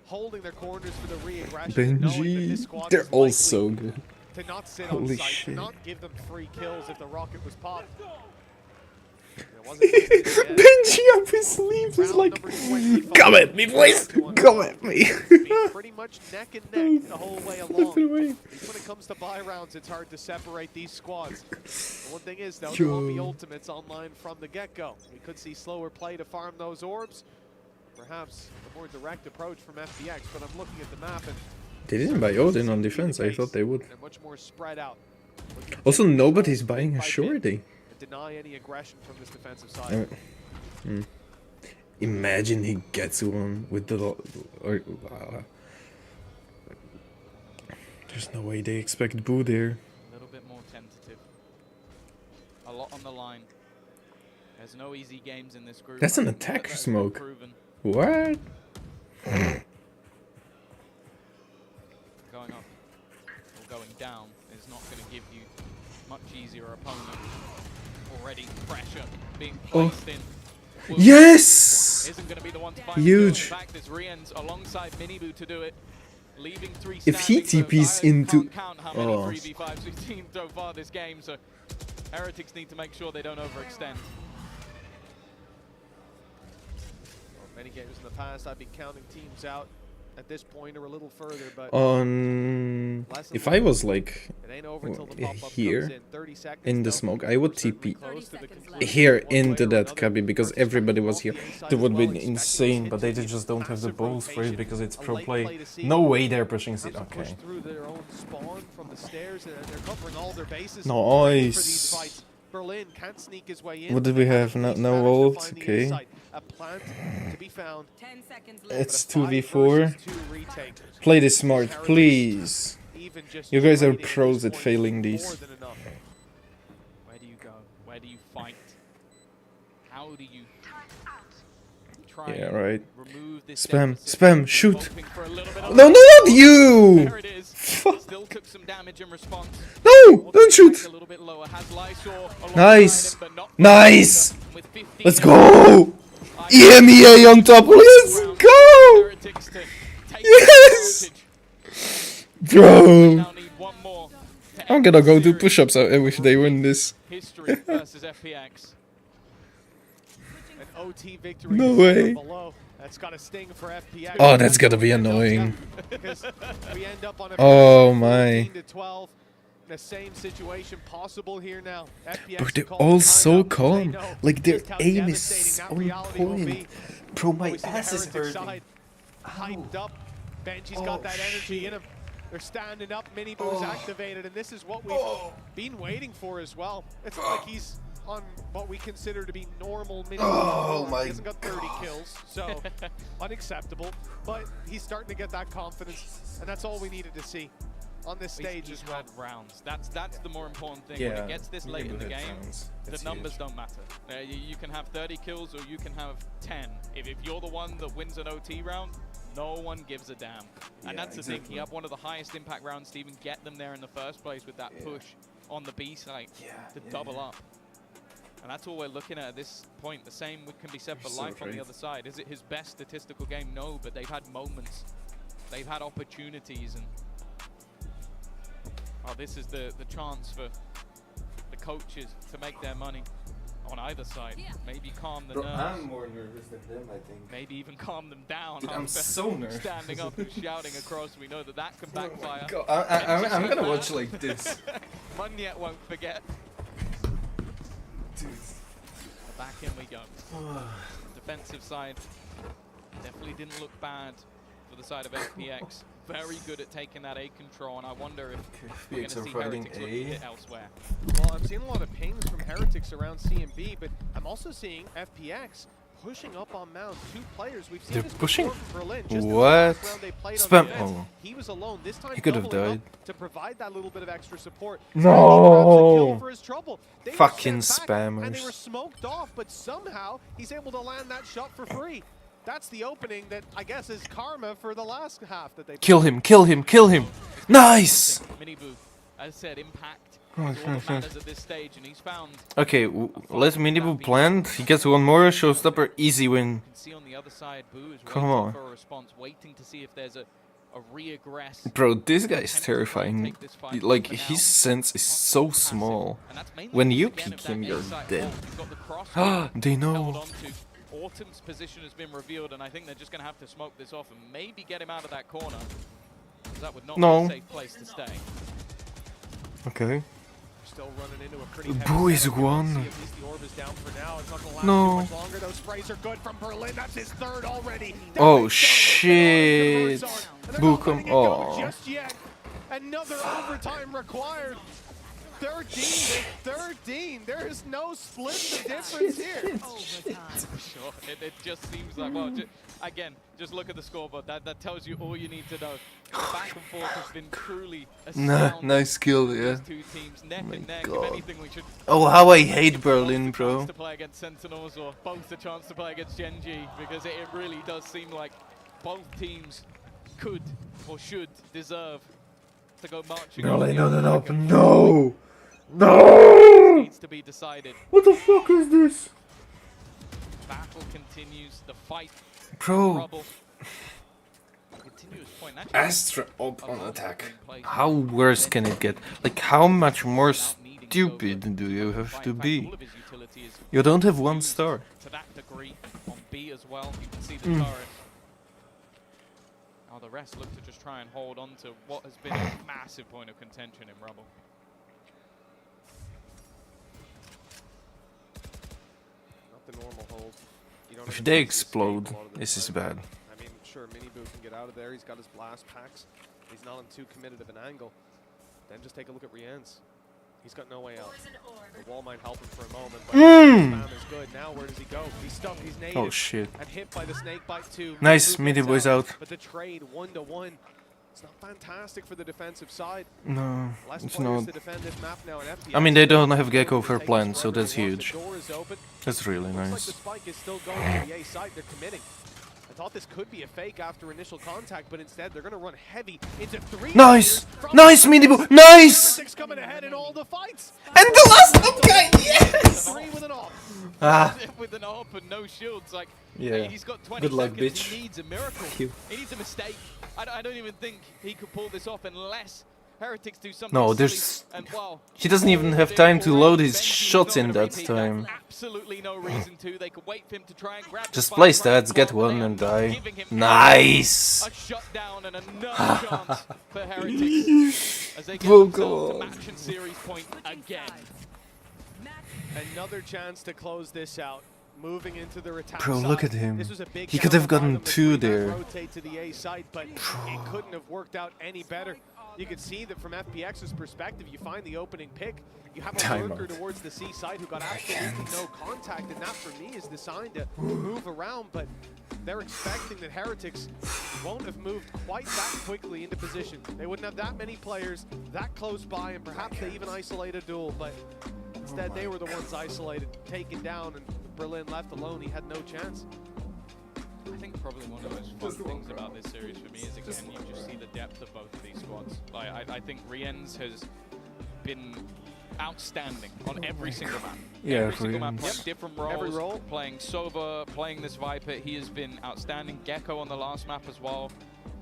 holding their corners for the re-aggression. Benji. They're all so good. To not sit Holy on site, shit. to not give them free kills if the rocket was popped. Benji up his sleeves is like, come at me, please! Come at me! Pretty much neck and neck the whole way along. When it comes to buy rounds, it's hard to separate these squads. The one thing is, though, there won't be ultimates online from the get-go. We could see slower play to farm those orbs. Perhaps a more direct approach from FPX, but I'm looking at the map and They didn't buy Odin on defense, I thought they would. they're much more spread out. Also, nobody's buying a shorty. Deny any aggression from this defensive side. Imagine he gets one with the... There's no way they expect Boo there. A little bit more tentative. A lot on the line. There's no easy games in this group. That's an attacker smoke. What? Going up or going down is not going to give you much easier opponent. Already pressure being placed in. Yes! Isn't going to be the one to find Huge. In fact, there's Rien's alongside Miniboo to do it. Leaving 3 If he TP's into... Can't count how many 3v5s we've seen so far this game, so Heretics need to make sure they don't overextend. Well, many games in the past, I've been counting teams out at this point or a little further, but if I was like here in the seconds, smoke, I would TP here into that cubby because everybody was here. That would be insane, but they just don't have the balls for it because it's pro play. No way they're pushing it. Okay. Nice. Berlin can't sneak his way in. What did we have? No ult. Okay. A plant to be found. It's 2v4. Play this smart, please. You guys are pros at failing these. Where do you go? Where do you fight? How do you try Yeah, right. remove this Spam, shoot. No, not you! There it is. Still took some damage in response. No, don't shoot. A little bit lower. Has Lysor Nice. him, but not Nice. with 15 Let's go. EMEA on top. Let's go. Yes. Bro. I'm gonna go do push-ups if they win this. History versus FPX. An OT victory. No way. That's got a sting for FPX. Oh, that's gotta be annoying. We end up on a Oh my. 12. The same situation possible here now. But they're all so calm. Like their aim is on point. Bro, my ass is hurting. Hyped up. Benji's got that energy in him. They're standing up. Miniboo's activated, and this is what we've been waiting for as well. It's not like he's on what we consider to be normal Miniboo. He hasn't got 30 kills, so unacceptable. But he's starting to get that confidence, and that's all we needed to see. on this stage he's as well. had rounds. That's the more important thing. Yeah, When it gets this late in the neighborhood game, rounds. the That's numbers huge. don't matter. You can have 30 kills or you can have 10. If you're the one that wins an OT round, no one gives a damn. And that's the thing. You have one of the highest impact rounds to even get them there in the first place with that push on the B site to double up. And that's all we're looking at this point. The same can be said for Life on the other side. Is it his best statistical game? No, but they've had moments. They've had opportunities. And this is the chance for the coaches to make their money on either side. Maybe calm the nerves. I'm more nervous than them, I think. Maybe even calm them down. Dude, I'm so nervous. Standing up and shouting across. We know that can backfire. I'm gonna watch like this. Munyet won't forget. Dude. Back in we go. Defensive side definitely didn't look bad for the side of FPX. Very good at taking that A control, and I wonder if we're going to see Heretics looking it elsewhere. Well, I'm seeing a lot of pings from Heretics around C and B, but I'm also seeing FPX pushing up on Mound. 2 players. We've seen They're this pushing? from Berlin. Just in the What? last round they played on Spam. defense, Oh. he was alone. This time He could have doubling died. up to provide that little bit of extra support. No. For his trouble. They were Fucking sent back, and they spammers. were smoked off, but somehow he's able to land that shot for free. That's the opening that I guess is karma for the last half that they Kill him, kill him, kill him. Nice! Miniboo, as I said, impact is all that matters at this stage, and he's found. Okay, let Miniboo plant. He gets one more, showstopper, easy win. You can see on the other side, Boo is Come waiting on. for a response, waiting to see if there's a reaggress. Bro, this guy is terrifying. Like, his sense is so small. When you peek him, you're dead. They know. Autumn's position has been revealed, and I think they're just going to have to smoke this off and maybe get him out of that corner. That would not be a safe place to stay. Okay. Still running into a pretty Boo is one. No. Those sprays are good from Berlin. That's his 3rd already. Oh shit. Boo come. Oh. Just yet. Another overtime required. 13. There is no split the difference here. Sure. It just seems like, well, again, just look at the scoreboard. That tells you all you need to know. The back and forth has been truly astounding. Nice kill, yeah. These 2 teams neck and neck. If anything, we should. Oh, how I hate Berlin, bro. To play against Sentinels, or both a chance to play against Genji, because it really does seem like both teams could or should deserve to go marching. Berlin, no. No! Needs to be decided. What the fuck is this? Battle continues. The fight. Bro. Continuous point. Astra up on attack. How worse can it get? Like, how much more stupid do you have to be? You don't have 1 star. To that degree, on B as well, you can see the turret. Now the rest look to just try and hold on to what has been a massive point of contention in Rubble. The normal hold. If they explode, this is bad. I mean, sure, Miniboo can get out of there. He's got his blast packs. He's not on too committed of an angle. Then just take a look at Rien's. He's got no way out. The wall might help him for a moment, but spam is good. Now where does he go? He's stuck. He's native. Oh shit. And hit by the snake bite too. Nice, Miniboo is out. But the trade 1-to-1. It's not fantastic for the defensive side. No, Less it's players not. to defend this map now, and FPX I mean, they don't have Gecko for plan, so that's huge. That's really Looks like nice. the spike is still going to the A side. They're committing. I thought this could be a fake after initial contact, but instead they're going to run heavy into 3. Nice! Nice, Miniboo! Nice! Coming ahead in all the fights. And the last guy, yes! 3 with an off. With an AWP and no shields, like, Yeah. hey, he's got 20 Good luck, seconds. bitch. He needs a miracle. He needs a mistake. I don't even think he could pull this off unless Heretics do something. No, there's. He doesn't even have time to load his shots in that time. Absolutely no reason to. They could wait for him to try and grab. Just play stats, get 1 and die. Nice! A shutdown and another chance for Heretics as they get Oh themselves to god. match and series point again. Another chance to close this out. Moving into the attack Bro, side. look at him. This was a big He could have gamble by gotten them to 2 bring that there. Rotate to the A side, but it couldn't have worked out any better. You can see that from FPX's perspective, you find the opening pick. You have a worker towards the C side who got absolutely no contact, and that for me is the sign to move around, but they're expecting that Heretics won't have moved quite that quickly into position. They wouldn't have that many players that close by, and perhaps they even isolate a duel, but instead they were the ones isolated, taken down, and Berlin left alone. He had no chance. I think probably one of the most fun things about this series for me is, again, you just see the depth of both of these squads. Like, I think Rienz has been outstanding on every single map. Yeah, every single map, playing different roles, every role. playing Sova, playing this Viper. He has been outstanding. Gecko on the last map as well.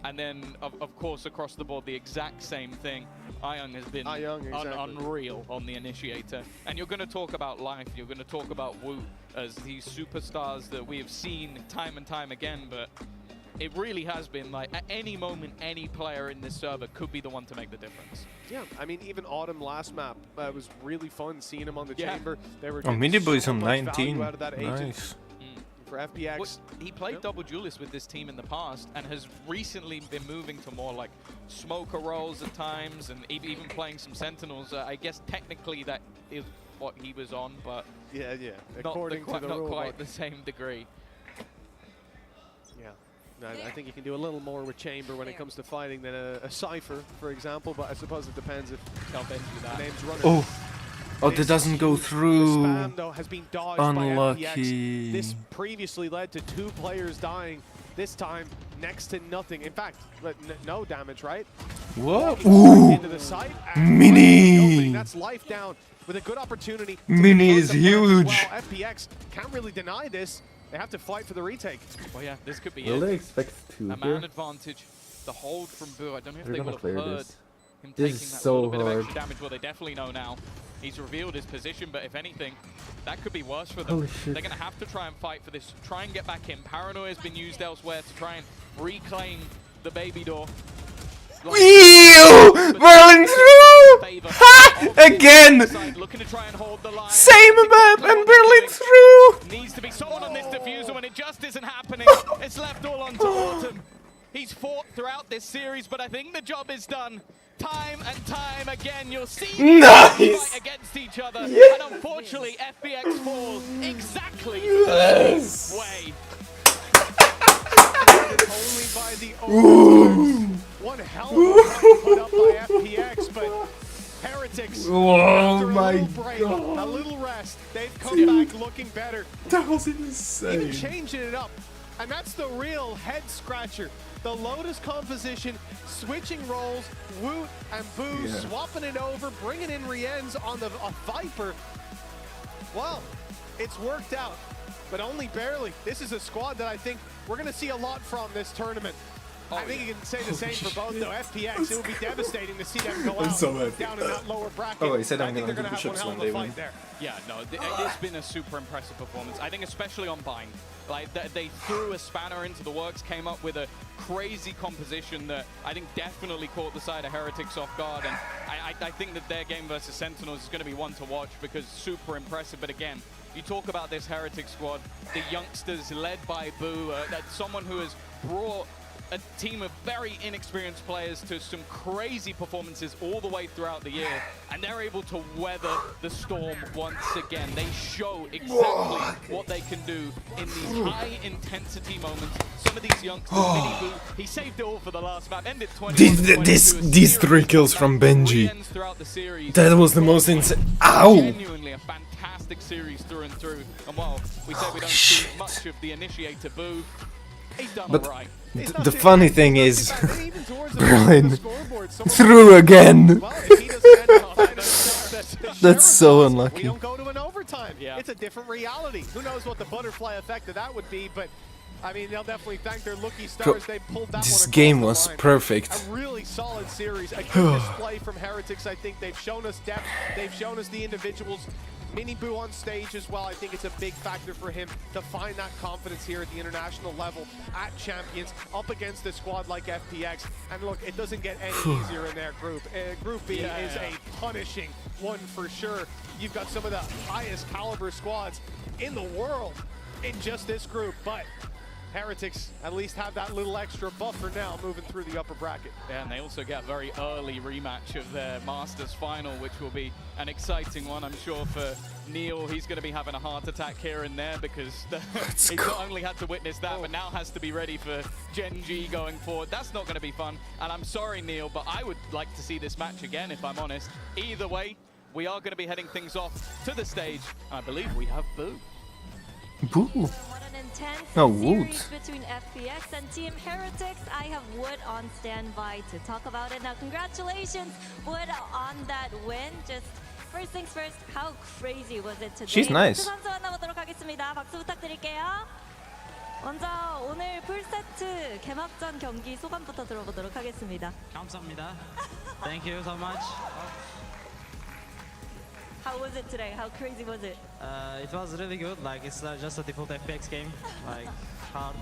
And then, of course, across the board, the exact same thing. Ayung has been unreal on the Initiator. And you're going to talk about Life, you're going to talk about Wu as these superstars that we have seen time and time again, but it really has been like, at any moment, any player in this server could be the one to make the difference. Yeah, I mean, even Autumn last map, it was really fun seeing him on the chamber. They were Mini Boy's so on much 19. value out of that agent. Nice. For FPX. Well, he played double duelist with this team in the past and has recently been moving to more like smoker roles at times and even playing some sentinels. I guess technically that is what he was on, but yeah, not according to the not rule quite book. the same degree. Yeah, I think you can do a little more with Chamber when it comes to fighting than a Cypher, for example, but I suppose it depends if the name's runner. Oh, that doesn't go through. The spam, though, has been dodged Unlucky. by FPX. This previously led to 2 players dying. This time, next to nothing. In fact, no damage, right? What? Into the site. Mini! That's Life down with a good opportunity. Mini is huge. Well, FPX can't really deny this. They have to fight for the retake. Well, yeah, this could be Will it. they expect to A man advantage. The hold from Boo. I don't know if they would have heard him This taking is that so little bit of hard. extra damage. Well, they definitely know now. He's revealed his position, but if anything, that could be worse for them. Holy shit. They're going to have to try and fight for this, try and get back in. Paranoia has been used elsewhere to try and reclaim the baby door. Ew! Berlin through! Ha! Again! Looking to try and hold the line. Same map and Berlin through! Needs to be someone on this diffuser when it just isn't happening. It's left all onto Autumn. He's fought throughout this series, but I think the job is done. Time and time again, you'll see nice. fight against each other. Yes. And unfortunately, FPX fall exactly Yes. the way. Only by the overtime. One hell of a fight put up by FPX, but Heretics, after a little rest, they've come back looking better. That was insane. Even changing it up. And that's the real head scratcher. The Lotus composition, switching roles, Woot and Boo swapping it over, bringing in Rienz on the Viper. Well, it's worked out, but only barely. This is a squad that I think we're going to see a lot from this tournament. I think you can say the same for both, though. FPX, it would be devastating to see them go out down in that lower bracket. Oh, he said I I'm think going they're to going do to have one push-ups hell of when a they win. fight there. Yeah, no, it's been a super impressive performance. I think especially on Bind. Like, they threw a spanner into the works, came up with a crazy composition that I think definitely caught the side of Heretics off guard. And I think that their game versus Sentinels is going to be one to watch because super impressive. But again, you talk about this Heretic squad, the youngsters led by Boo, someone who has brought a team of very inexperienced players to some crazy performances all the way throughout the year, and they're able to weather the storm once again. They show exactly what they can do in these high-intensity moments. Some of these youngsters, Mini Boo, he saved it all for the last map, ended 20. These 3 kills from Benji. Throughout the series, that was the most insane. Ow! Genuinely a fantastic series through and through. And while we say we don't see much of the Initiator Boo, he's done all right. The funny thing is, Berlin through again. That's so unlucky. We don't go to an overtime. It's a different reality. Who knows what the butterfly effect of that would be, but I mean, they'll definitely thank their lucky stars. They pulled that this one game across was the line. perfect. A really solid series. A good display from Heretics. I think they've shown us depth. They've shown us the individuals. Mini Boo on stage as well. I think it's a big factor for him to find that confidence here at the international level at Champions up against a squad like FPX. And look, it doesn't get any easier in their group. Group B is a punishing one for sure. You've got some of the highest caliber squads in the world in just this group, but Heretics at least have that little extra buffer now moving through the upper bracket. Yeah, and they also get a very early rematch of their Masters final, which will be an exciting one, I'm sure, for Neil. He's going to be having a heart attack here and there because he's not only had to witness that, but now has to be ready for Gen G going forward. That's not going to be fun. And I'm sorry, Neil, but I would like to see this match again, if I'm honest. Either way, we are going to be heading things off to the stage. I believe we have Boo. Boo. Oh, Wood. Between FPX and Team Heretics. I have Wood on standby to talk about it. Now, congratulations, Wood, on that win. Just first things first, how crazy was it today? She's nice. 선수 만나보도록 하겠습니다. 박수 부탁드릴게요. 먼저 오늘 풀세트 개막전 경기 소감부터 들어보도록 하겠습니다. 감사합니다. Thank you so much. How was it today? How crazy was it? It was really good. Like it's just a default FPX game. Like hard,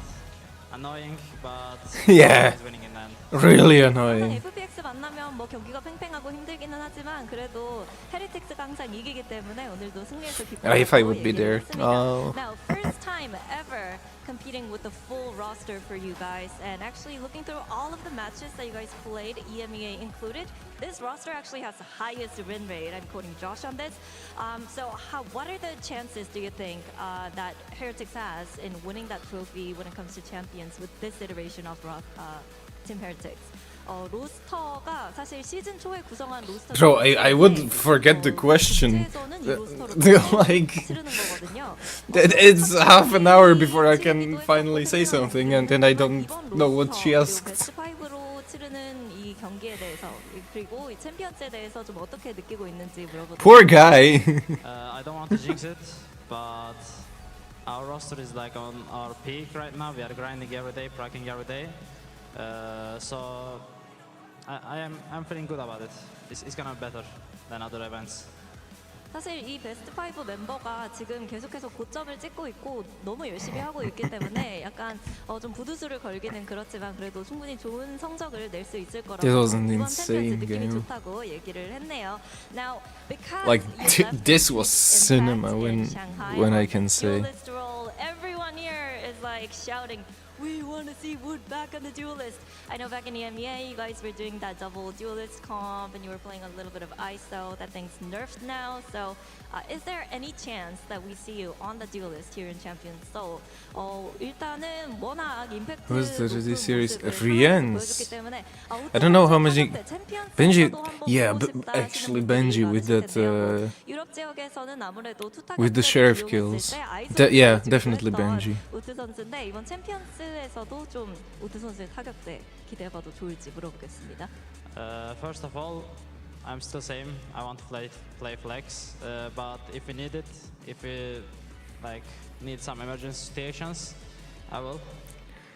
annoying, but yeah, winning in the end. Really annoying. FPX 만나면 뭐 경기가 팽팽하고 힘들기는 하지만 그래도 헤리틱스가 항상 이기기 때문에 오늘도 승리해서 기뻐하고 If I would be there. Oh. Now, first time ever competing with the full roster for you guys, and actually looking through all of the matches that you guys played, EMEA included, this roster actually has the highest win rate. I'm quoting Josh on this. So what are the chances, do you think, that Heretics has in winning that trophy when it comes to champions with this iteration of Team Heretics? 로스터가 사실 시즌 초에 구성한 로스터. Bro, I would forget the question. Like, it's half an hour before I can finally say something, and then I don't know what she asked. 베스트5로 치르는 이 경기에 대해서 그리고 이 챔피언스에 대해서 좀 어떻게 느끼고 있는지 물어보도록. Poor guy. I don't want to jinx it, but our roster is like on our peak right now. We are grinding every day, practicing every day. So I'm feeling good about it. It's gonna be better than other events. 사실 이 베스트5 멤버가 지금 계속해서 고점을 찍고 있고 너무 열심히 하고 있기 때문에 약간 좀 부두수를 걸기는 그렇지만 그래도 충분히 좋은 성적을 낼 수 있을 거라고 이번 챔피언스 느낌이 좋다고 얘기를 했네요. Now, because like this was cinema when I can say. Everyone here is like shouting, we want to see Wood back on the duelist. I know back in EMEA you guys were doing that double duelist comp and you were playing a little bit of ISO. That thing's nerfed now. So is there any chance that we see you on the duelist here in Champions Seoul? 일단은 워낙 임팩트 Who's the series? Rien's. I don't know how much Benji. Yeah, actually Benji with that with the sheriff kills. Yeah, definitely Benji. 우드 선수인데 이번 챔피언스에서도 좀 우드 선수의 타격대 기대해봐도 좋을지 물어보겠습니다. First of all, I'm still same. I want to play flex, but if we need it, if we like need some emergency situations, I will.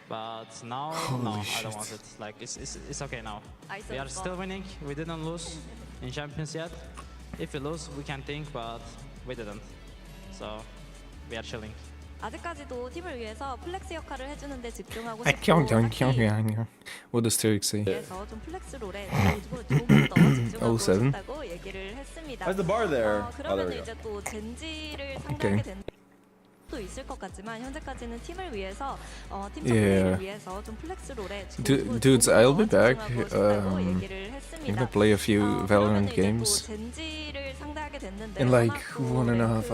But now, no, I don't want it. Like it's okay now. We are still winning. We didn't lose in champions yet. If we lose, we can think, but we didn't. So we are chilling. 아직까지도 팀을 위해서 플렉스 역할을 해주는데 집중하고 What does Derek say? 그래서 좀 플렉스 롤에 조금 더 집중하고 싶다고 얘기를 했습니다. How's the bar there? 그러면 이제 또 젠지를 상대하게 된 또 있을 것 같지만 현재까지는 팀을 위해서 팀 플레이를 위해서 좀 플렉스 롤에 Dudes, I'll be back. I'm gonna play a few Valorant games in like 1.5 hours.